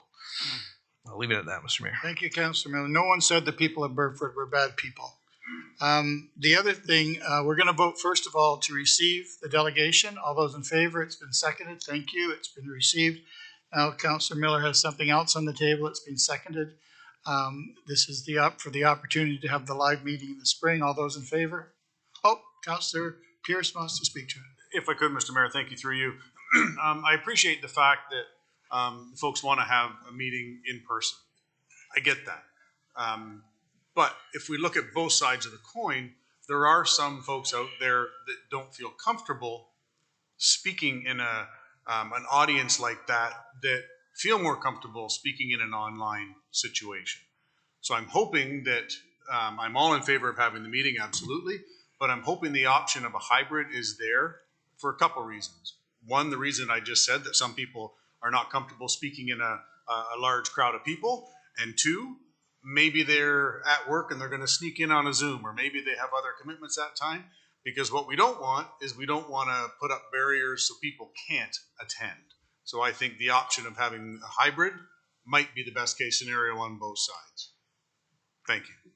I'll leave it at that, Mr. Mayor. Thank you, Councillor Miller. No one said the people of Burford were bad people. The other thing, we're going to vote first of all to receive the delegation. All those in favor, it's been seconded. Thank you. It's been received. Now, Councillor Miller has something else on the table. It's been seconded. This is for the opportunity to have the live meeting in the spring. All those in favor? Oh, Councillor Pierce wants to speak to it. If I could, Mr. Mayor, thank you through you. I appreciate the fact that folks want to have a meeting in person. I get that. But if we look at both sides of the coin, there are some folks out there that don't feel comfortable speaking in an audience like that feel more comfortable speaking in an online situation. So I'm hoping that I'm all in favor of having the meeting, absolutely, but I'm hoping the option of a hybrid is there for a couple reasons. One, the reason I just said, that some people are not comfortable speaking in a large crowd of people, and two, maybe they're at work and they're going to sneak in on a Zoom, or maybe they have other commitments that time, because what we don't want is we don't want to put up barriers so people can't attend. So I think the option of having a hybrid might be the best case scenario on both sides. Thank you.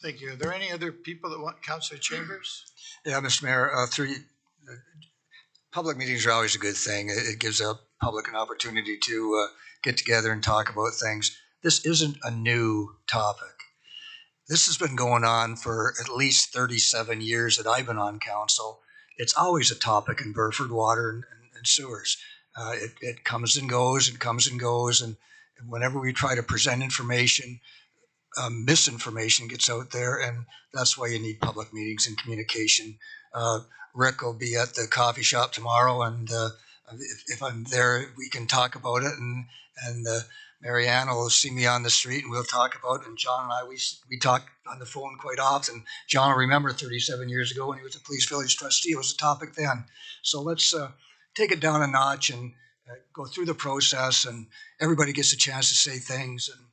Thank you. Are there any other people that want? Councillor Chambers? Yeah, Mr. Mayor, public meetings are always a good thing. It gives the public an opportunity to get together and talk about things. This isn't a new topic. This has been going on for at least 37 years that I've been on council. It's always a topic in Burford, water and sewers. It comes and goes and comes and goes. And whenever we try to present information, misinformation gets out there. And that's why you need public meetings and communication. Rick will be at the coffee shop tomorrow. And if I'm there, we can talk about it. And Marianne will see me on the street and we'll talk about it. And John and I, we talk on the phone quite often. John will remember 37 years ago when he was a police village trustee. It was a topic then. So let's take it down a notch and go through the process, and everybody gets a chance to say things, and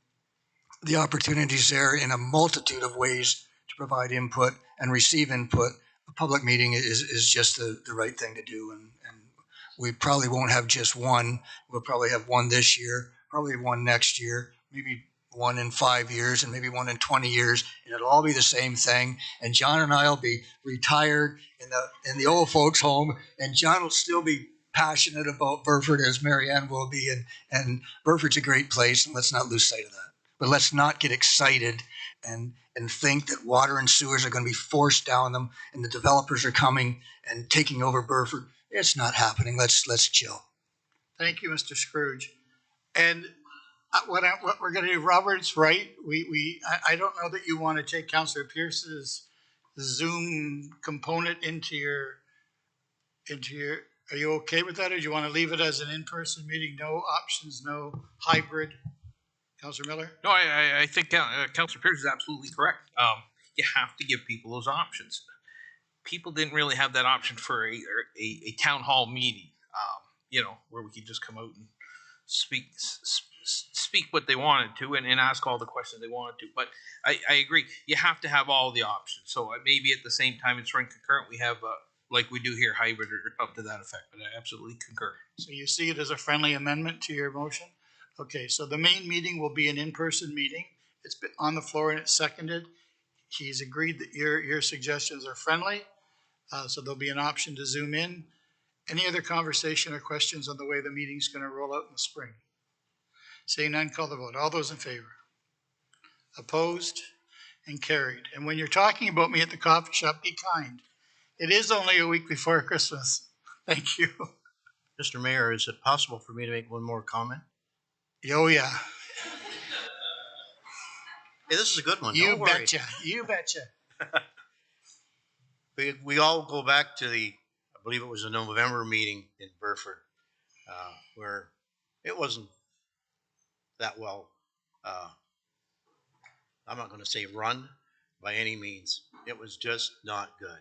the opportunities there in a multitude of ways to provide input and receive input. A public meeting is just the right thing to do. And we probably won't have just one. We'll probably have one this year, probably one next year, maybe one in 5 years, and maybe one in 20 years, and it'll all be the same thing. And John and I will be retired in the old folks' home, and John will still be passionate about Burford as Marianne will be, and Burford's a great place, and let's not lose sight of that. but let's not get excited and think that water and sewers are going to be forced down them and the developers are coming and taking over Burford. It's not happening. Let's chill. Thank you, Mr. Scrooge. And what we're going to do, Robert's right. I don't know that you want to take Councillor Pierce's Zoom component into your, are you okay with that? Or do you want to leave it as an in-person meeting? No options, no hybrid? Councillor Miller? No, I think Councillor Pierce is absolutely correct. You have to give people those options. People didn't really have that option for a town hall meeting, where we could just come out and speak what they wanted to and ask all the questions they wanted to. But I agree, you have to have all the options. So maybe at the same time it's run concurrent, we have like we do here, hybrid or up to that effect. But I absolutely concur. So you see it as a friendly amendment to your motion? Okay, so the main meeting will be an in-person meeting. It's been on the floor and it's seconded. He's agreed that your suggestions are friendly, so there'll be an option to zoom in. Any other conversation or questions on the way the meeting's going to roll out in the spring? Seeing none, call the vote. All those in favor? Opposed? And carried. And when you're talking about me at the coffee shop, be kind. It is only a week before Christmas. Thank you. Mr. Mayor, is it possible for me to make one more comment? Oh, yeah. Hey, this is a good one. You Don't worry. betcha. You betcha. We all go back to I believe it was a November meeting in Burford, where it wasn't that well, I'm not going to say run by any means. It was just not good.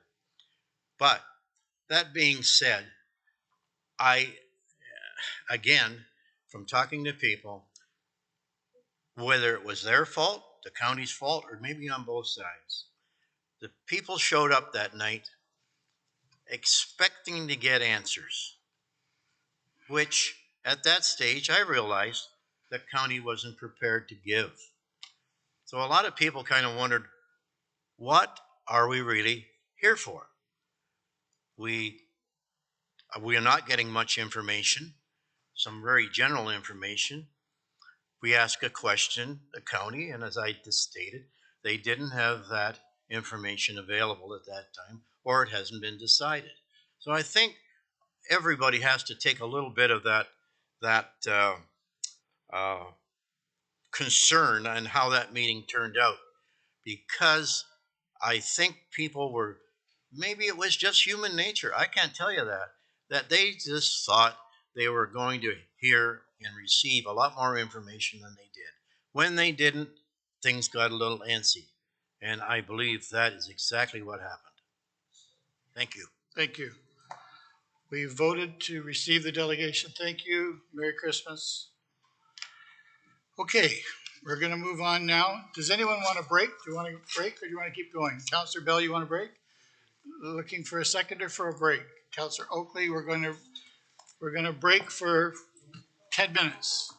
But that being said, again, from talking to people, whether it was their fault, the county's fault, or maybe on both sides, the people showed up that night expecting to get answers, which at that stage I realized the county wasn't prepared to give. So a lot of people kind of wondered, what are we really here for? We are not getting much information, some very general information. We ask a question, the county, and as I just stated, they didn't have that information available at that time, or it hasn't been decided. So I think everybody has to take a little bit of that concern on how that meeting turned out, because I think people were, maybe it was just human nature, I can't tell you that they just thought they were going to hear and receive a lot more information than they did. When they didn't, things got a little antsy. And I believe that is exactly what happened. Thank you. Thank you. We voted to receive the delegation. Thank you. Merry Christmas. Okay, we're going to move on now. Does anyone want to break? Do you want to break or do you want to keep going? Councillor Bell, you want to break? Looking for a seconder for a break. Councillor Oakley, we're going to break for 10 minutes.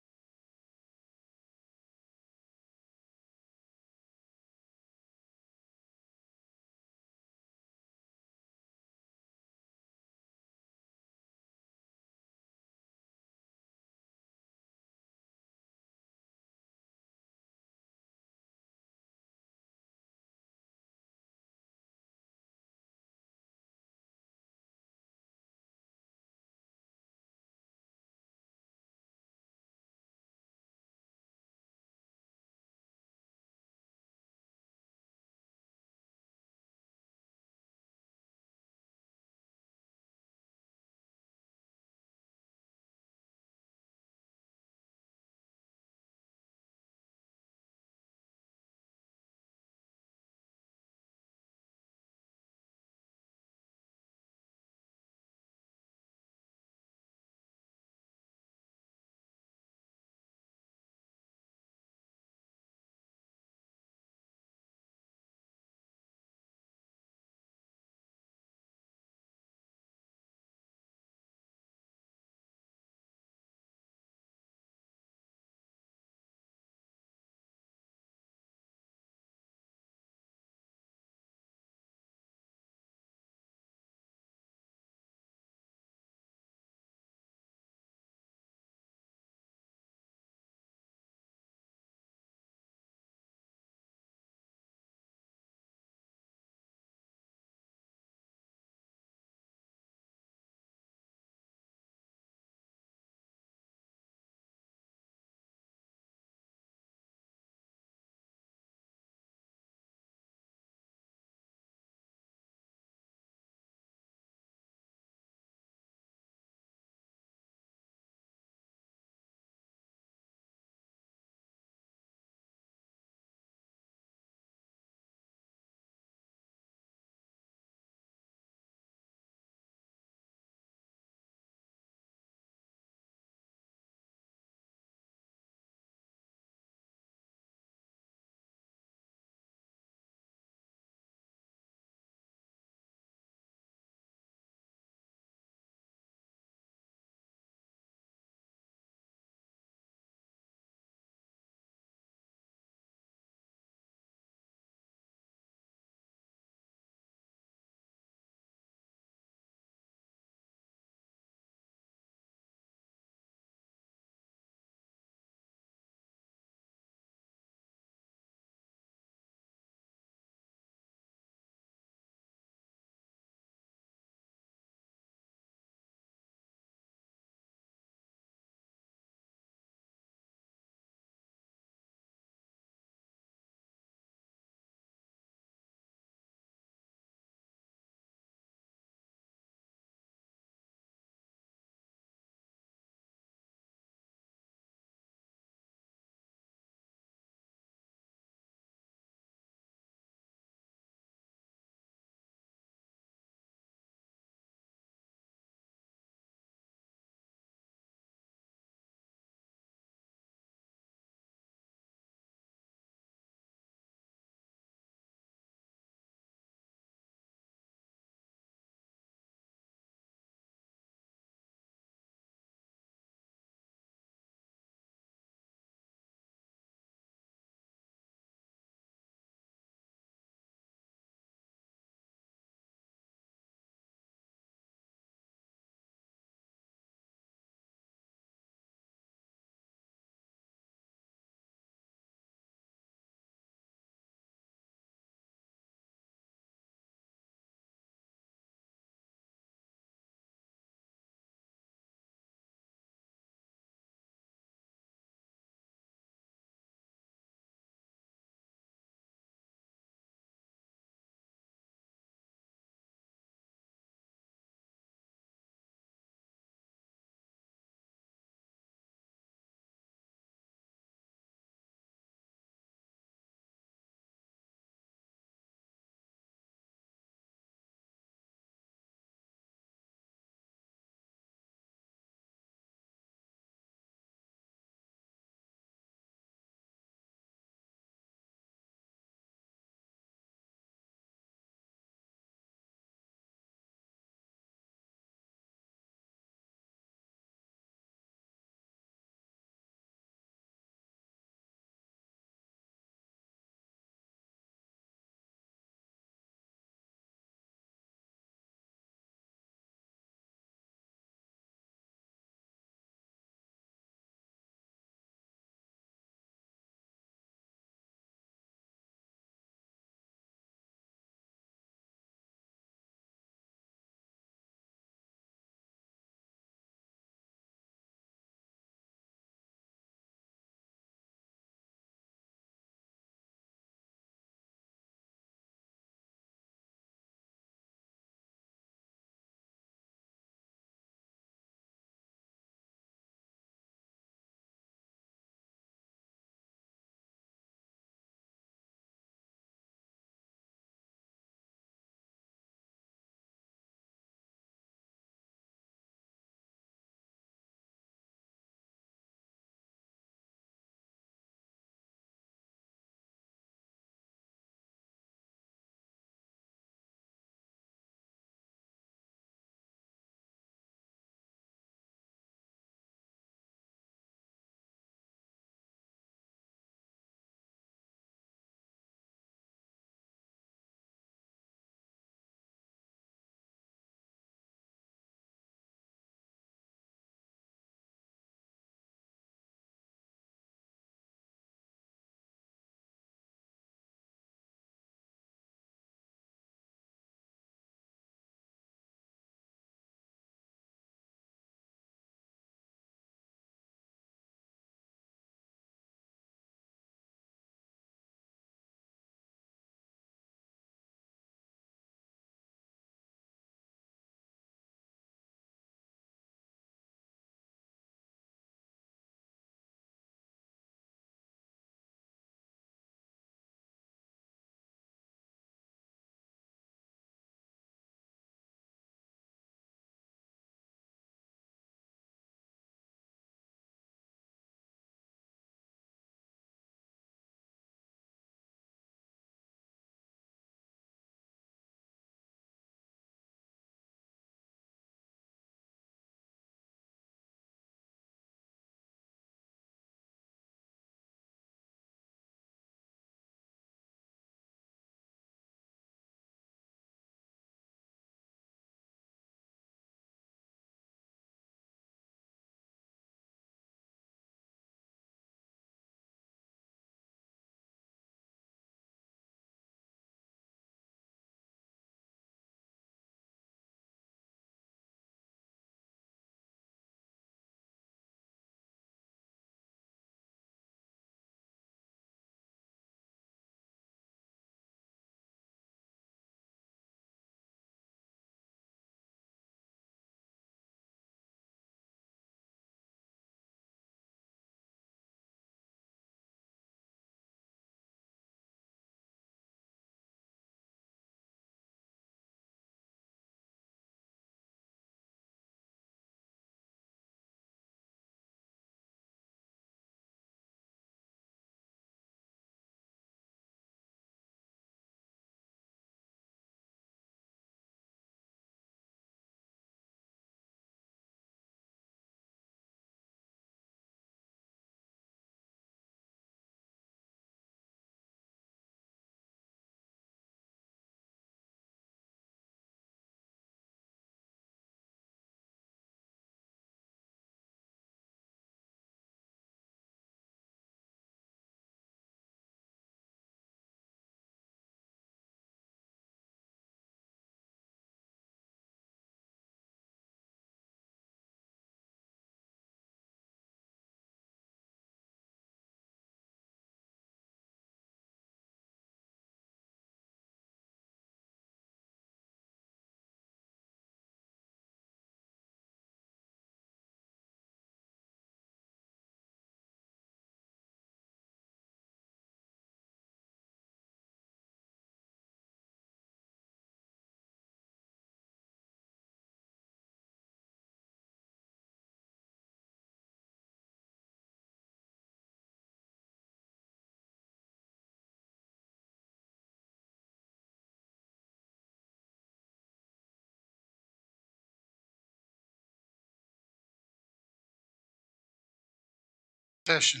Session.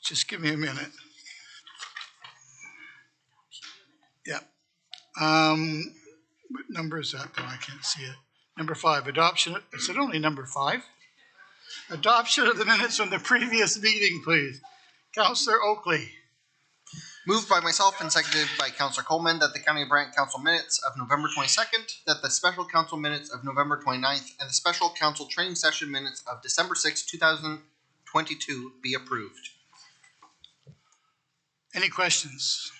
Just give me a minute. Yeah. What number is that though? I can't see it. Number 5, adoption. Is it only number 5? Adoption of the minutes from the previous meeting, please. Councillor Oakley. Moved by myself and seconded by Councillor Coleman that the County of Brant Council minutes of November 22nd, that the special council minutes of November 29th, and the special council training session minutes of December 6, 2022 be approved. Any questions?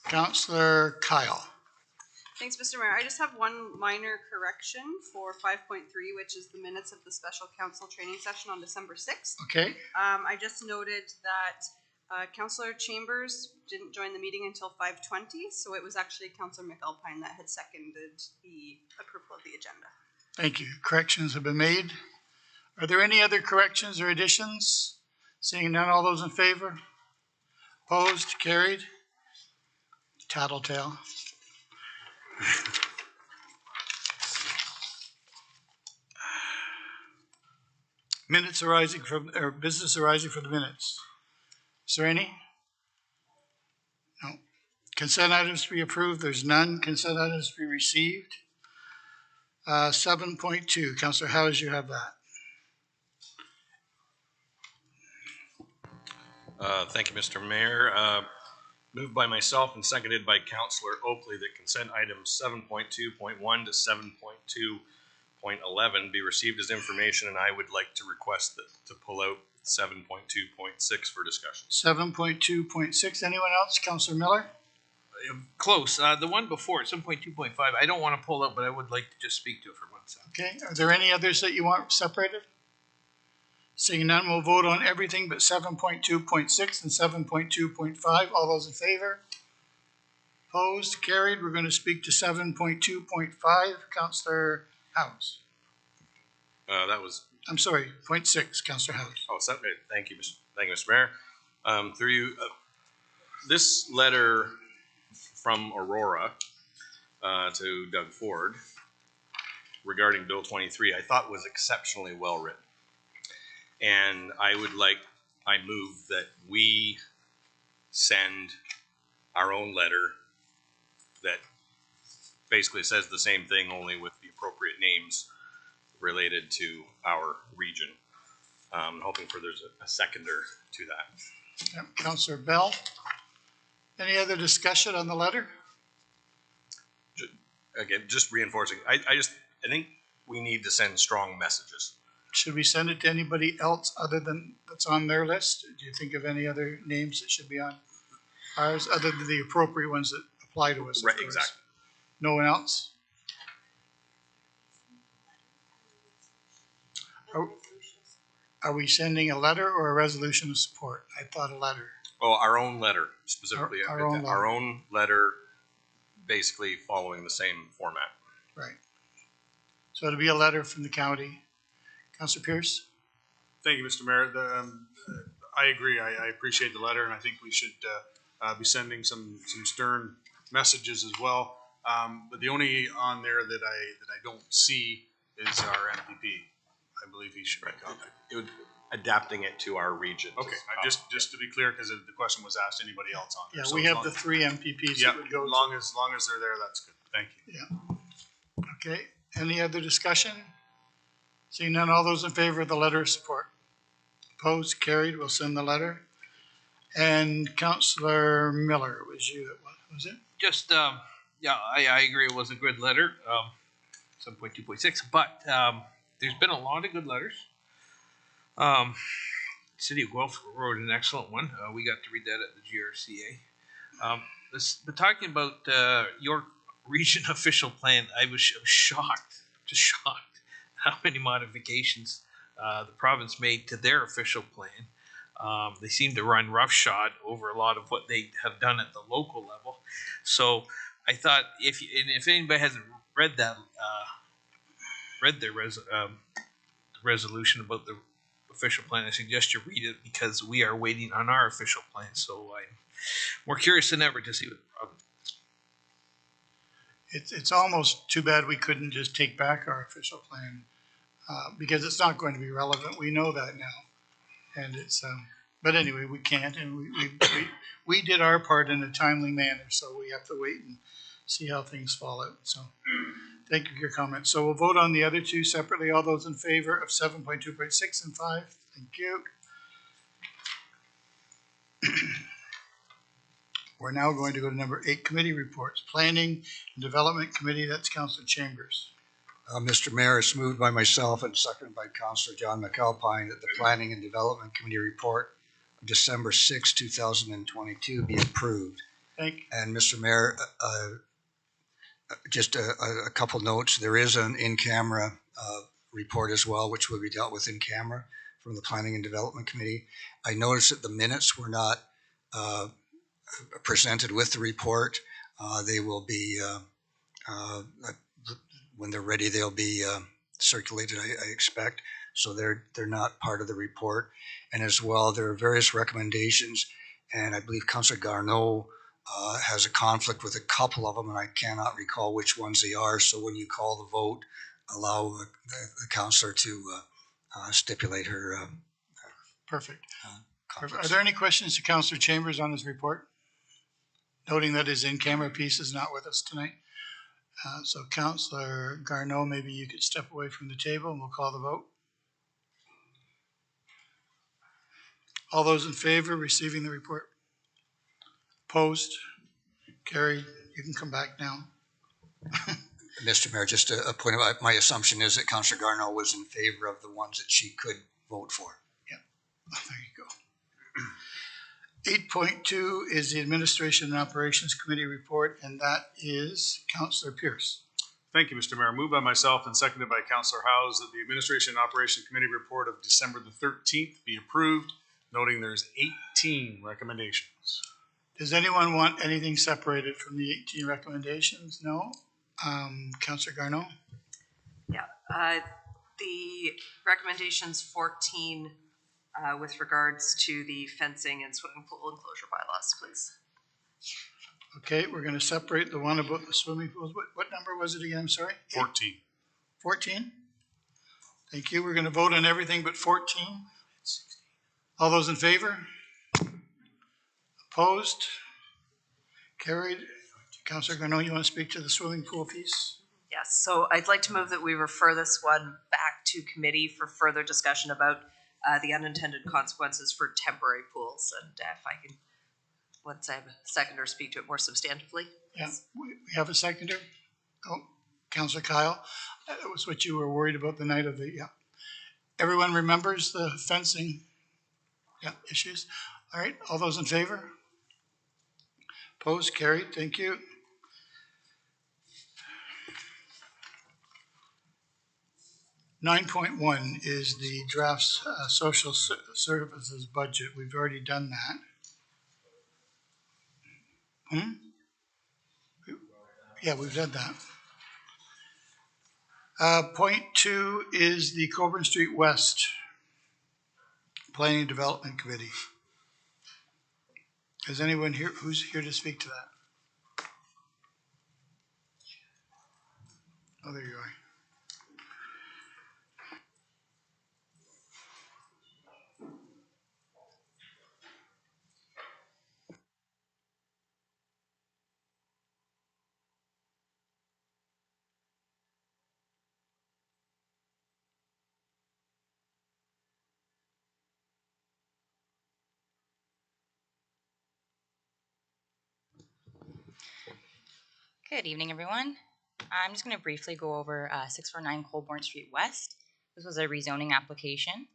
Councillor Kyle. Thanks, Mr. Mayor. I just have one minor correction for 5.3, which is the minutes of the special council training session on December 6th. Okay. I just noted that Councillor Chambers didn't join the meeting until 5:20, so it was actually Councillor McAlpine that had seconded the approval of the agenda. Thank you. Corrections have been made. Are there any other corrections or additions? Seeing none, all those in favor? Opposed? Carried? Tattletale. Minutes arising from, or business arising from the minutes. Is there any? No. Consent items to be approved. There's none. Consent items to be received. 7.2. Councillor Howes, you have that. Thank you, Mr. Mayor. Moved by myself and seconded by Councillor Oakley that consent items 7.2.1 to 7.2.11 be received as information, and I would like to request that to pull out 7.2.6 for discussion. 7.2.6. Anyone else? Councillor Miller? Close. The one before, 7.2.5, I don't want to pull out, but I would like to just speak to it for 1 second. Okay. Are there any others that you want separated? Seeing none, we'll vote on everything but 7.2.6 and 7.2.5. All those in favor? Opposed? Carried. We're going to speak to 7.2.5. Councillor Howes. That was. I'm sorry, 0.6, Councillor Howes. Oh, thank you, Mr. Mayor. Through you, this letter from Aurora to Doug Ford regarding Bill 23, I thought was exceptionally well written. And I move that we send our own letter that basically says the same thing, only with the appropriate names related to our region. Hoping for there's a seconder to that. Yep. Councillor Bell. Any other discussion on the letter? Again, just reinforcing. I think we need to send strong messages. Should we send it to anybody else other than that's on their list? Do you think of any other names that should be on ours other than the appropriate ones that apply to us? Right, exactly. No one else? Are we sending a letter or a resolution of support? I thought a letter. Oh, our own letter, specifically. Our own letter, basically following the same format. Right. So it'll be a letter from the county. Councillor Pierce? Thank you, Mr. Mayor. I agree. I appreciate the letter, and I think we should be sending some stern messages as well. But the only on there that I don't see is our MPP. I believe he should be copied. Adapting it to our region. Okay, just to be clear, because the question was asked, anybody else on there? Yeah, so we have the 3 MPPs that would go. As long as they're there, that's good. Thank you. Yeah. Okay. Any other discussion? Seeing none, all those in favor of the letter of support? Opposed? Carried. We'll send the letter. And Councillor Miller, it was you that was it? Just, yeah, I agree. It was a good letter, 7.2.6, but there's been a lot of good letters. City of Guelph wrote an excellent one. We got to read that at the GRCA. But talking about your region official plan, I was shocked, just shocked how many modifications the province made to their official plan. They seem to run roughshod over a lot of what they have done at the local level. So I thought if anybody hasn't read that, read their resolution about the official plan, I suggest you read it because we are waiting on our official plan. So I'm more curious than ever to see what the problem is. It's almost too bad we couldn't just take back our official plan. because it's not going to be relevant. We know that now. And it's, but anyway, we can't, and we did our part in a timely manner, so we have to wait and see how things fall out. So thank you for your comment. So we'll vote on the other two separately. All those in favor of 7.2.6 and 5, thank you. We're now going to go to number 8, committee reports. Planning and Development Committee, that's Councillor Chambers. Mr. Mayor, it's moved by myself and seconded by Councillor John McAlpine that the Planning and Development Committee report of December 6, 2022 be approved. Thank you. And Mr. Mayor, just a couple notes. There is an in-camera report as well, which will be dealt with in camera from the Planning and Development Committee. I noticed that the minutes were not presented with the report. They will be, when they're ready, they'll be circulated, I expect. So they're not part of the report. And as well, there are various recommendations, and I believe Councillor Garneau has a conflict with a couple of them, and I cannot recall which ones they are. So when you call the vote, allow the councillor to stipulate her. Perfect. Are there any questions to Councillor Chambers on his report? Noting that his in-camera piece is not with us tonight. So Councillor Garneau, maybe you could step away from the table and we'll call the vote. All those in favor of receiving the report? Opposed? Carried. You can come back now. Mr. Mayor, just a point about my assumption is that Councillor Garneau was in favor of the ones that she could vote for. Yeah, there you go. 8.2 is the Administration and Operations Committee report, and that is Councillor Pierce. Thank you, Mr. Mayor. Moved by myself and seconded by Councillor Howes that the Administration and Operations Committee report of December the 13th be approved, noting there's 18 recommendations. Does anyone want anything separated from the 18 recommendations? No? Councillor Garneau? Yeah, the recommendations 14 with regards to the fencing and swimming pool enclosure bylaws, please. Okay, we're going to separate the one about the swimming pools. What number was it again? I'm sorry? 14. 14? Thank you. We're going to vote on everything but 14. All those in favor? Opposed? Carried. Councillor Garneau, you want to speak to the swimming pool piece? Yes, so I'd like to move that we refer this one back to committee for further discussion about the unintended consequences for temporary pools. And if I can, once I have a seconder, speak to it more substantively. Yeah, we have a seconder. Oh, Councillor Kyle, that was what you were worried about the night of the, yeah. Everyone remembers the fencing, yeah, issues. All right, all those in favor? Opposed, carried, thank you. Nine 9.1 is the draft social services budget. We've already done that. Yeah, we've done that. Point 2 is the Coburn Street West Planning and Development Committee. Is anyone here who's here to speak to that? Oh, there you are. Good evening, everyone. I'm just going to briefly go over 649 Colborne Street West. This was a rezoning application.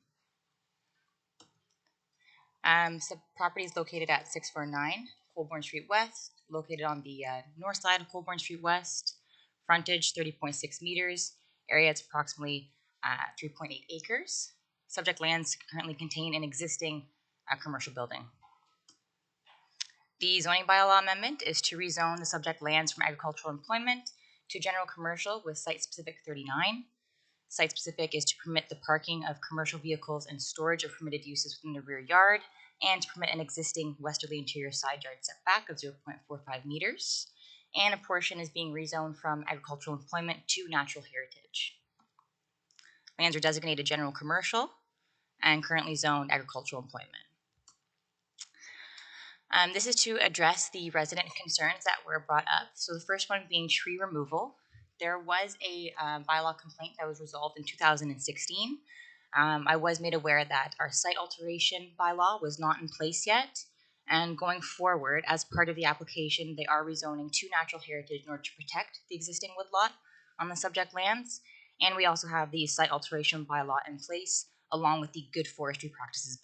So the property is located at 649 Colborne Street West, located on the north side of Colborne Street West. Frontage 30.6 meters. Area is approximately 3.8 acres. Subject lands currently contain an existing commercial building. The zoning bylaw amendment is to rezone the subject lands from agricultural employment to general commercial with site-specific 39. Site-specific is to permit the parking of commercial vehicles and storage of permitted uses within the rear yard, and to permit an existing westerly interior side yard setback of 0.45 meters. And a portion is being rezoned from agricultural employment to natural heritage. Lands are designated general commercial and currently zoned agricultural employment. This is to address the resident concerns that were brought up. So the first one being tree removal. There was a bylaw complaint that was resolved in 2016. I was made aware that our site alteration bylaw was not in place yet. And going forward, as part of the application, they are rezoning to natural heritage in order to protect the existing woodlot on the subject lands. And we also have the site alteration bylaw in place, along with the good forestry practices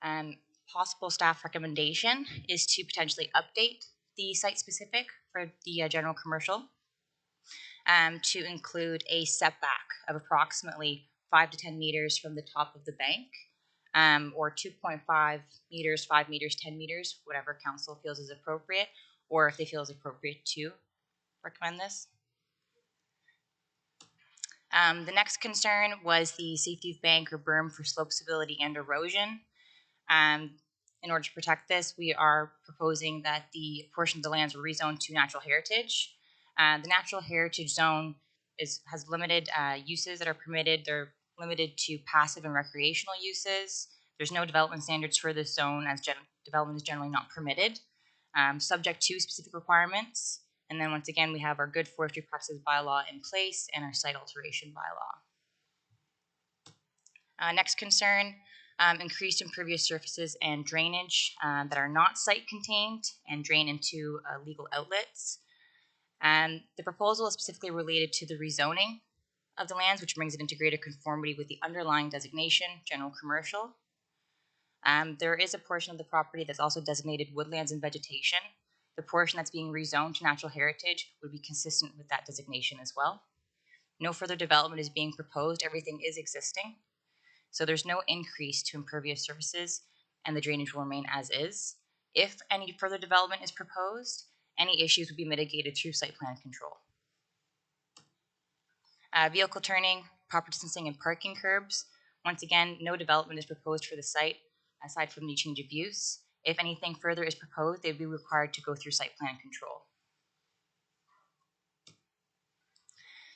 bylaw. Possible staff recommendation is to potentially update the site specific for the general commercial to include a setback of approximately 5 to 10 meters from the top of the bank, or 2.5 meters, 5 meters, 10 meters, whatever council feels is appropriate, or if they feel is appropriate to recommend this. The next concern was the safety of bank or berm for slope stability and erosion. In order to protect this, we are proposing that the portion of the lands are rezoned to natural heritage. The natural heritage zone has limited uses that are permitted. They're limited to passive and recreational uses. There's no development standards for this zone, as development is generally not permitted, subject to specific requirements. And then once again, we have our good forestry practices bylaw in place and our site alteration bylaw. Next concern, increased impervious surfaces and drainage that are not site contained and drain into legal outlets. The proposal is specifically related to the rezoning of the lands, which brings it into greater conformity with the underlying designation, general commercial. There is a portion of the property that's also designated woodlands and vegetation. The portion that's being rezoned to natural heritage would be consistent with that designation as well. No further development is being proposed. Everything is existing. So there's no increase to impervious surfaces, and the drainage will remain as is. If any further development is proposed, any issues would be mitigated through site plan control. Vehicle turning, proper distancing, and parking curbs. Once again, no development is proposed for the site aside from the change of use. If anything further is proposed, they'd be required to go through site plan control.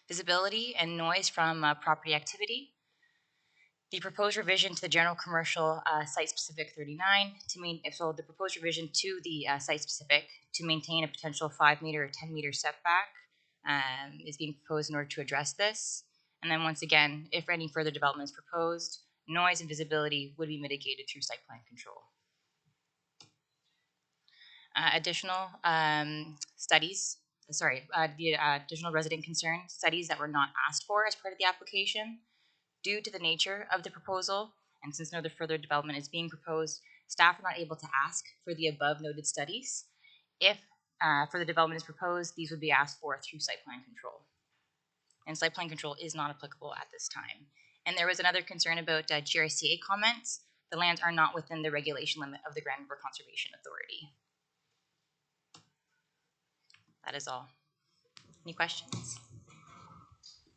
Visibility and noise from property activity. The proposed revision to the general commercial site-specific 39 the proposed revision to the site-specific to maintain a potential 5 meter or 10 meter setback is being proposed in order to address this. And then once again, if any further development is proposed, noise and visibility would be mitigated through site plan control. Additional resident concern studies that were not asked for as part of the application. Due to the nature of the proposal, and since no further development is being proposed, staff are not able to ask for the above noted studies. If further development is proposed, these would be asked for through site plan control. And site plan control is not applicable at this time. And there was another concern about GRCA comments. The lands are not within the regulation limit of the Grand River Conservation Authority. That is all. Any questions?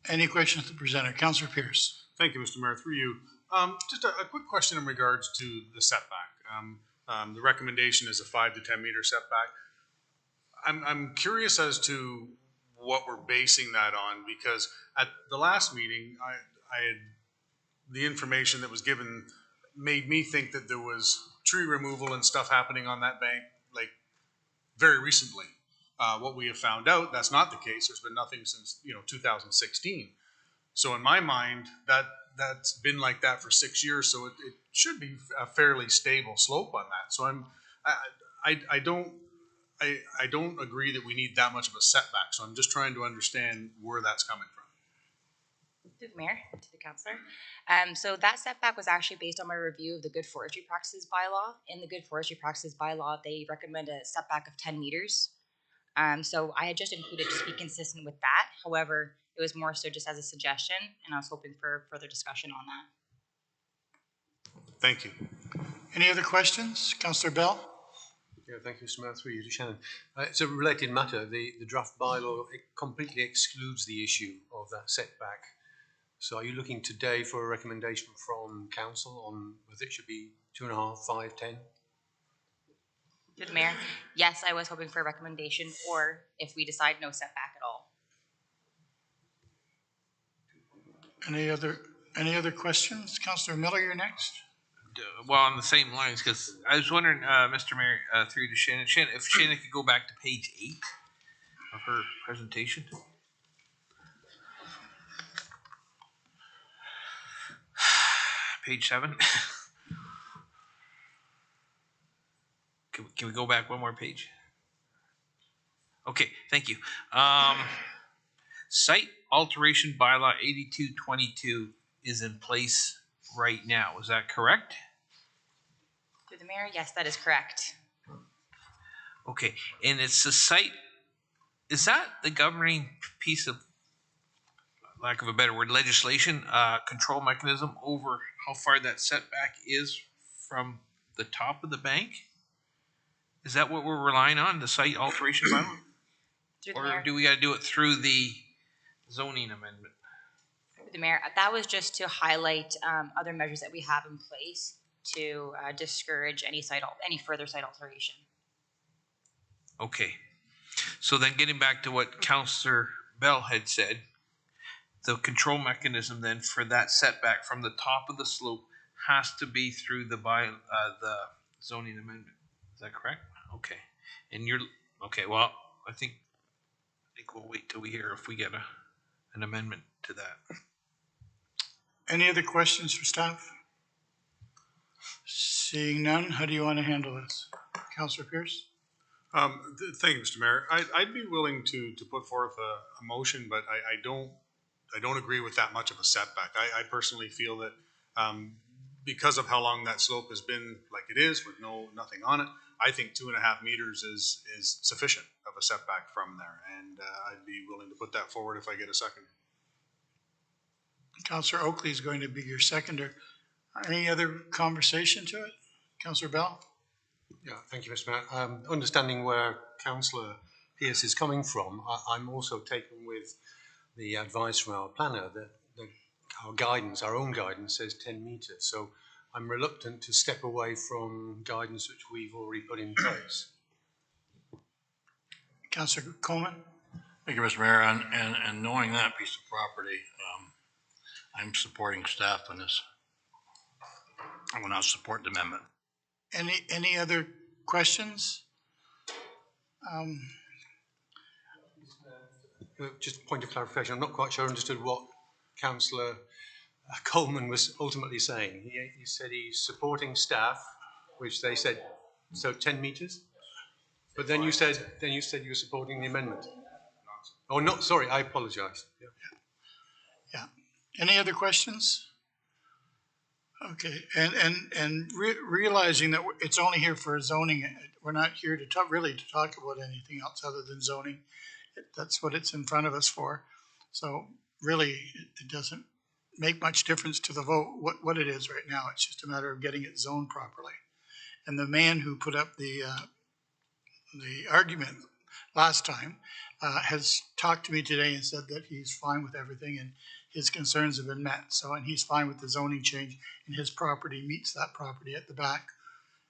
Any questions to the presenter? Councillor Pierce. Thank you, Mr. Mayor. Through you. Just a quick question in regards to the setback. The recommendation is a 5 to 10 meter setback. I'm curious as to what we're basing that on, because at the last meeting, I had the information that was given made me think that there was tree removal and stuff happening on that bank like very recently. What we have found out, that's not the case. There's been nothing since 2016. So in my mind, that's been like that for 6 years. So it should be a fairly stable slope on that. So I don't agree that we need that much of a setback. So I'm just trying to understand where that's coming from. To the Mayor, to the Councillor. So that setback was actually based on my review of the Good Forestry Practices bylaw. In the Good Forestry Practices bylaw, they recommend a setback of 10 meters. So I had just included just to be consistent with that. However, it was more so just as a suggestion, and I was hoping for further discussion on that. Thank you. Any other questions? Councillor Bell? Yeah, thank you, Mr. Mayor. Through you to Shannon. It's a related matter. The draft bylaw completely excludes the issue of that setback. So are you looking today for a recommendation from council on whether it should be 2.5, 5, 10? Good Mayor. Yes, I was hoping for a recommendation, or if we decide no setback at all. Any other questions? Councillor Miller, you're next. Well, on the same lines, because I was wondering, Mr. Mayor, through to Shannon, if Shannon could go back to page 8 of her presentation. Page 7. Can we go back one more page? Okay, thank you. Site alteration bylaw 8222 is in place right now. Is that correct? Through the mayor, yes, that is correct. Okay, and it's the site, is that the governing piece of, lack of a better word, legislation, control mechanism over how far that setback is from the top of the bank? Is that what we're relying on, the site alteration bylaw? Or do we got to do it through the zoning amendment? Through the mayor, that was just to highlight other measures that we have in place to discourage any further site alteration. Okay, so then getting back to what Councillor Bell had said, the control mechanism then for that setback from the top of the slope has to be through the zoning amendment. Is that correct? Okay, and you're okay. Well, I think we'll wait till we hear if we get an amendment to that. Any other questions for staff? Seeing none, how do you want to handle this? Councillor Pierce? Thank you, Mr. Mayor. I'd be willing to put forth a motion, but I don't agree with that much of a setback. I personally feel that because of how long that slope has been like it is with nothing on it, I think 2.5 meters is sufficient of a setback from there, and I'd be willing to put that forward if I get a second. Councillor Oakley is going to be your seconder. Any other conversation to it? Councillor Bell? Yeah, thank you, Mr. Mayor. Understanding where Councillor Pierce is coming from, I'm also taken with the advice from our planner that our own guidance says 10 metres. So I'm reluctant to step away from guidance which we've already put in place. Councillor Coleman? Thank you, Mr. Mayor. And knowing that piece of property, I'm supporting staff on this. I will not support the amendment. Any other questions? Just a point of clarification, I'm not quite sure I understood what Councillor Coleman was ultimately saying. He said he's supporting staff, which they said, so 10 metres? But then you said you were supporting the amendment. Oh, not, sorry, I apologise. Yeah. Any other questions? Okay, and realizing that it's only here for zoning, we're not here to talk about anything else other than zoning. That's what it's in front of us for. So really, it doesn't make much difference to the vote what it is right now. It's just a matter of getting it zoned properly. And the man who put up the argument last time has talked to me today and said that he's fine with everything and his concerns have been met. So, and he's fine with the zoning change, and his property meets that property at the back.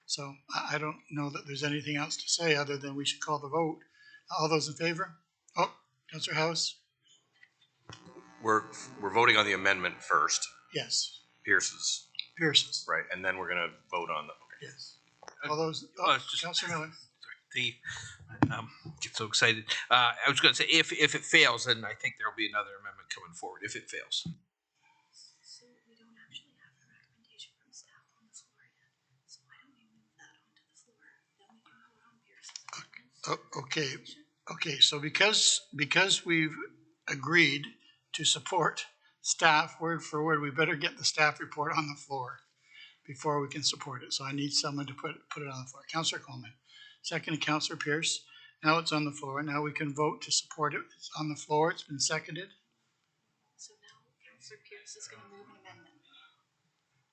So I don't know that there's anything else to say other than we should call the vote. All those in favor? Oh, Councillor House? We're voting on the amendment first. Yes. Pierce's. Right, and then we're gonna vote on the. Okay. Yes. All those. Councillor Miller. The get so excited. I was going to say if it fails, then I think there will be another amendment coming forward. If it fails. So we don't actually have a recommendation from staff on the floor yet. So why don't we move that onto the floor? Then we can vote on Pierce's. Okay. So because we've agreed to support staff word for word, we better get the staff report on the floor before we can support it. So I need someone to put it on the floor. Councillor Coleman. Second, Councillor Pierce. Now it's on the floor. Now we can vote to support it. It's on the floor. It's been seconded. So now Councillor Pierce is going to move an amendment.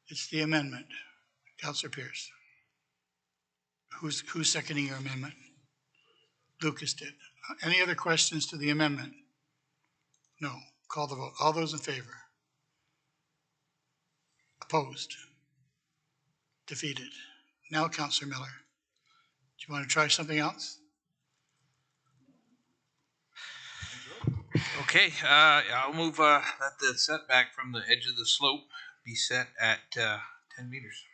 It's the amendment. Councillor Pierce. Who's seconding your amendment? Lucas did. Any other questions to the amendment? No. Call the vote. All those in favor? Opposed? Defeated. Now, Councillor Miller. Do you want to try something else? Okay, I'll move that the setback from the edge of the slope be set at 10 meters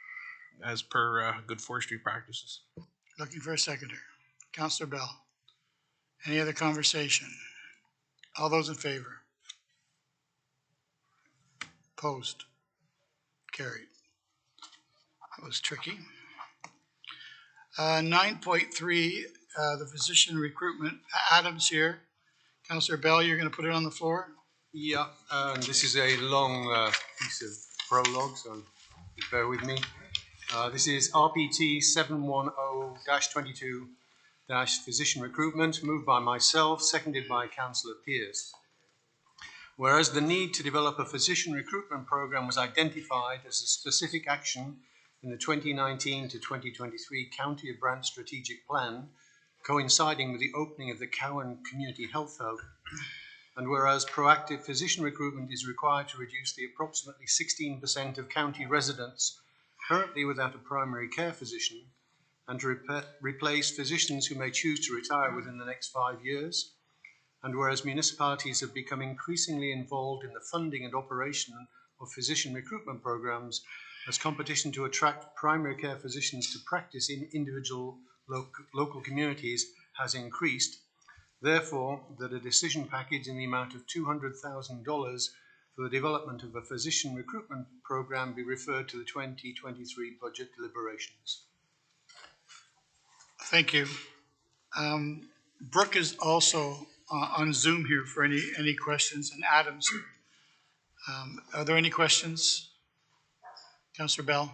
as per good forestry practices. Looking for a seconder. Councillor Bell. Any other conversation? All those in favor? Opposed? Carried. That was tricky. 9.3, the physician recruitment. Adam's here. Councillor Bell, you're going to put it on the floor? Yeah, this is a long piece of prologue, so bear with me. This is RPT 710-22 physician recruitment, moved by myself, seconded by Councillor Pearce. Whereas the need to develop a physician recruitment program was identified as a specific action in the 2019 to 2023 County of Brant Strategic Plan, coinciding with the opening of the Cowan Community Health Hub, and whereas proactive physician recruitment is required to reduce the approximately 16% of county residents currently without a primary care physician, and to replace physicians who may choose to retire within the next 5 years, and whereas municipalities have become increasingly involved in the funding and operation of physician recruitment programs as competition to attract primary care physicians to practice in individual local communities has increased, therefore that a decision package in the amount of $200,000 for the development of a physician recruitment program be referred to the 2023 budget deliberations. Thank you. Brooke is also on Zoom here for any questions, and Adam's here. Are there any questions? Councillor Bell.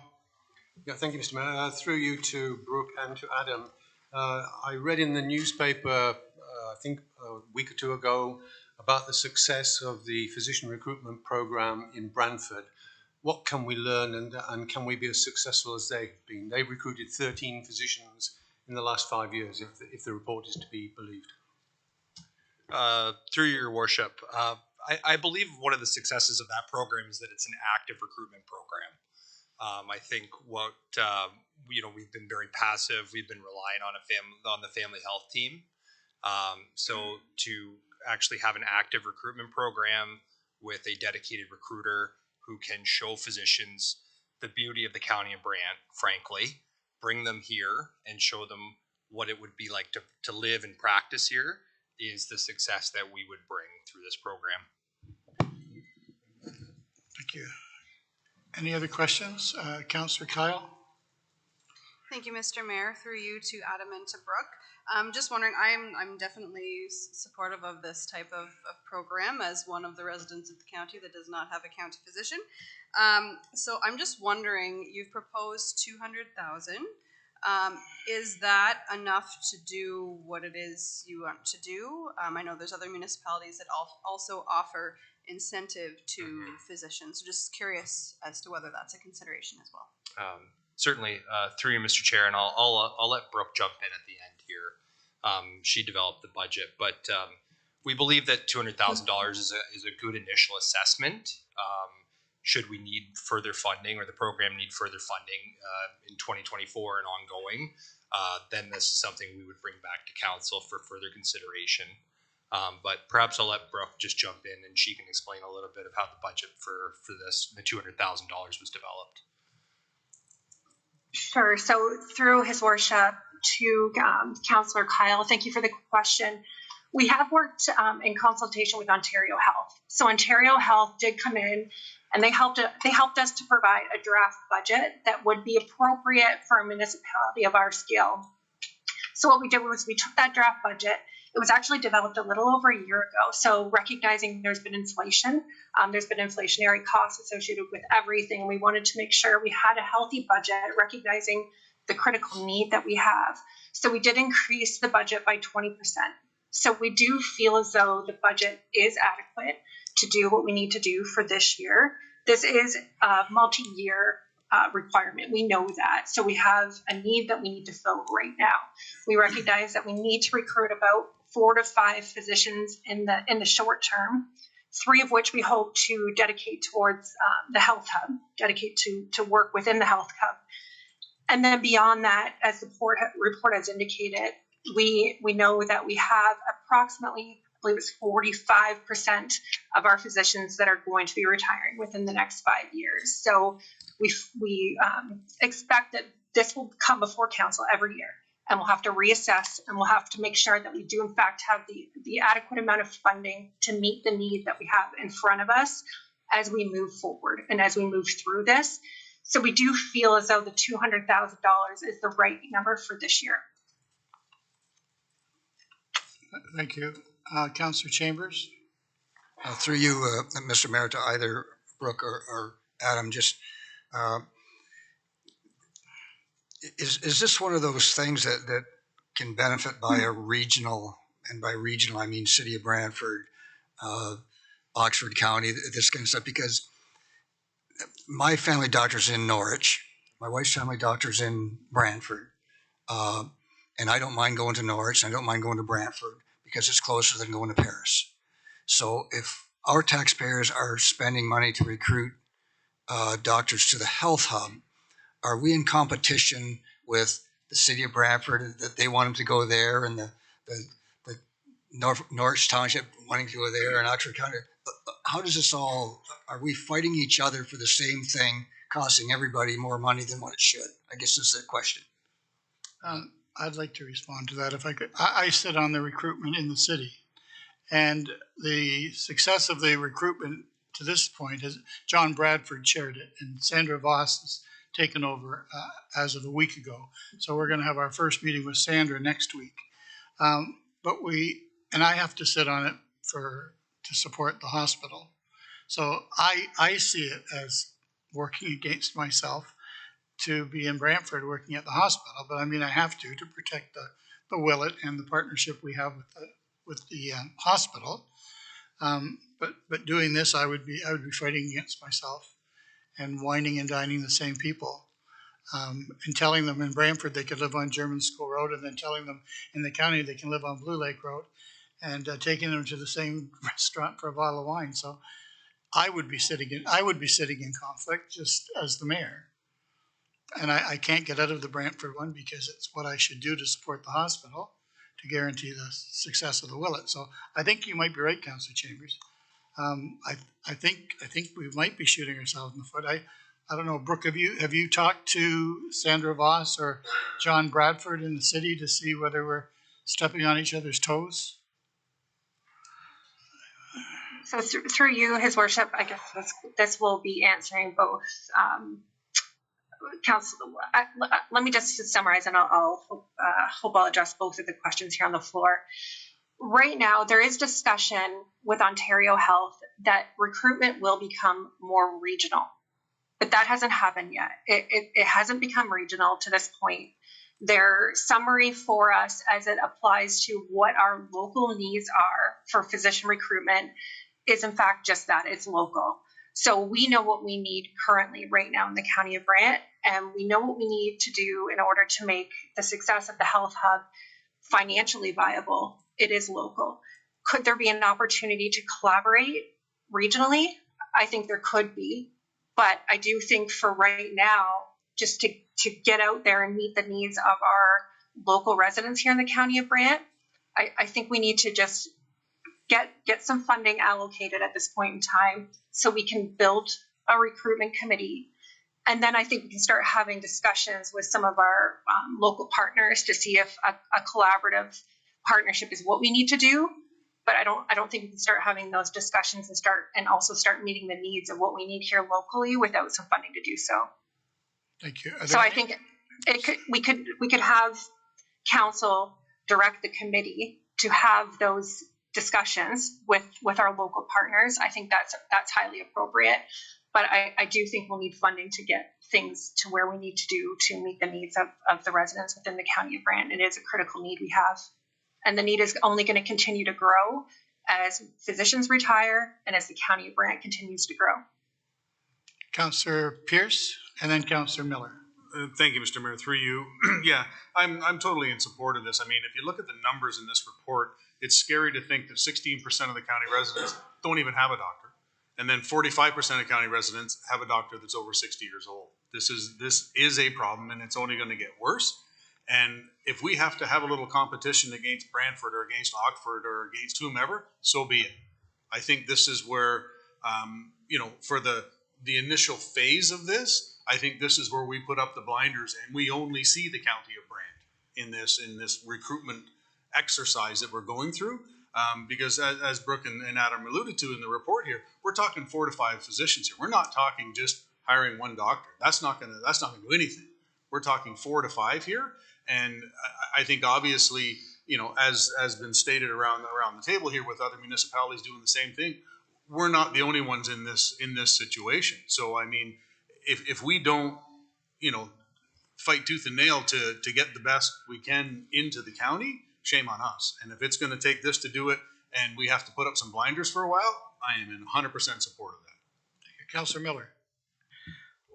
Yeah, thank you, Mr. Mayor. Through you to Brooke and to Adam. I read in the newspaper, I think a week or two ago, about the success of the physician recruitment program in Brantford. What can we learn and can we be as successful as they've been? They've recruited 13 physicians in the last 5 years, if the report is to be believed. Through your worship, I believe one of the successes of that program is that it's an active recruitment program. I think what we've been very passive. We've been relying on the family health team. So to actually have an active recruitment program with a dedicated recruiter who can show physicians the beauty of the county of Brant, frankly, bring them here and show them what it would be like to live and practice here, is the success that we would bring through this program. Thank you. Any other questions? Councillor Kyle? Thank you, Mr. Mayor. Through you to Adam and to Brooke. Just wondering, I'm definitely supportive of this type of program as one of the residents of the county that does not have a county physician. So I'm just wondering, you've proposed $200,000. Is that enough to do what it is you want to do? I know there's other municipalities that also offer incentive to physicians. So just curious as to whether that's a consideration as well. Certainly, through you, Mr. Chair, and I'll let Brooke jump in at the end here. She developed the budget, but we believe that $200,000 is a good initial assessment. Should we need further funding, or the program need further funding in 2024 and ongoing, then this is something we would bring back to council for further consideration. But perhaps I'll let Brooke just jump in and she can explain a little bit of how the budget for this, the $200,000 was developed. Sure. So through his worship to Councillor Kyle, thank you for the question. We have worked in consultation with Ontario Health. So Ontario Health did come in and they helped us to provide a draft budget that would be appropriate for a municipality of our scale. So what we did was we took that draft budget. It was actually developed a little over a year ago. So recognizing there's been inflation, there's been inflationary costs associated with everything. We wanted to make sure we had a healthy budget, recognizing the critical need that we have. So we did increase the budget by 20%. So we do feel as though the budget is adequate to do what we need to do for this year. This is a multi-year requirement. We know that. So we have a need that we need to fill right now. We recognize that we need to recruit about 4 to 5 physicians in the short term, 3 of which we hope to dedicate towards the health hub, dedicate to work within the health hub. And then beyond that, as the report has indicated, we know that we have approximately believe it's 45% of our physicians that are going to be retiring within the next 5 years. So we expect that this will come before council every year, and we'll have to reassess, and we'll have to make sure that we do in fact have the adequate amount of funding to meet the need that we have in front of us as we move forward and as we move through this. So we do feel as though the $200,000 is the right number for this year. Thank you. Councillor Chambers? Through you, Mr. Mayor, to either Brooke or Adam, just is this one of those things that can benefit by a regional, and by regional I mean City of Brantford, Oxford County, this kind of stuff? Because my family doctor's in Norwich, my wife's family doctor's in Brantford, and I don't mind going to Norwich, and I don't mind going to Brantford because it's closer than going to Paris. So if our taxpayers are spending money to recruit doctors to the health hub, are we in competition with the City of Brantford that they want them to go there, and the Norwich Township wanting to go there, and Oxford County? How does this all, are we fighting each other for the same thing, costing everybody more money than what it should? I guess that's the question. I'd like to respond to that if I could. I sit on the recruitment in the city, and the success of the recruitment to this point is John Bradford chaired it, and Sandra Voss has taken over as of a week ago. So we're going to have our first meeting with Sandra next week. And I have to sit on it to support the hospital. So I see it as working against myself to be in Brantford working at the hospital, but I mean, I have to protect the Willet and the partnership we have with the hospital. But doing this, I would be fighting against myself and whining and dining the same people, and telling them in Brantford they could live on German School Road, and then telling them in the county they can live on Blue Lake Road, and taking them to the same restaurant for a bottle of wine. So I would be sitting in conflict just as the mayor. And I can't get out of the Brantford one because it's what I should do to support the hospital to guarantee the success of the Willet. So I think you might be right, Councillor Chambers. I think we might be shooting ourselves in the foot. I don't know, Brooke, have you talked to Sandra Voss or John Bradford in the city to see whether we're stepping on each other's toes? So through you, His Worship, I guess this will be answering both. Council, let me just summarize, and I'll hope I'll address both of the questions here on the floor. Right now, there is discussion with Ontario Health that recruitment will become more regional, but that hasn't happened yet. It hasn't become regional to this point. Their summary for us as it applies to what our local needs are for physician recruitment is in fact just that, it's local. So we know what we need currently right now in the County of Brant, and we know what we need to do in order to make the success of the health hub financially viable. It is local. Could there be an opportunity to collaborate regionally? I think there could be, but I do think for right now, just to get out there and meet the needs of our local residents here in the County of Brant, I think we need to just get some funding allocated at this point in time so we can build a recruitment committee. And then I think we can start having discussions with some of our local partners to see if a collaborative partnership is what we need to do. But I don't think we can start having those discussions and also start meeting the needs of what we need here locally without some funding to do so. Thank you. So I think we could have council direct the committee to have those discussions with our local partners. I think that's highly appropriate, but I do think we'll need funding to get things to where we need to do to meet the needs of the residents within the County of Brant. It is a critical need we have, and the need is only going to continue to grow as physicians retire and as the County of Brant continues to grow. Councillor Pierce and then Councillor Miller. Thank you, Mr. Mayor. Through you, yeah, I'm totally in support of this. I mean, if you look at the numbers in this report, it's scary to think that 16% of the county residents don't even have a doctor, and then 45% of county residents have a doctor that's over 60 years old. This is a problem, and it's only going to get worse. And if we have to have a little competition against Brantford or against Oxford or against whomever, so be it. I think this is where, for the initial phase of this, I think this is where we put up the blinders and we only see the county of Brant in this recruitment exercise that we're going through. Because as Brooke and Adam alluded to in the report here, we're talking 4 to 5 physicians here. We're not talking just hiring one doctor. That's not gonna do anything. We're talking 4 to 5 here, and I think obviously, as been stated around the table here, with other municipalities doing the same thing, we're not the only ones in this situation. So I mean, if we don't, fight tooth and nail to get the best we can into the county, shame on us. And if it's going to take this to do it, and we have to put up some blinders for a while, I am in 100% support of that. Councillor Miller.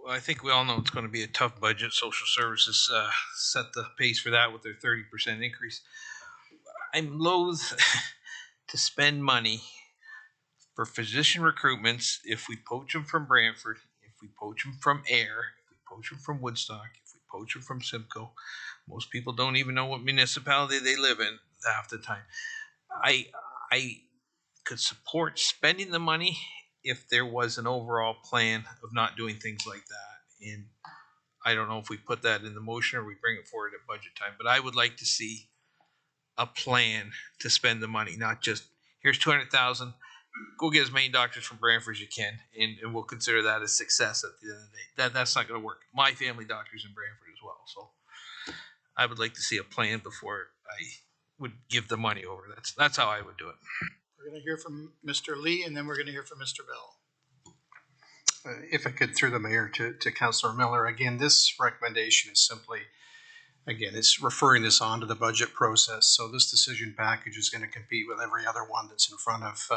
Well, I think we all know it's going to be a tough budget. Social services set the pace for that with their 30% increase. I'm loath to spend money for physician recruitments if we poach them from Brantford, if we poach them from Ayr, if we poach them from Woodstock, if we poach them from Simcoe. Most people don't even know what municipality they live in half the time. I could support spending the money if there was an overall plan of not doing things like that. And I don't know if we put that in the motion or we bring it forward at budget time, but I would like to see a plan to spend the money, not just here's 200,000. Go get as many doctors from Brantford as you can, and we'll consider that a success at the end of the day. That's not going to work. My family doctor's in Brantford as well, so I would like to see a plan before I would give the money over. That's how I would do it. We're going to hear from Mr. Lee, and then we're going to hear from Mr. Bell. If I could, through the mayor, to Councillor Miller, again, this recommendation is simply, again, it's referring this on to the budget process. So this decision package is going to compete with every other one that's in front of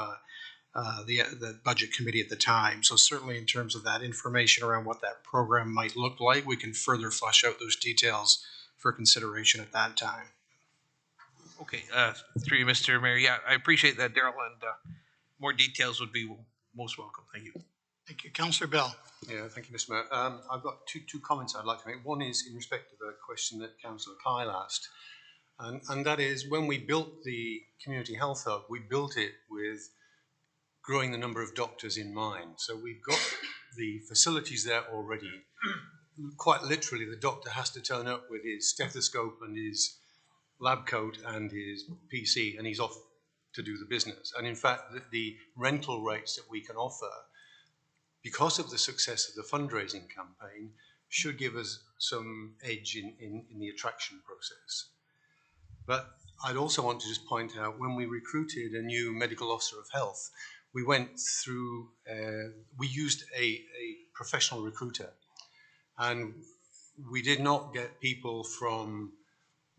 the budget committee at the time. So certainly in terms of that information around what that program might look like, we can further flesh out those details for consideration at that time. Okay, through you, Mr. Mayor. Yeah, I appreciate that, Daryl, and more details would be most welcome. Thank you. Thank you. Councillor Bell. Yeah, thank you, Mr. Mayor. I've got two comments I'd like to make. One is in respect of a question that Councillor Kyle asked, and that is when we built the Community Health Hub, we built it with growing the number of doctors in mind. So we've got the facilities there already. Quite literally, the doctor has to turn up with his stethoscope and his lab coat and his PC, and he's off to do the business. And in fact, the rental rates that we can offer, because of the success of the fundraising campaign, should give us some edge in the attraction process. But I'd also want to just point out, when we recruited a new medical officer of health, we went through, we used a professional recruiter, and we did not get people from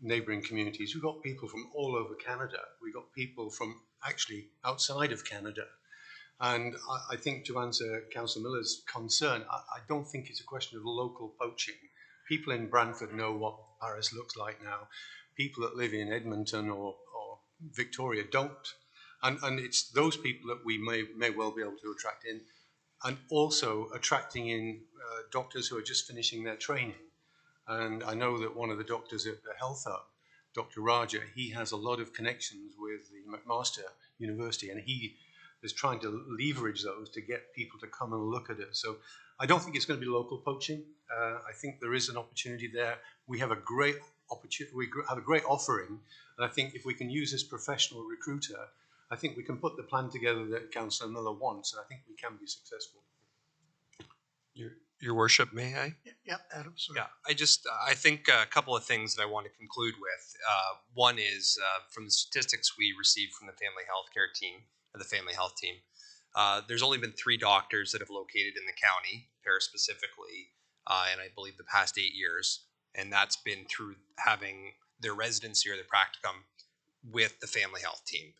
neighbouring communities. We got people from all over Canada. We got people from actually outside of Canada. And I think, to answer Councillor Miller's concern, I don't think it's a question of local poaching. People in Brantford know what Paris looks like now. People that live in Edmonton or Victoria don't. And it's those people that we may well be able to attract in, and also attracting in doctors who are just finishing their training. And I know that one of the doctors at the Health Hub, Dr. Raja, he has a lot of connections with the McMaster University, and he is trying to leverage those to get people to come and look at it. So I don't think it's going to be local poaching. I think there is an opportunity there. We have a great opportunity. We have a great offering, and I think if we can use this professional recruiter, I think we can put the plan together that Councillor Miller wants, and I think we can be successful. Your Worship, may I? Yeah, Adam. Sorry. Yeah, I think a couple of things that I want to conclude with. One is from the statistics we received from the family healthcare team, or the family health team. There's only been 3 doctors that have located in the county, Paris specifically, in I believe the past 8 years, and that's been through having their residency or their practicum with the family health team.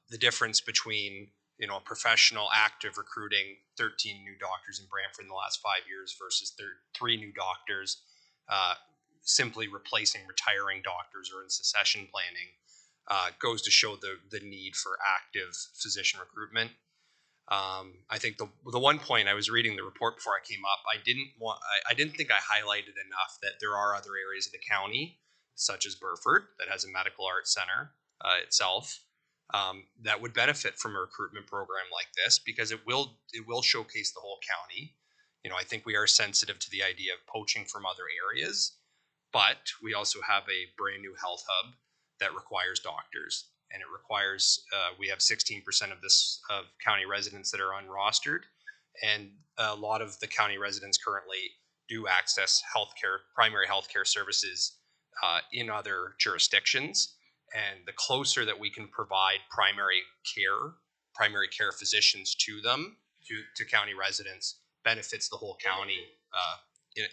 The difference between a professional active recruiting 13 new doctors in Brantford in the last 5 years versus 3 new doctors simply replacing retiring doctors or in succession planning goes to show the need for active physician recruitment. I think the one point I was reading the report before I came up, I didn't think I highlighted enough that there are other areas of the county, such as Burford, that has a medical arts center itself, that would benefit from a recruitment program like this, because it will showcase the whole county. You know, I think we are sensitive to the idea of poaching from other areas, but we also have a brand new health hub that requires doctors, and it requires we have 16% of county residents that are unrostered, and a lot of the county residents currently do access healthcare, primary healthcare services in other jurisdictions. And the closer that we can provide primary care physicians to them, to county residents, benefits the whole county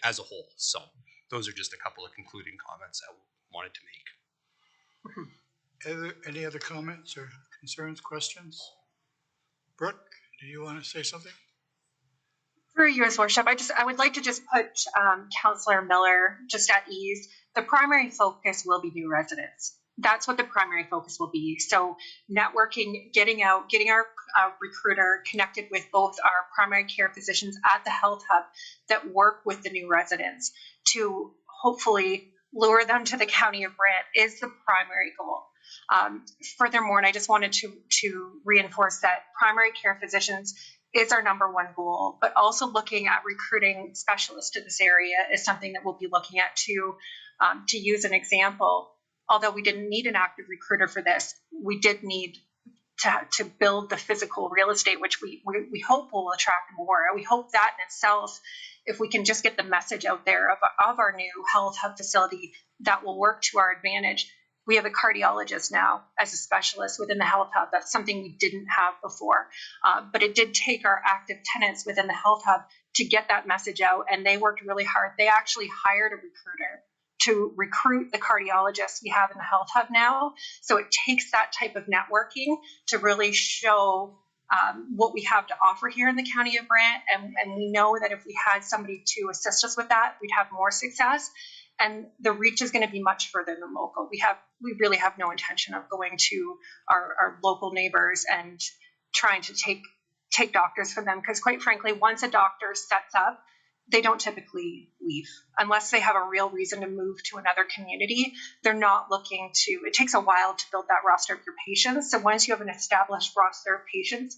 as a whole. So those are just a couple of concluding comments I wanted to make. Any other comments or concerns, questions? Brooke, do you want to say something? Through you, His Worship, I would like to just put Councillor Miller just at ease. The primary focus will be new residents. That's what the primary focus will be. So networking, getting our recruiter connected with both our primary care physicians at the health hub that work with the new residents to hopefully lure them to the County of Brant is the primary goal. Furthermore, and I just wanted to reinforce that primary care physicians is our number one goal, but also looking at recruiting specialists to this area is something that we'll be looking at too. To use an example, although we didn't need an active recruiter for this, we did need to build the physical real estate, which we hope will attract more. We hope that in itself, if we can just get the message out there of our new health hub facility, that will work to our advantage. We have a cardiologist now as a specialist within the health hub. That's something we didn't have before. But it did take our active tenants within the health hub to get that message out, and they worked really hard. They actually hired a recruiter to recruit the cardiologists we have in the health hub now. So it takes that type of networking to really show what we have to offer here in the County of Brant. And we know that if we had somebody to assist us with that, we'd have more success. And the reach is going to be much further than local. We really have no intention of going to our local neighbors and trying to take doctors from them, because quite frankly, once a doctor sets up, they don't typically leave unless they have a real reason to move to another community. They're not looking to, it takes a while to build that roster of your patients. So once you have an established roster of patients,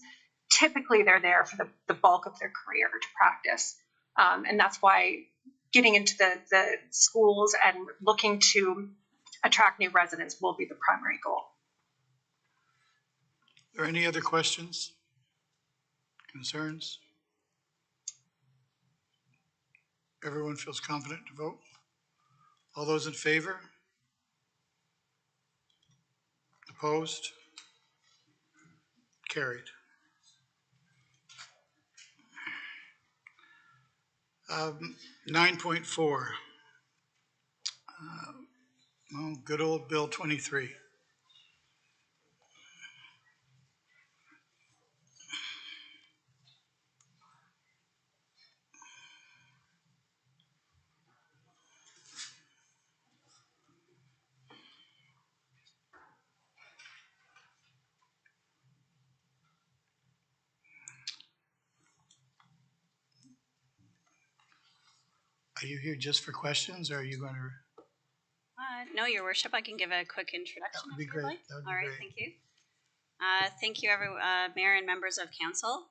typically they're there for the bulk of their career to practice. And that's why getting into the schools and looking to attract new residents will be the primary goal. Are there any other questions, concerns? Everyone feels confident to vote? All those in favor? Opposed? Carried. 9.4. Good old Bill 23. Are you here just for questions, or are you going to? No, Your Worship. I can give a quick introduction. That would be great. Like. That would be All right, great. thank you. Thank you, Mayor and members of Council.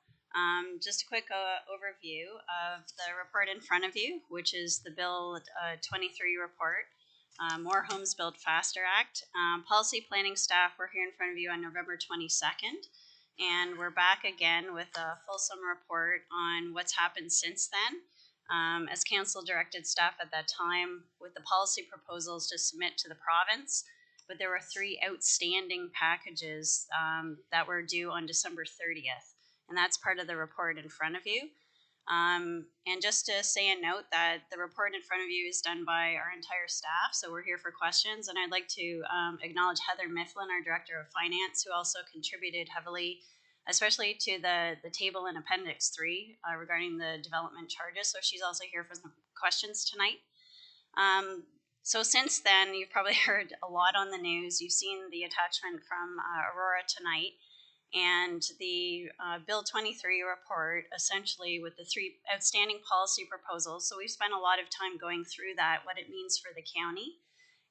Just a quick overview of the report in front of you, which is the Bill 23 report, More Homes Built Faster Act. Policy planning staff were here in front of you on November 22nd, and we're back again with a fulsome report on what's happened since then. As Council directed staff at that time with the policy proposals to submit to the province, but there were 3 outstanding packages that were due on December 30th, and that's part of the report in front of you. And just to say a note that the report in front of you is done by our entire staff, so we're here for questions, and I'd like to acknowledge Heather Mifflin, our Director of Finance, who also contributed heavily, especially to the table in Appendix 3 regarding the development charges. So she's also here for some questions tonight. So since then, you've probably heard a lot on the news. You've seen the attachment from Aurora tonight. And the Bill 23 report, essentially with the 3 outstanding policy proposals. So we've spent a lot of time going through that, what it means for the county.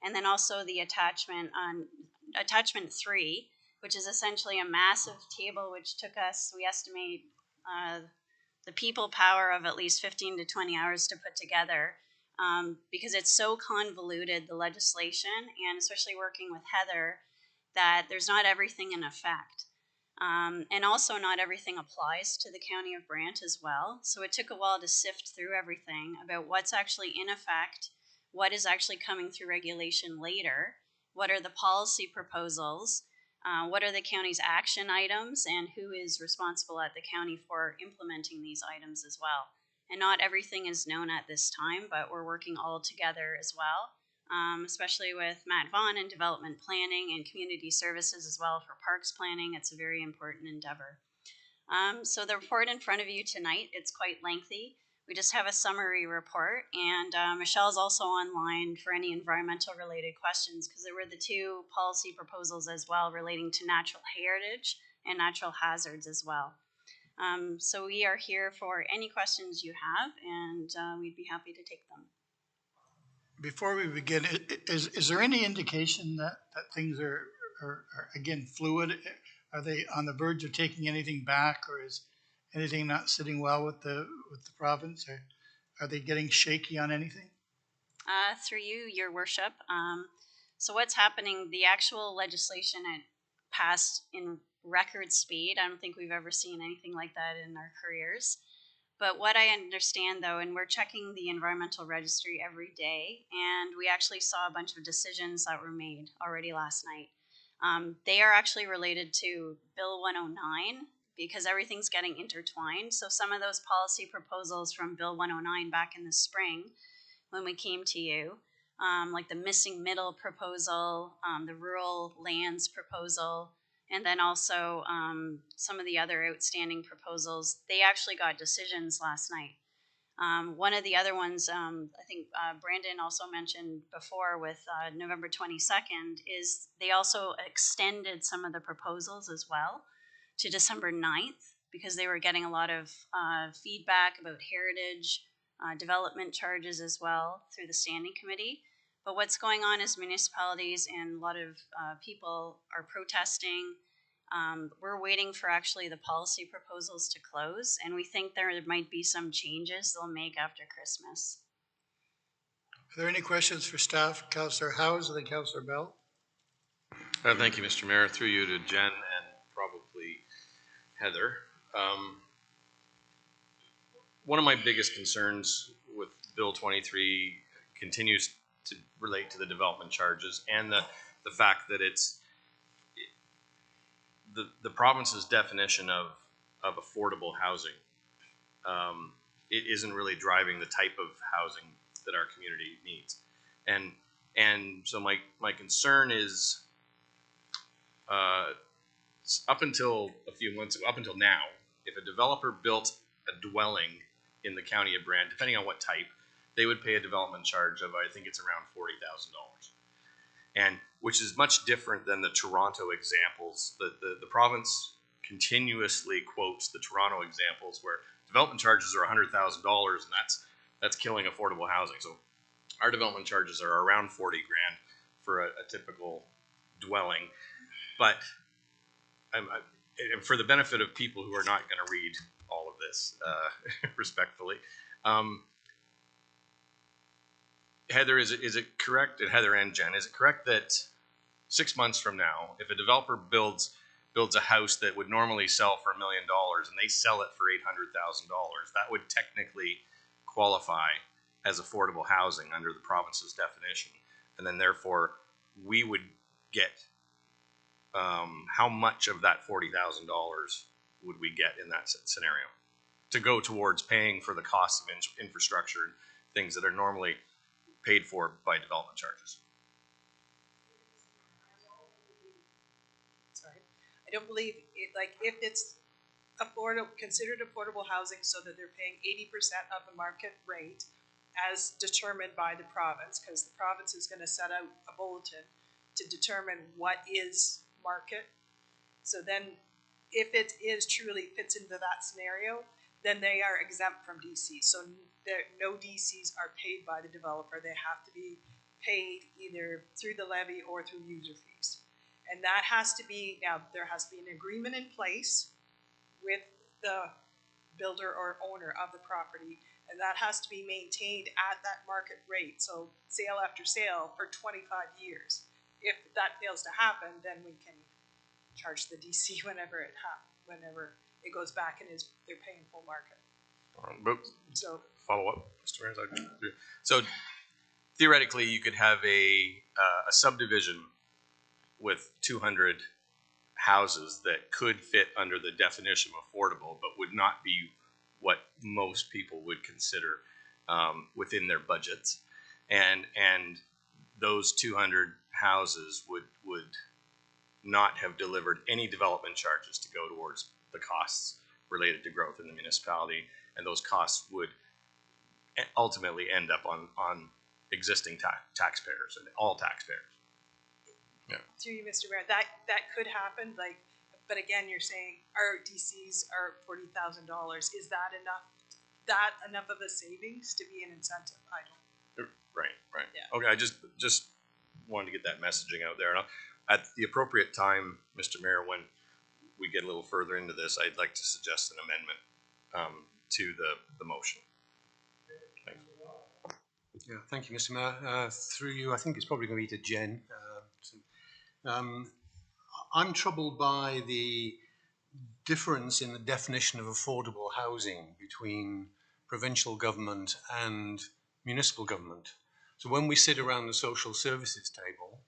And then also the attachment 3, which is essentially a massive table which took us, we estimate, the people power of at least 15 to 20 hours to put together, because it's so convoluted, the legislation, and especially working with Heather, that there's not everything in effect. And also not everything applies to the County of Brant as well. So it took a while to sift through everything about what's actually in effect, what is actually coming through regulation later, what are the policy proposals, what are the county's action items, and who is responsible at the county for implementing these items as well. And not everything is known at this time, but we're working all together as well. Especially with Matt Vaughn in development planning and community services as well for parks planning. It's a very important endeavor. So the report in front of you tonight, it's quite lengthy. We just have a summary report, and Michelle's also online for any environmental related questions, because there were the 2 policy proposals as well relating to natural heritage and natural hazards as well. So we are here for any questions you have, and we'd be happy to take them. Before we begin, is there any indication that things are again fluid? Are they on the verge of taking anything back, or is anything not sitting well with the province, or are they getting shaky on anything? Through you, Your Worship. So what's happening? The actual legislation had passed in record speed. I don't think we've ever seen anything like that in our careers. But what I understand, though, and we're checking the environmental registry every day, and we actually saw a bunch of decisions that were made already last night. They are actually related to Bill 109, because everything's getting intertwined. So some of those policy proposals from Bill 109 back in the spring, when we came to you, like the missing middle proposal, the rural lands proposal, and then also some of the other outstanding proposals, they actually got decisions last night. One of the other ones, I think Brandon also mentioned before with November 22nd, is they also extended some of the proposals as well to December 9th, because they were getting a lot of feedback about heritage development charges as well through the standing committee. But what's going on is municipalities and a lot of people are protesting. We're waiting for actually the policy proposals to close, and we think there might be some changes they'll make after Christmas. Are there any questions for staff? Councillor Howes and then Councillor Bell. Thank you, Mr. Mayor. Through you to Jen and probably Heather. One of my biggest concerns with Bill 23 continues to relate to the development charges and the fact that it's the province's definition of affordable housing. It isn't really driving the type of housing that our community needs. And so my concern is up until a few months ago, up until now, if a developer built a dwelling in the county of Brant, depending on what type, they would pay a development charge of, I think it's around $40,000. And which is much different than the Toronto examples. The province continuously quotes the Toronto examples where development charges are $100,000, and that's killing affordable housing. So our development charges are around 40 grand for a typical dwelling. But and for the benefit of people who are not going to read all of this, respectfully, Heather, is it correct, and Heather and Jen, is it correct that 6 months from now, if a developer builds a house that would normally sell for $1 million and they sell it for $800,000, that would technically qualify as affordable housing under the province's definition, and then therefore we would get how much of that $40,000 would we get in that scenario to go towards paying for the costs of infrastructure and things that are normally paid for by development charges? Sorry, I don't believe it, like if it's considered affordable housing, so that they're paying 80% of the market rate as determined by the province, because the province is going to set out a bulletin to determine what is market. So then if it is truly fits into that scenario, then they are exempt from DC. So no DCs are paid by the developer. They have to be paid either through the levy or through user fees. And that has to be, now there has to be an agreement in place with the builder or owner of the property, and that has to be maintained at that market rate. So sale after sale for 25 years. If that fails to happen, then we can charge the DC whenever it goes back and they're paying full market. But So follow up, Mr. Mayor. So theoretically, you could have a subdivision with 200 houses that could fit under the definition of affordable, but would not be what most people would consider within their budgets, and those 200 houses would not have delivered any development charges to go towards the costs related to growth in the municipality, and those costs would ultimately end up on existing taxpayers and all taxpayers. Yeah. Through you, Mr. Mayor, that could happen. Like, but again, you're saying our DCs are $40,000. Is that enough? That enough of a savings to be an incentive? I don't. Right. Yeah. Okay, I just wanted to get that messaging out there. And at the appropriate time, Mr. Mayor, when we get a little further into this, I'd like to suggest an amendment to the motion. Thanks. Yeah, thank you, Mr. Mayor. Through you, I think it's probably going to be to Jen. I'm troubled by the difference in the definition of affordable housing between provincial government and municipal government. So when we sit around the social services table,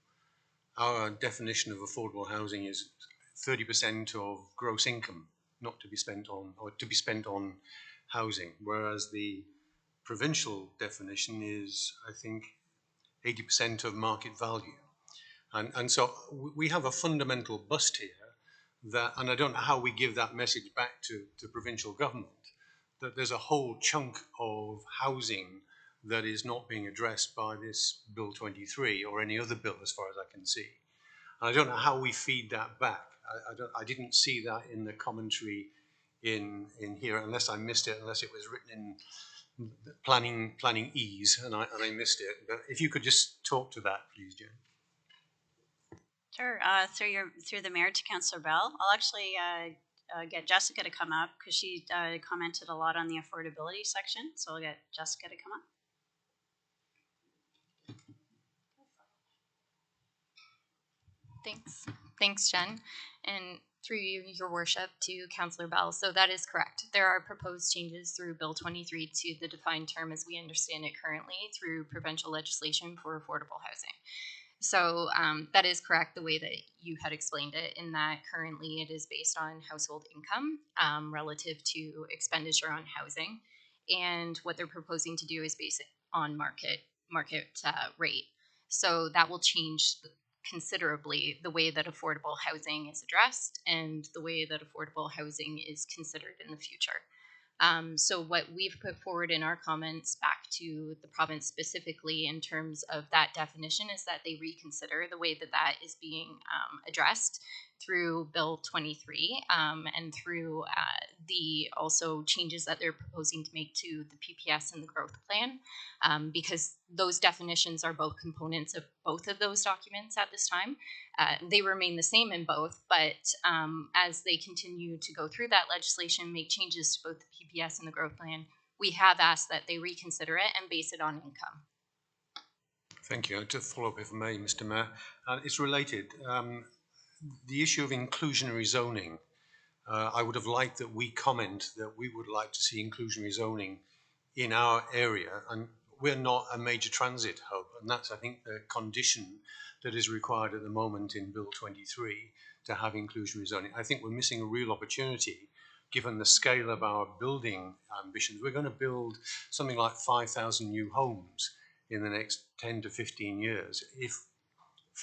our definition of affordable housing is 30% of gross income, not to be spent on, or to be spent on housing, whereas the provincial definition is, I think, 80% of market value. And so we have a fundamental bust here that, and I don't know how we give that message back to provincial government, that there's a whole chunk of housing that is not being addressed by this Bill 23 or any other bill as far as I can see. And I don't know how we feed that back. I didn't see that in the commentary in here, unless I missed it, unless it was written in planning ease and I missed it. But if you could just talk to that, please, Jen. Sure. Through the mayor to Councillor Bell, I'll actually get Jessica to come up because she commented a lot on the affordability section. So I'll get Jessica to come up. Thanks, Jen. And through you, your worship, to Councillor Bell. So that is correct. There are proposed changes through Bill 23 to the defined term as we understand it currently through provincial legislation for affordable housing. So that is correct the way that you had explained it, in that currently it is based on household income relative to expenditure on housing. And what they're proposing to do is base it on market rate. So that will change considerably the way that affordable housing is addressed and the way that affordable housing is considered in the future. So what we've put forward in our comments back to the province specifically in terms of that definition is that they reconsider the way that that is being addressed through Bill 23 and through the also changes that they're proposing to make to the PPS and the growth plan, because those definitions are both components of both of those documents at this time. They remain the same in both, but as they continue to go through that legislation, make changes to both the PPS and the growth plan, we have asked that they reconsider it and base it on income. Thank you. To follow up, if I may, Mr. Mayor, it's related. The issue of inclusionary zoning, I would have liked that we comment that we would like to see inclusionary zoning in our area, and we're not a major transit hub, and that's, I think, the condition that is required at the moment in Bill 23 to have inclusionary zoning. I think we're missing a real opportunity given the scale of our building ambitions. We're going to build something like 5,000 new homes in the next 10 to 15 years. If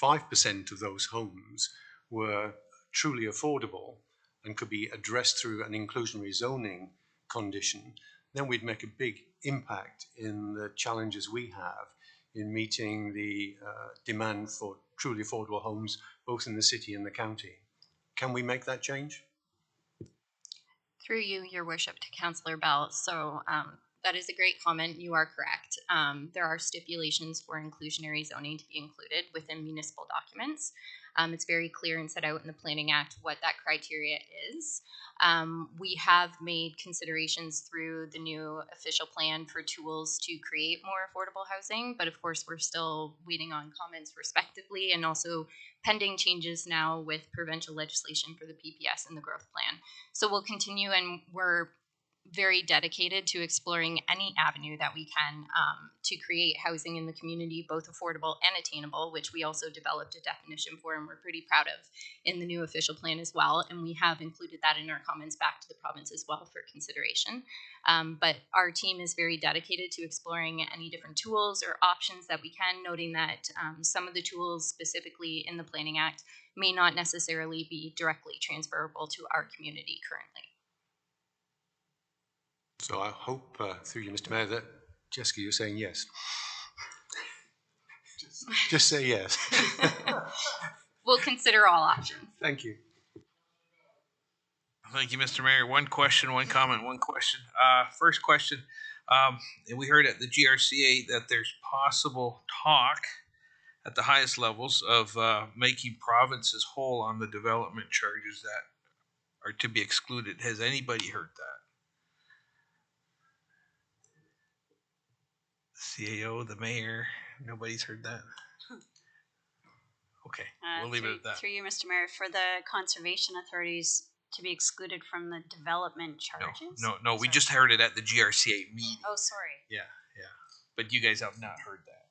5% of those homes were truly affordable and could be addressed through an inclusionary zoning condition, then we'd make a big impact in the challenges we have in meeting the demand for truly affordable homes, both in the city and the county. Can we make that change? Through you, Your Worship, to Councillor Bell. So that is a great comment. You are correct. There are stipulations for inclusionary zoning to be included within municipal documents. It's very clear and set out in the Planning Act what that criteria is. We have made considerations through the new official plan for tools to create more affordable housing, but of course we're still waiting on comments respectively, and also pending changes now with provincial legislation for the PPS and the growth plan. So we'll continue, and we're very dedicated to exploring any avenue that we can to create housing in the community, both affordable and attainable, which we also developed a definition for and we're pretty proud of in the new official plan as well. And we have included that in our comments back to the province as well for consideration. But our team is very dedicated to exploring any different tools or options that we can, noting that some of the tools specifically in the Planning Act may not necessarily be directly transferable to our community currently. So I hope, through you, Mr. Mayor, that Jessica, you're saying yes. Just say yes. We'll consider all options. Thank you. Thank you, Mr. Mayor. One question, one comment, one question. First question, and we heard at the GRCA that there's possible talk at the highest levels of making provinces whole on the development charges that are to be excluded. Has anybody heard that? CAO, the mayor, nobody's heard that. Okay, we'll leave it at that. Through you, Mr. Mayor, for the conservation authorities to be excluded from the development charges? No, we just heard it at the GRCA meeting. Oh, sorry. Yeah. But you guys have not heard that.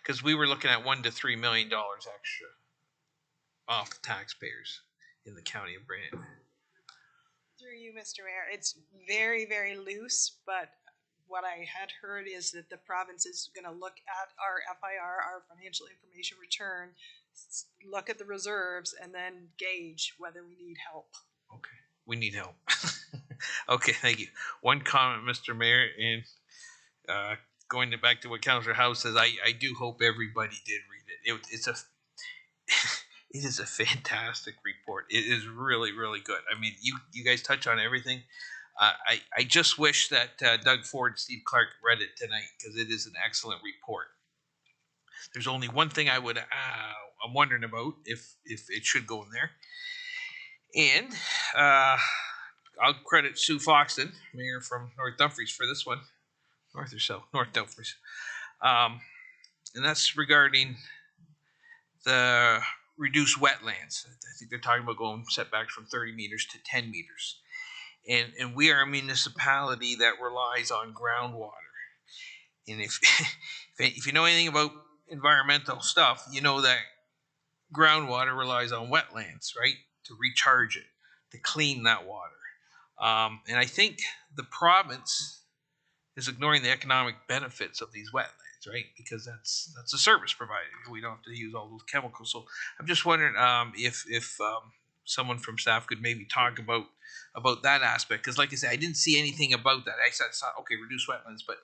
Because we were looking at $1 to $3 million extra off taxpayers in the county of Brant. Through you, Mr. Mayor, it's very, very loose, but what I had heard is that the province is going to look at our FIR, our financial information return, look at the reserves, and then gauge whether we need help. Okay, we need help. Okay, thank you. One comment, Mr. Mayor, and going back to what Councillor House says, I do hope everybody did read it. It is a fantastic report. It is really, really good. I mean, you guys touch on everything. I just wish that Doug Ford and Steve Clark read it tonight, because it is an excellent report. There's only one thing I'm wondering about, if it should go in there. And I'll credit Sue Foxton, mayor from North Dumfries, for this one. North or south? North Dumfries. And that's regarding the reduced wetlands. I think they're talking about going setbacks from 30 meters to 10 meters. And we are a municipality that relies on groundwater. And if you know anything about environmental stuff, you know that groundwater relies on wetlands, right? To recharge it, to clean that water. And I think the province is ignoring the economic benefits of these wetlands, right? Because that's a service provided. We don't have to use all those chemicals. So I'm just wondering if someone from staff could maybe talk about that aspect. Because like I said, I didn't see anything about that. I saw, okay, reduce wetlands, but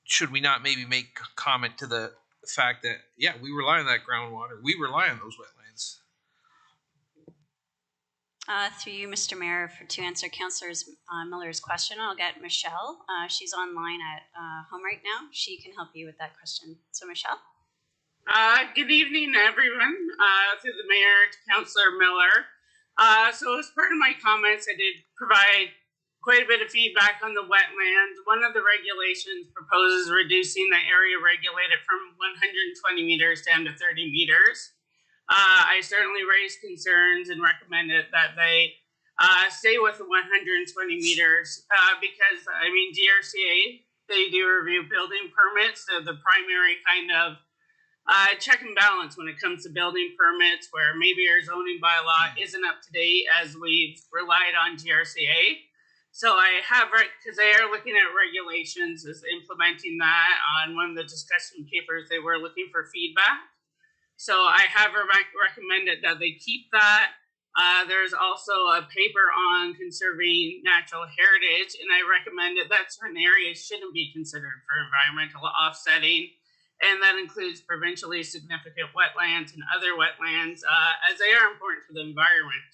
should we not maybe make a comment to the fact that, yeah, we rely on that groundwater. We rely on those wetlands. Through you, Mr. Mayor, to answer Councillor Miller's question, I'll get Michelle. She's online at home right now. She can help you with that question. So, Michelle? Good evening, everyone. Through the mayor to Councillor Miller. So as part of my comments, I did provide quite a bit of feedback on the wetlands. One of the regulations proposes reducing the area regulated from 120 meters down to 30 meters. I certainly raised concerns and recommended that they stay with the 120 meters because, I mean, GRCA, they do review building permits. So the primary kind of check and balance when it comes to building permits, where maybe our zoning bylaw isn't up to date as we've relied on GRCA. So I have, because they are looking at regulations, is implementing that on one of the discussion papers. They were looking for feedback. So I have recommended that they keep that. There's also a paper on conserving natural heritage, and I recommended that certain areas shouldn't be considered for environmental offsetting. And that includes provincially significant wetlands and other wetlands, as they are important for the environment.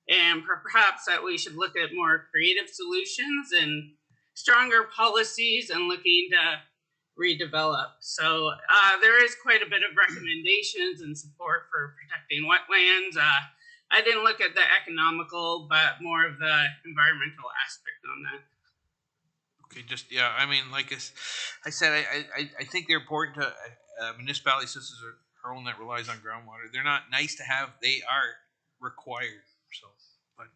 and perhaps that we should look at more creative solutions and stronger policies and looking to redevelop. So there is quite a bit of recommendations and support for protecting wetlands. I didn't look at the economical, but more of the environmental aspect on that. Okay, just yeah. I mean, like I said, I think they're important to municipalities such as our own that relies on groundwater. They're not nice to have; they are required. So, but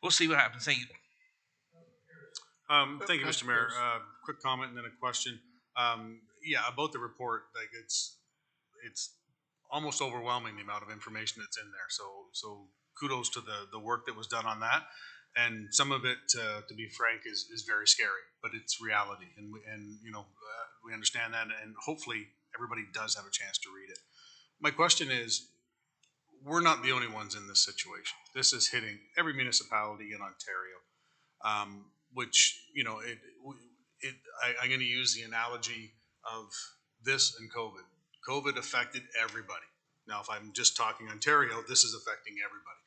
we'll see what happens. Thank you. Thank you, Mr. Mayor. Quick comment and then a question. Yeah, about the report, like it's almost overwhelming the amount of information that's in there. So kudos to the work that was done on that. And some of it, to be frank, is very scary, but it's reality, and we understand that, and hopefully everybody does have a chance to read it. My question is, we're not the only ones in this situation. This is hitting every municipality in Ontario, which I'm going to use the analogy of this and COVID. COVID affected everybody. Now, if I'm just talking Ontario, this is affecting everybody.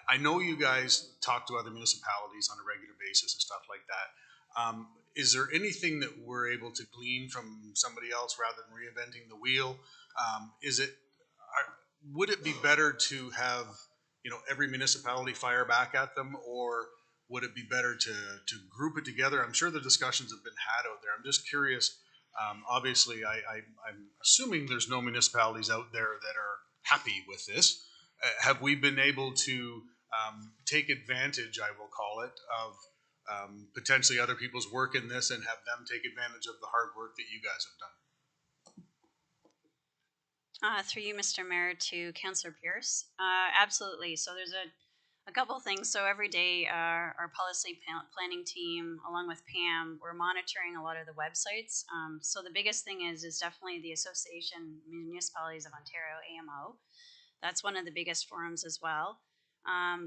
I know you guys talk to other municipalities on a regular basis and stuff like that. Is there anything that we're able to glean from somebody else rather than reinventing the wheel? Would it be better to have every municipality fire back at them, or would it be better to group it together? I'm sure the discussions have been had out there. I'm just curious. Obviously, I'm assuming there's no municipalities out there that are happy with this. Have we been able to take advantage, I will call it, of potentially other people's work in this and have them take advantage of the hard work that you guys have done? Through you, Mr. Mayor, to Councillor Pierce. Absolutely. So there's a couple things. So every day, our policy planning team, along with Pam, we're monitoring a lot of the websites. So the biggest thing is definitely the Association Municipalities of Ontario, AMO. That's one of the biggest forums as well.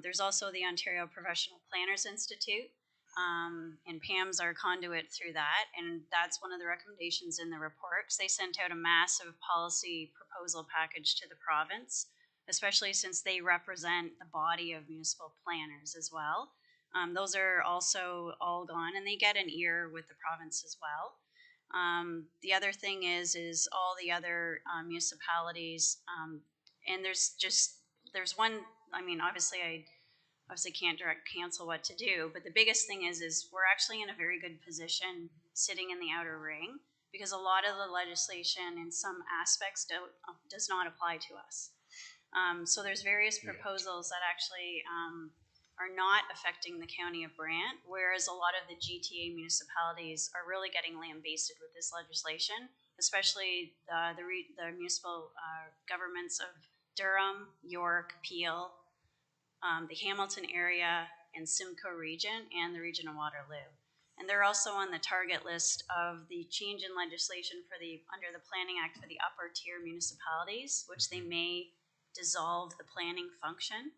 There's also the Ontario Professional Planners Institute, and Pam's our conduit through that, and that's one of the recommendations in the report, because they sent out a massive policy proposal package to the province, especially since they represent the body of municipal planners as well. Those are also all gone, and they get an ear with the province as well. The other thing is all the other municipalities, and there's one. I mean, obviously I can't direct council what to do, but the biggest thing is we're actually in a very good position sitting in the outer ring, because a lot of the legislation in some aspects does not apply to us. So there's various proposals that actually are not affecting the county of Brant, whereas a lot of the GTA municipalities are really getting lambasted with this legislation, especially the municipal governments of Durham, York, Peel, the Hamilton area, and Simcoe region, and the region of Waterloo. And they're also on the target list of the change in legislation under the Planning Act for the upper tier municipalities, which they may dissolve the planning function.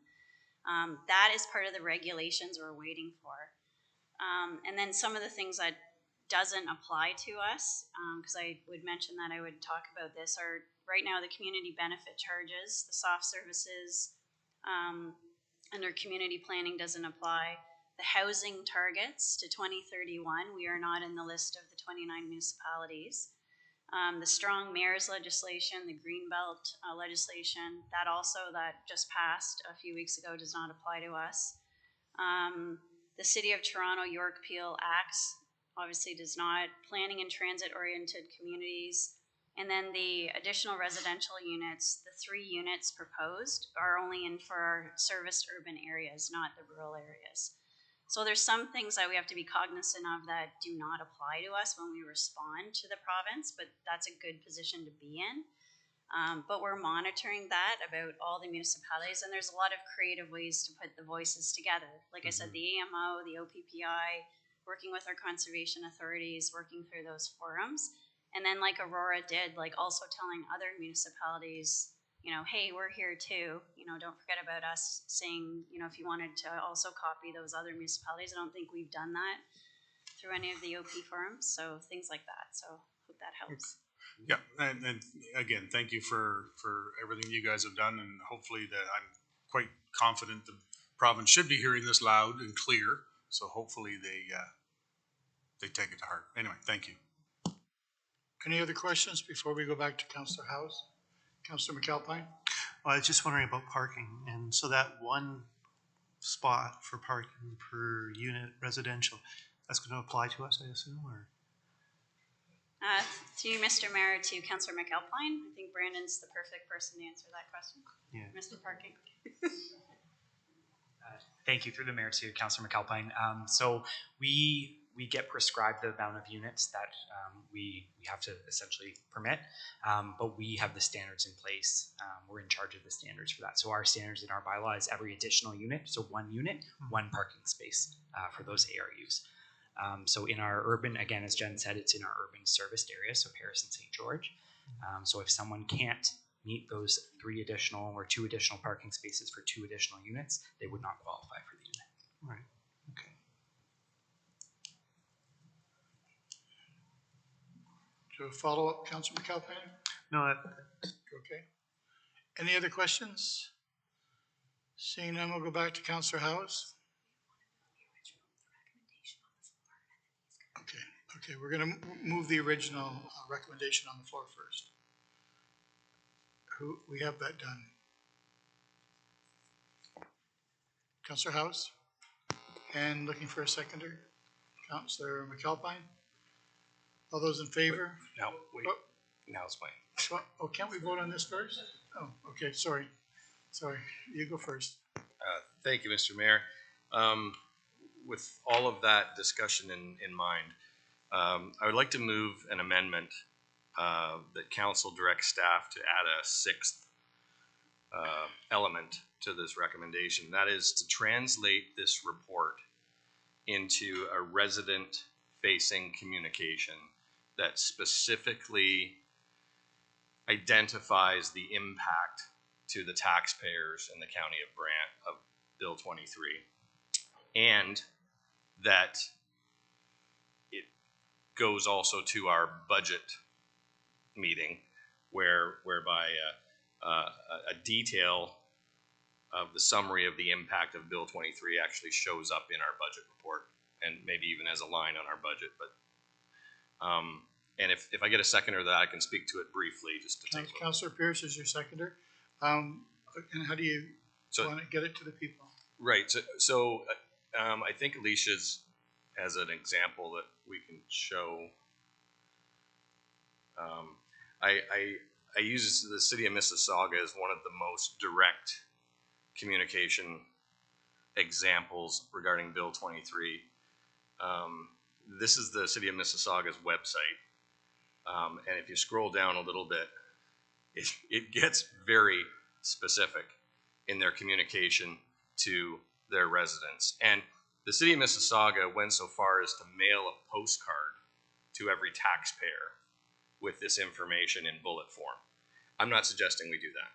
That is part of the regulations we're waiting for. And then some of the things that doesn't apply to us, because I would mention that I would talk about this, are right now the community benefit charges, the soft services, under community planning doesn't apply. The housing targets to 2031, we are not in the list of the 29 municipalities. The strong mayors legislation, the Greenbelt legislation, that just passed a few weeks ago, does not apply to us. The City of Toronto York Peel Acts obviously does not. Planning and transit oriented communities. And then the additional residential units, the 3 units proposed, are only in for our serviced urban areas, not the rural areas. So there's some things that we have to be cognizant of that do not apply to us when we respond to the province, but that's a good position to be in. But we're monitoring that about all the municipalities, and there's a lot of creative ways to put the voices together. Like I said, the AMO, the OPPI, working with our conservation authorities, working through those forums. And then like Aurora did, like also telling other municipalities, hey, we're here too. Don't forget about us, saying, if you wanted to also copy those other municipalities. I don't think we've done that through any of the OP forums. So things like that. So hope that helps. Yeah, and again, thank you for everything you guys have done, and hopefully that I'm quite confident province should be hearing this loud and clear. So hopefully they take it to heart. Anyway, thank you. Any other questions before we go back to Councillor House? Councillor McAlpine? Well, I was just wondering about parking, and so that one spot for parking per unit residential, that's going to apply to us, I assume, or? Through Mr. Mayor to Councillor McAlpine, I think Brandon's the perfect person to answer that question. Yeah. Mr. Parking. Thank you, through the mayor to Councillor McAlpine. So we get prescribed the amount of units that we have to essentially permit, but we have the standards in place. We're in charge of the standards for that. So our standards in our bylaw is every additional unit, so 1 unit, 1 parking space for those ARUs. So in our urban, again, as Jen said, it's in our urban serviced area, so Paris and St. George. So if someone can't meet those 3 additional or 2 additional parking spaces for 2 additional units, they would not qualify for the unit. Right. Okay. Do a follow-up, Councillor McAlpine? No. Okay. Any other questions? Seeing none, we'll go back to Councillor House. Okay, we're going to move the original recommendation on the floor first. We have that done. Councillor House, and looking for a seconder. Councillor McAlpine. All those in favor? Wait. Now it's mine. Oh, can't we vote on this first? Oh, okay, sorry. You go first. Thank you, Mr. Mayor. With all of that discussion in mind, I would like to move an amendment that council directs staff to add a 6th element to this recommendation. That is to translate this report into a resident-facing communication that specifically identifies the impact to the taxpayers in the county of Brant of Bill 23, and that it goes also to our budget meeting whereby a detail of the summary of the impact of Bill 23 actually shows up in our budget report, and maybe even as a line on our budget. But and if I get a seconder that I can speak to it briefly, just to take. Councillor Pierce is your seconder. And how do you want to get it to the people? Right. So I think Alicia's has an example that we can show. I use the city of Mississauga as one of the most direct communication examples regarding Bill 23. This is the city of Mississauga's website. And if you scroll down a little bit, it gets very specific in their communication to their residents. And the city of Mississauga went so far as to mail a postcard to every taxpayer with this information in bullet form. I'm not suggesting we do that,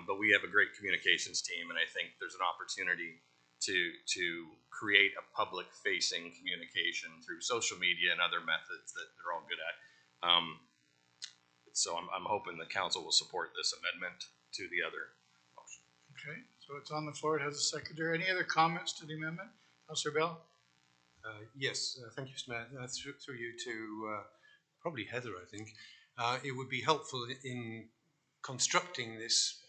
but we have a great communications team, and I think there's an opportunity to create a public-facing communication through social media and other methods that they're all good at. So I'm hoping the council will support this amendment to the other motion. Okay, so it's on the floor. It has a seconder. Any other comments to the amendment? Councillor Bell? Yes, thank you, Mr. Mayor. Through you to probably Heather, I think. It would be helpful in constructing this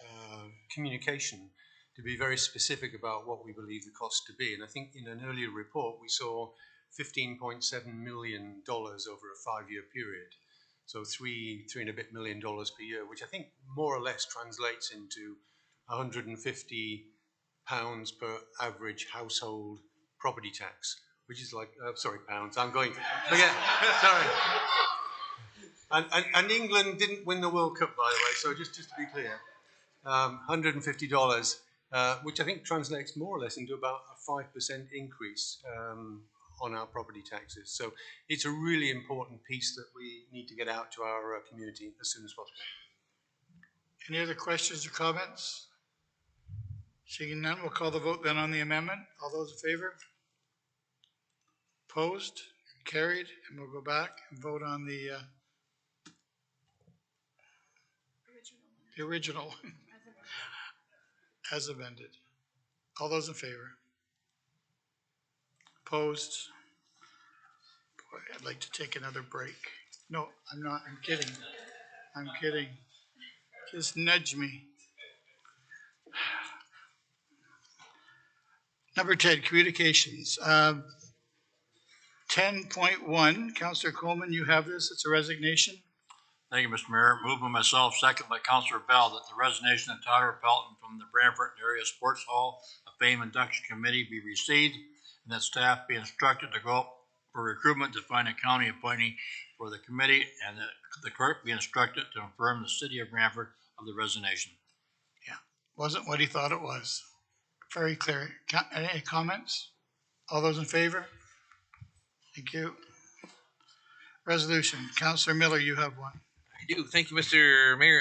communication to be very specific about what we believe the cost to be. And I think in an earlier report, we saw $15.7 million over a 5-year period. So three and a bit million dollars per year, which I think more or less translates into £150 per average household property tax, which is like, sorry, pounds, I'm going, sorry. And England didn't win the World Cup, by the way, so just to be clear, $150, which I think translates more or less into about a 5% increase on our property taxes. So it's a really important piece that we need to get out to our community as soon as possible. Any other questions or comments? Seeing none, we'll call the vote then on the amendment. All those in favor? Opposed? Carried. And we'll go back and vote on the original as amended. All those in favor? Opposed? Boy, I'd like to take another break. No, I'm not. I'm kidding. I'm kidding. Just nudge me. Number 10, communications. 10.1, Councillor Coleman, you have this. It's a resignation. Thank you, Mr. Mayor. Moved by myself, second by Councillor Bell, that the resignation of Tyler Pelton from the Brantford Area Sports Hall of Fame Induction Committee be received, and that staff be instructed to go for recruitment to find a county appointee for the committee, and that the clerk be instructed to inform the city of Brantford of the resignation. Yeah, wasn't what he thought it was. Very clear. Any comments? All those in favor? Thank you. Resolution. Councillor Miller, you have one. I do. Thank you, Mr. Mayor.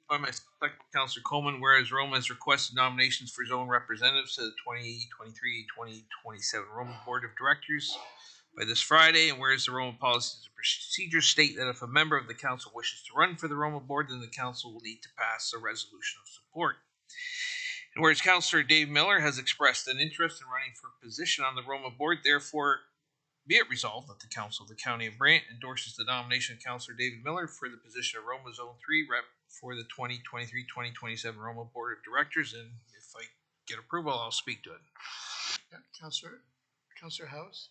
By my second, Councillor Coleman, whereas Roma has requested nominations for zone representatives to the 2023-2027 Roma Board of Directors by this Friday, and whereas the Roma policies and procedures state that if a member of the council wishes to run for the Roma Board, then the council will need to pass a resolution of support. And whereas Councillor Dave Miller has expressed an interest in running for a position on the Roma Board, therefore be it resolved that the Council of the County of Brant endorses the nomination of Councillor David Miller for the position of Roma Zone 3 rep for the 2023-2027 Roma Board of Directors, and if I get approval, I'll speak to it. Yeah, Councillor House.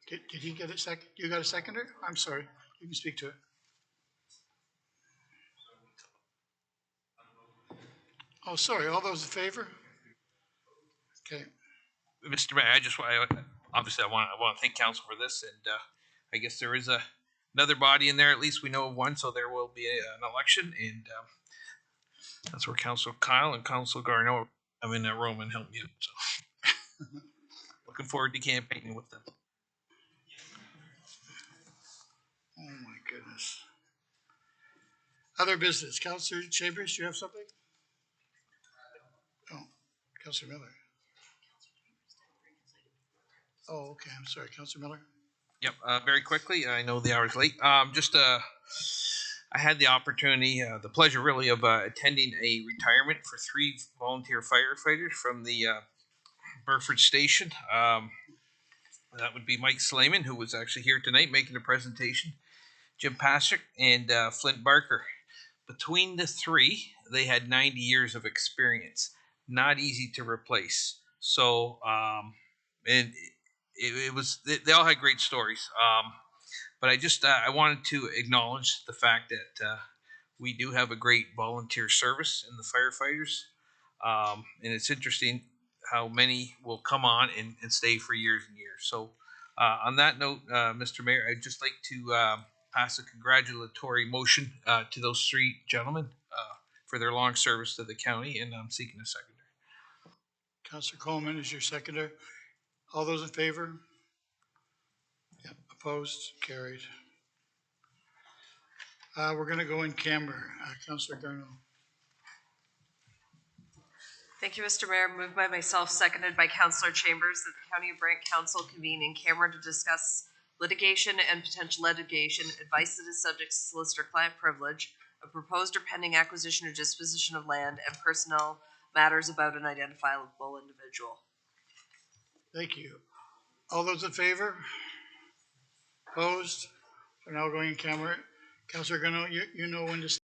Did he get a second? You got a seconder? I'm sorry. You can speak to it. Oh, sorry. All those in favor? Okay. Mr. Mayor, obviously I want to thank council for this, and I guess there is another body in there. At least we know of one, so there will be an election, and that's where Council Kyle and Council Garneau come in that room and help me out. So looking forward to campaigning with them. Oh my goodness. Other business. Councillor Chambers, you have something? Oh, Councillor Miller. Oh, okay. I'm sorry, Councillor Miller. Yep. Very quickly, I know the hour's late. I had the opportunity, the pleasure really, of attending a retirement for 3 volunteer firefighters from the Burford Station. That would be Mike Slayman, who was actually here tonight making a presentation, Jim Pastrick, and Flint Barker. Between the 3, they had 90 years of experience. Not easy to replace. So, and it was, they all had great stories. But I wanted to acknowledge the fact that we do have a great volunteer service in the firefighters. And it's interesting how many will come on and stay for years and years. So, on that note, Mr. Mayor, I'd just like to pass a congratulatory motion to those 3 gentlemen for their long service to the county, and I'm seeking a seconder. Councillor Coleman is your seconder. All those in favor? Yep. Opposed? Carried. We're going to go in camera. Councillor Garneau. Thank you, Mr. Mayor. Moved by myself, seconded by Councillor Chambers, that the County of Brant Council convene in camera to discuss litigation and potential litigation, advice that is subject to solicitor-client privilege, a proposed or pending acquisition or disposition of land, and personnel matters about an identifiable individual. Thank you. All those in favor? Opposed? We're now going in camera. Councillor Garneau, you know when to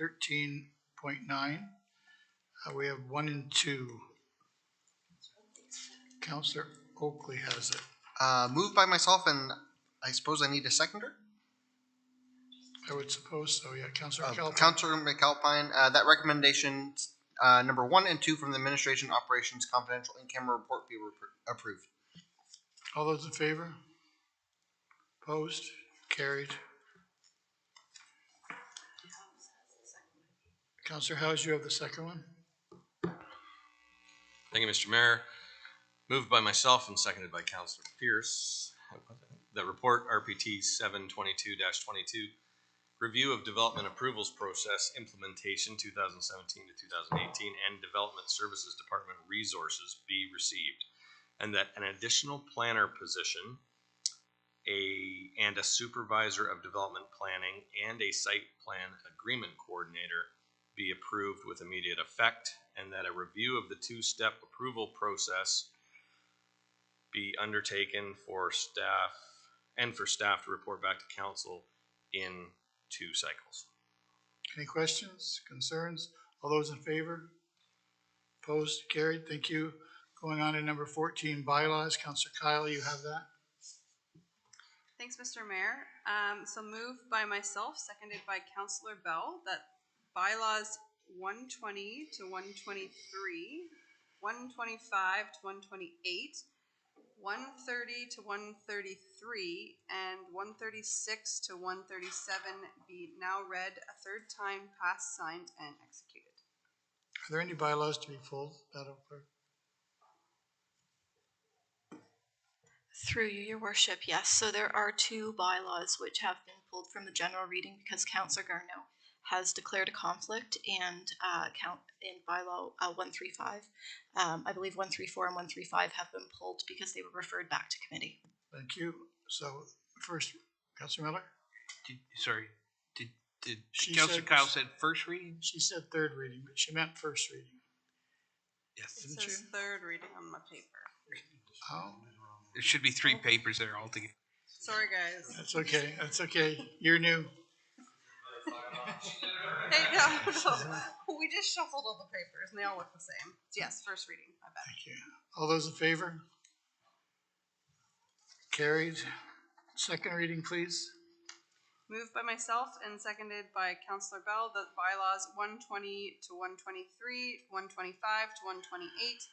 13.9. We have 1 and 2. Councillor Oakley has it. Moved by myself, and I suppose I need a seconder? I would suppose so, yeah. Councillor McAlpine. Councillor McAlpine, that recommendation, number 1 and 2 from the Administration Operations Confidential In-Camera Report be approved. All those in favor? Opposed? Carried. Councillor Howes, you have the second one. Thank you, Mr. Mayor. Moved by myself and seconded by Councillor Pierce. The report RPT 722-22, review of development approvals process implementation 2017 to 2018 and development services department resources be received, and that an additional planner position, and a supervisor of development planning and a site plan agreement coordinator be approved with immediate effect, and that a review of the two-step approval process be undertaken for staff to report back to council in 2 cycles. Any questions, concerns? All those in favor? Opposed? Carried. Thank you. Going on to number 14, bylaws. Councillor Kyle, you have that. Thanks, Mr. Mayor. So moved by myself, seconded by Councillor Bell, that bylaws 120 to 123, 125 to 128, 130 to 133, and 136 to 137 be now read a third time, passed, signed, and executed. Are there any bylaws to be pulled, Madam Clerk? Through you, Your Worship, yes. So there are 2 bylaws which have been pulled from the general reading because Councillor Garneau has declared a conflict, and in bylaw 135. I believe 134 and 135 have been pulled because they were referred back to committee. Thank you. So first, Councillor Miller? Did Councillor Kyle said first reading? She said third reading, but she meant first reading. Yes. It says third reading on my paper. Oh. There should be 3 papers there altogether. Sorry, guys. That's okay. That's okay. You're new. Hey, no. We just shuffled all the papers and they all look the same. Yes, first reading. My bad. Thank you. All those in favor? Carried. Second reading, please. Moved by myself and seconded by Councillor Bell that bylaws 120 to 123, 125 to 128,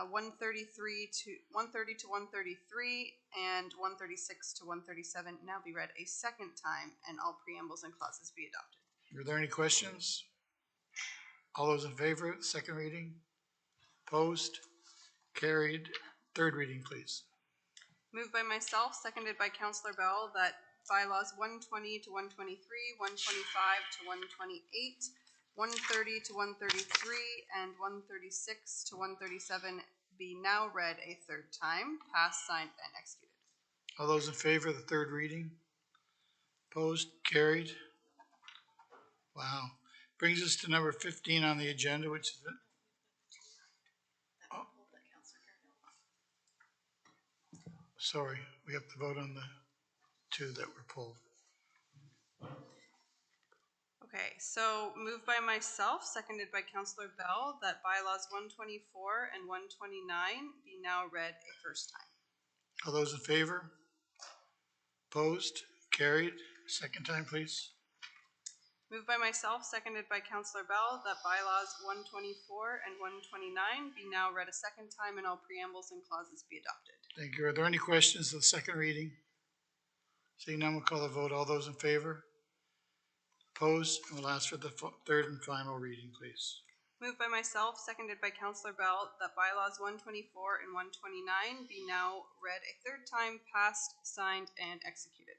133 to 130 to 133, and 136 to 137 now be read a second time, and all preambles and clauses be adopted. Are there any questions? All those in favor, second reading? Opposed? Carried. Third reading, please. Moved by myself, seconded by Councillor Bell, that bylaws 120 to 123, 125 to 128, 130 to 133, and 136 to 137 be now read a third time, passed, signed, and executed. All those in favor of the third reading? Opposed? Carried. Wow. Brings us to number 15 on the agenda, which is sorry, we have to vote on the 2 that were pulled. Okay, so moved by myself, seconded by Councillor Bell, that bylaws 124 and 129 be now read a first time. All those in favor? Opposed? Carried. Second time, please. Moved by myself, seconded by Councillor Bell, that bylaws 124 and 129 be now read a second time and all preambles and clauses be adopted. Thank you. Are there any questions of the second reading? Seeing none, we'll call the vote. All those in favor? Opposed? And we'll ask for the third and final reading, please. Moved by myself, seconded by Councillor Bell, that bylaws 124 and 129 be now read a third time, passed, signed, and executed.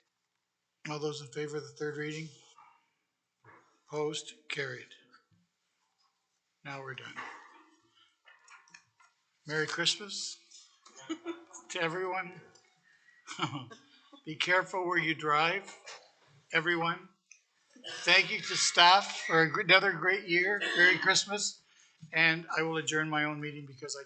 All those in favor of the third reading? Opposed? Carried. Now we're done. Merry Christmas to everyone. Be careful where you drive, everyone. Thank you to staff for another great year. Merry Christmas. And I will adjourn my own meeting because I